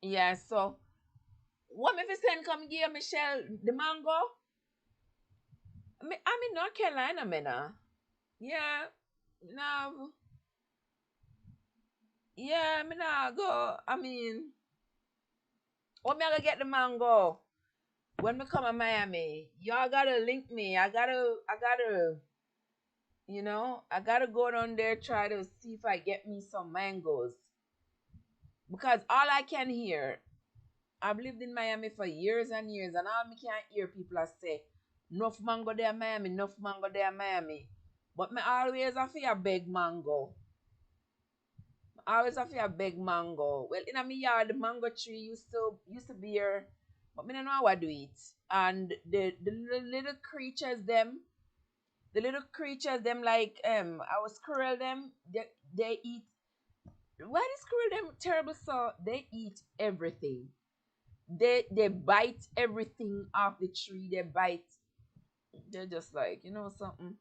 Yeah, so what me fi send come give Michelle the mango? I'm in North Carolina, mena. Yeah, no, yeah, me nah go. I mean, what me I gonna get the mango when me come to Miami? Y'all gotta link me. I gotta go down there try to see if I get me some mangoes because all I can hear. I've lived in Miami for years and years, and all me can hear people are say, "Enough mango there, Miami. Enough mango there, Miami." But me always have to a big mango. I always have to a big mango. Well, in a me yard, the mango tree used to be here, but me don't know how I do it. And little creatures them like our squirrel them they eat. Why the squirrel them terrible? So they eat everything. They bite everything off the tree. They bite. They're just like something.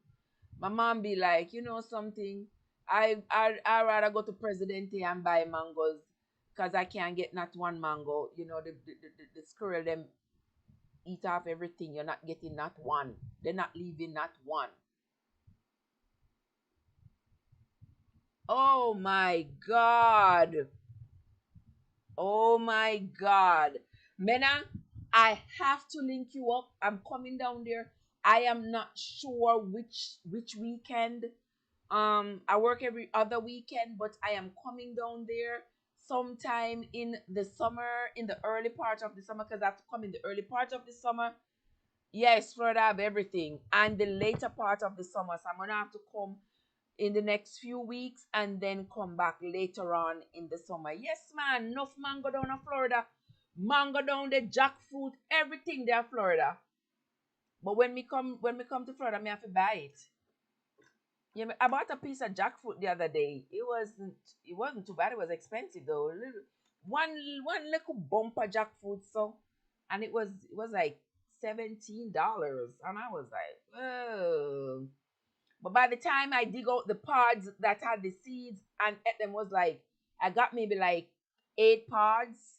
My mom be like, something. I rather go to Presidente and buy mangoes because I can't get not one mango. The squirrel them eat off everything. You're not getting not one. They're not leaving not one. Oh my God. Oh my God. Mena, I have to link you up. I'm coming down there. I am not sure which weekend. I work every other weekend, but I am coming down there sometime in the summer, in the early part of the summer, because I have to come in the early part of the summer. Yes, Florida have everything. And the later part of the summer. So I'm gonna have to come in the next few weeks and then come back later on in the summer. Yes, man, enough mango down in Florida. Mango down there, jackfruit, everything there, Florida. But when we come to Florida, me have to buy it. Yeah, I bought a piece of jackfruit the other day. It wasn't too bad. It was expensive though. One little bumper jackfruit, so and it was like $17, and I was like, oh. But by the time I dig out the pods that had the seeds and ate them was like I got maybe like 8 pods,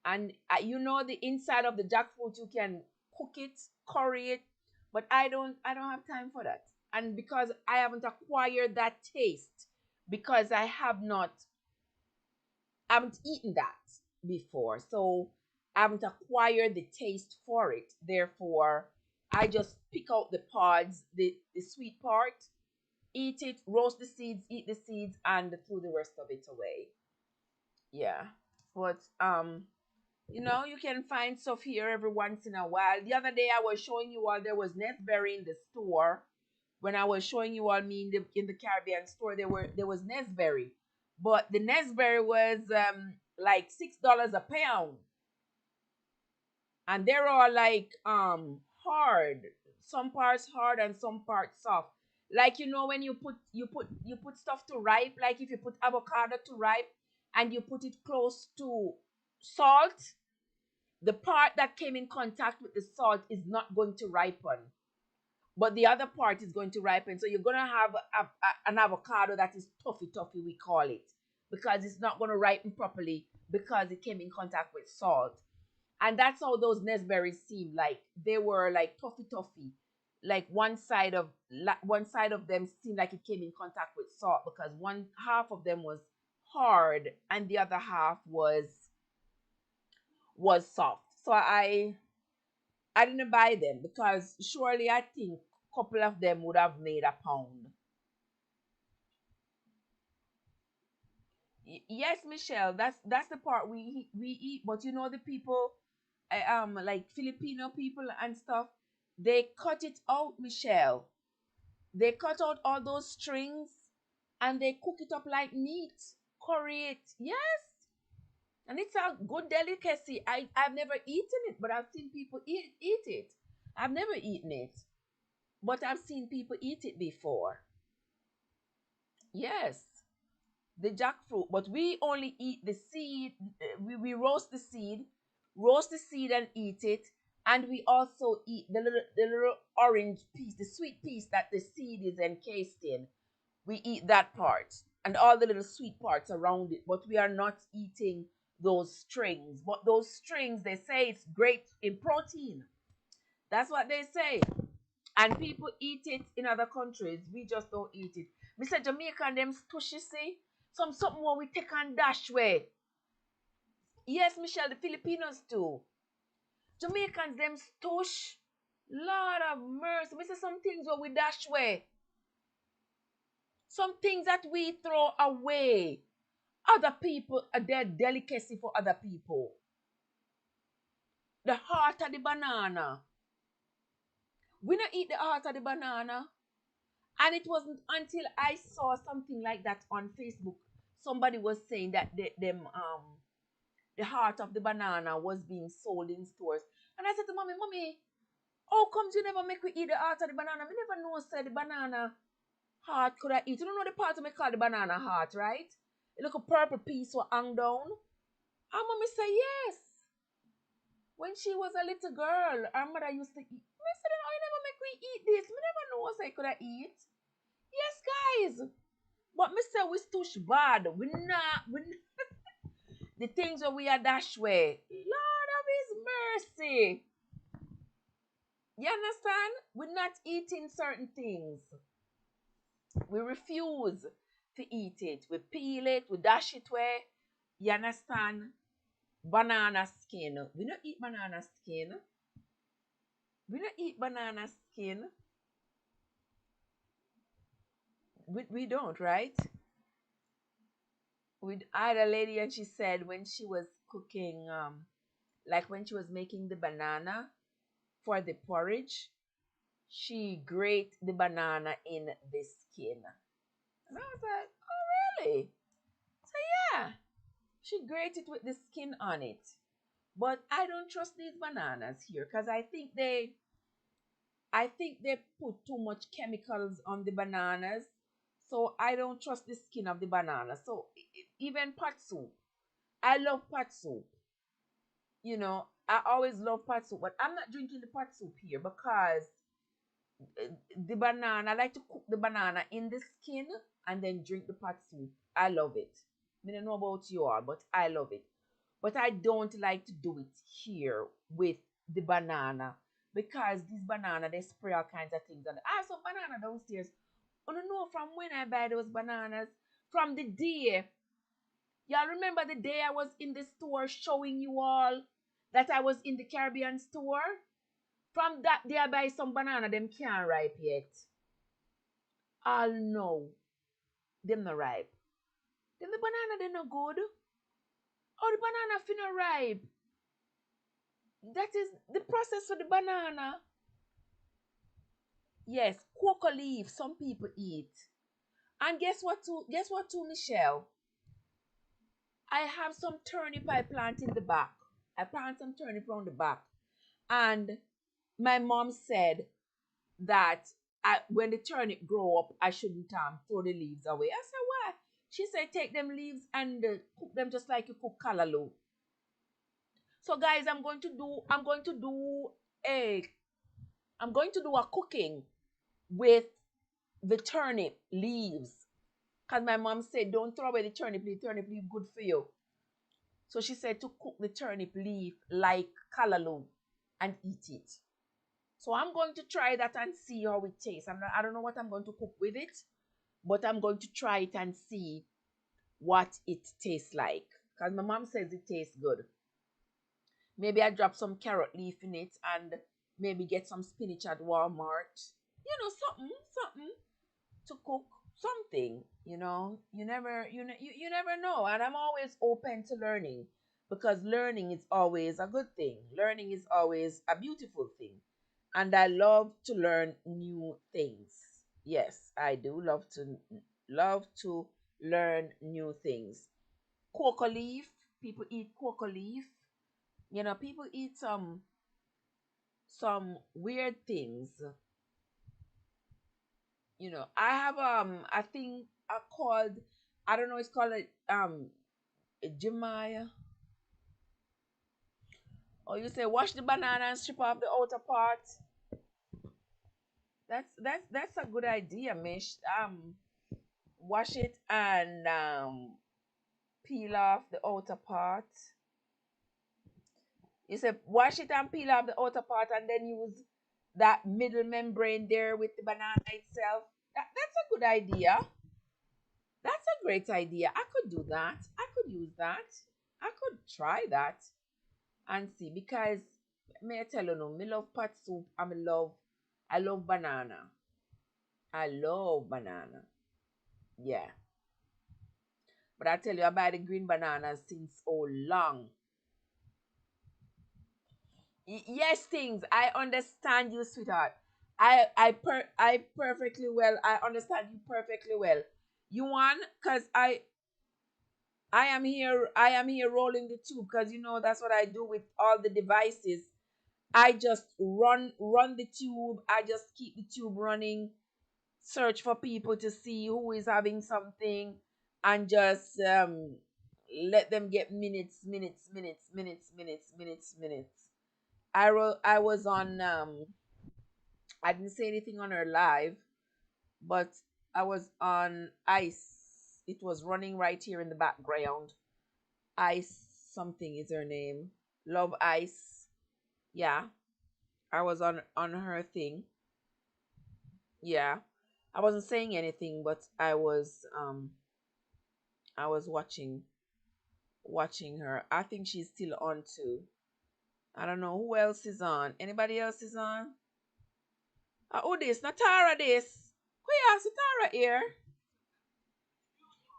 and the inside of the jackfruit you can cook it, curry it, but I don't have time for that. And because I haven't acquired that taste, because I haven't eaten that before, so I haven't acquired the taste for it. Therefore, I just pick out the pods, the sweet part, eat it, roast the seeds, eat the seeds, and throw the rest of it away. Yeah. But you can find stuff here every once in a while. The other day I was showing you all there was Nesberry in the store. When I was showing you all me in the Caribbean store, there was Nesberry. But the Nesberry was like $6 a pound. And they're all like hard. Some parts hard and some parts soft. Like when you put stuff to ripe, like if you put avocado to ripe and you put it close to salt, the part that came in contact with the salt is not going to ripen, but the other part is going to ripen. So you're going to have an avocado that is toffee toffee, we call it, because it's not going to ripen properly because it came in contact with salt. And that's how those nestberries seemed like. They were like toffee toffee. Like one side of them seemed like it came in contact with salt because one half of them was hard and the other half was soft. So I didn't buy them because surely I think a couple of them would have made a pound. Yes, Michelle, that's the part we eat. But the people, like Filipino people and stuff, they cut it out, Michelle. They cut out all those strings and they cook it up like meat, curry it. Yes, and it's a good delicacy. I've never eaten it, but I've seen people eat it. I've never eaten it, but I've seen people eat it before. Yes, the jackfruit, but we only eat the seed. We roast the seed and eat it. And we also eat the little orange piece, the sweet piece that the seed is encased in. We eat that part and all the little sweet parts around it, but we are not eating those strings. But those strings, they say it's great in protein. That's what they say. And people eat it in other countries. We just don't eat it. Mr. Jamaican, them tushy, see? Something what we take and dash way. Yes, Michelle, the Filipinos too. Jamaicans, them stush. Lord of mercy. We say some things what we dash way. Some things that we throw away. Other people are their delicacy for other people. The heart of the banana. We don't eat the heart of the banana. And it wasn't until I saw something like that on Facebook. Somebody was saying that the heart of the banana was being sold in stores. And I said to mommy, mommy, how comes you never make me eat the heart of the banana? We never know said the banana heart could I eat. You don't know the part of me call the banana heart, right? It look a purple piece will hang down. And mommy say yes. When she was a little girl, her mother used to eat. I said, "No, you never make me eat this. We never know say could I eat." Yes, guys. But me say we stush bad. The things that we are dash way. Lord of his mercy. You understand? We're not eating certain things. We refuse to eat it. We peel it, we dash it away. You understand? Banana skin. We don't eat banana skin. We don't eat banana skin. We don't, right? I had a lady and she said when she was cooking, like when she was making the banana for the porridge, she grate the banana in the skin. And I was like, oh, really? So, yeah, she grate it with the skin on it. But I don't trust these bananas here because I think they put too much chemicals on the bananas. So I don't trust the skin of the banana. So even pot soup. I love pot soup. I always love pot soup, but I'm not drinking the pot soup here because the banana, I like to cook the banana in the skin and then drink the pot soup. I love it. I don't know about you all, but I love it. But I don't like to do it here with the banana because this banana, they spray all kinds of things on it. I have some banana downstairs. I don't know from when I buy those bananas. From the day. Y'all remember the day I was in the store showing you all that I was in the Caribbean store? From that day I buy some banana, them can't ripe yet. All no, them not ripe. Then the banana they not good. Oh, the banana finna ripe. That is the process for the banana. Yes, cocoa leaf. Some people eat. And guess what? Too? Guess what? Too, Michelle. I have some turnip I plant in the back. I plant some turnip around the back, and my mom said that when the turnip grow up, I shouldn't throw the leaves away. I said, why? She said, take them leaves and cook them just like you cook callaloo. So guys, a I'm going to do a cooking with the turnip leaves. Because my mom said, don't throw away the turnip leaf good for you. So she said to cook the turnip leaf like callaloo and eat it. So I'm going to try that and see how it tastes. I don't know what I'm going to cook with it, but I'm going to try it and see what it tastes like. Because my mom says it tastes good. Maybe I drop some carrot leaf in it and maybe get some spinach at Walmart. Something to cook. Something. You never know. And I'm always open to learning because learning is always a good thing. Learning is always a beautiful thing. And I love to learn new things. Yes, I do love to learn new things. Cocoa leaf, people eat cocoa leaf. People eat some weird things. I have I think called, I don't know, it's called a Jemaya. Or you say wash the banana and strip off the outer part. That's a good idea, Mish. Wash it and peel off the outer part. You say wash it and peel off the outer part and then use that middle membrane there with the banana itself. That's a good idea. That's a great idea. I could do that. I could use that. I could try that and see because may I tell you no, me love pot soup and I love banana. I love banana. Yeah. But I tell you I buy the green bananas since so long. Yes, things. I understand you, sweetheart. I perfectly well. I understand you perfectly well. You want? Cause I am here rolling the tube because that's what I do with all the devices. I just run the tube. I just keep the tube running. Search for people to see who is having something, and just let them get minutes. I was on I didn't say anything on her live, but I was on Ice. It was running right here in the background. Ice something is her name. Love Ice. Yeah. I was on her thing. Yeah. I wasn't saying anything, but I was watching her. I think she's still on too. I don't know who else is on. Anybody else is on? Who this? Not Tara this. Who yeah, so Tara here.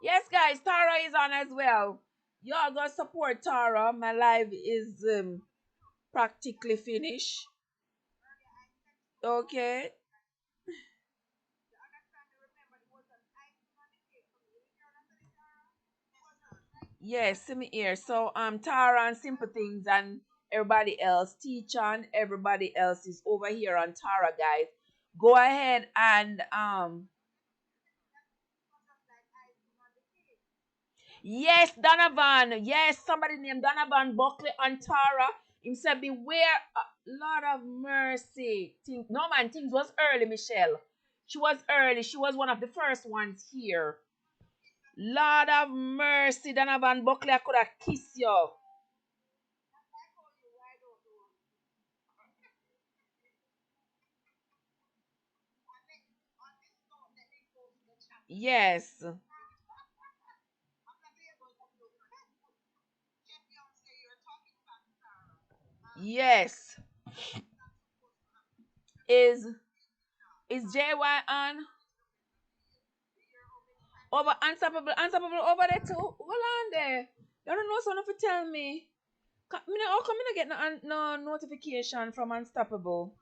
Yes, guys, Tara is on as well. Y'all go support Tara. My live is practically finished. Okay. Yes, see me here. So Tara and Simple Things and everybody else, teacher and everybody else is over here on Tara, guys. Go ahead and yes, Donovan. Yes, somebody named Donovan Buckley and Tara. Him said, beware, Lord of mercy. No man, things was early, Michelle. She was early. She was one of the first ones here. Lord of mercy, Donovan Buckley, I could have kissed you. Yes. Yes. Is JY on? Over unstoppable over there too? Hold on there. You don't know someone to tell me. How come I not get no notification from Unstoppable?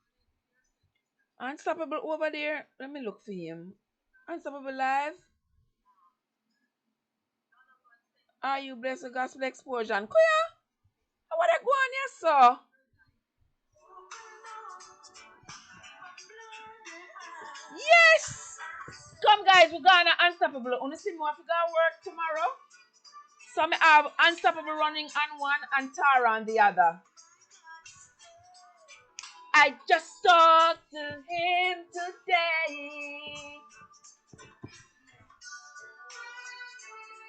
Unstoppable over there. Let me look for him. Unstoppable live. Are you blessed with gospel explosion? Kuya, what I go on here, so? Yes! Come guys, we're gonna Unstoppable. Wanna see more if we gotta work tomorrow? So I have Unstoppable running on one and Tara on the other. I just talked to him today.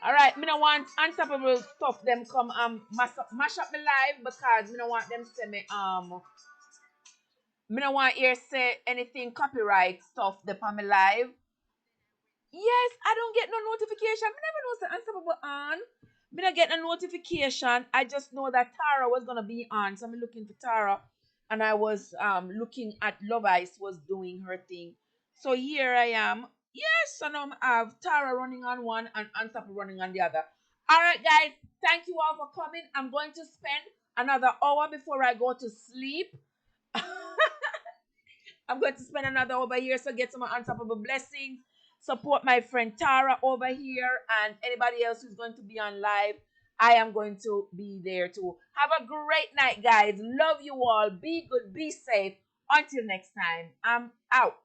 All right, me no want Unstoppable stuff. Them come mash up my live because me no want them say me no want hear say anything copyright stuff them on my live. Yes, I don't get no notification. Me never know say Unstoppable on. Me not get a notification. I just know that Tara was gonna be on, so I'm looking for Tara, and I was looking at Love Ice was doing her thing. So here I am. Yes, so now I have Tara running on one and Unstoppable running on the other. All right, guys. Thank you all for coming. I'm going to spend another hour before I go to sleep. I'm going to spend another over here, so get some Unstoppable blessings. Support my friend Tara over here and anybody else who's going to be on live. I am going to be there too. Have a great night, guys. Love you all. Be good. Be safe. Until next time, I'm out.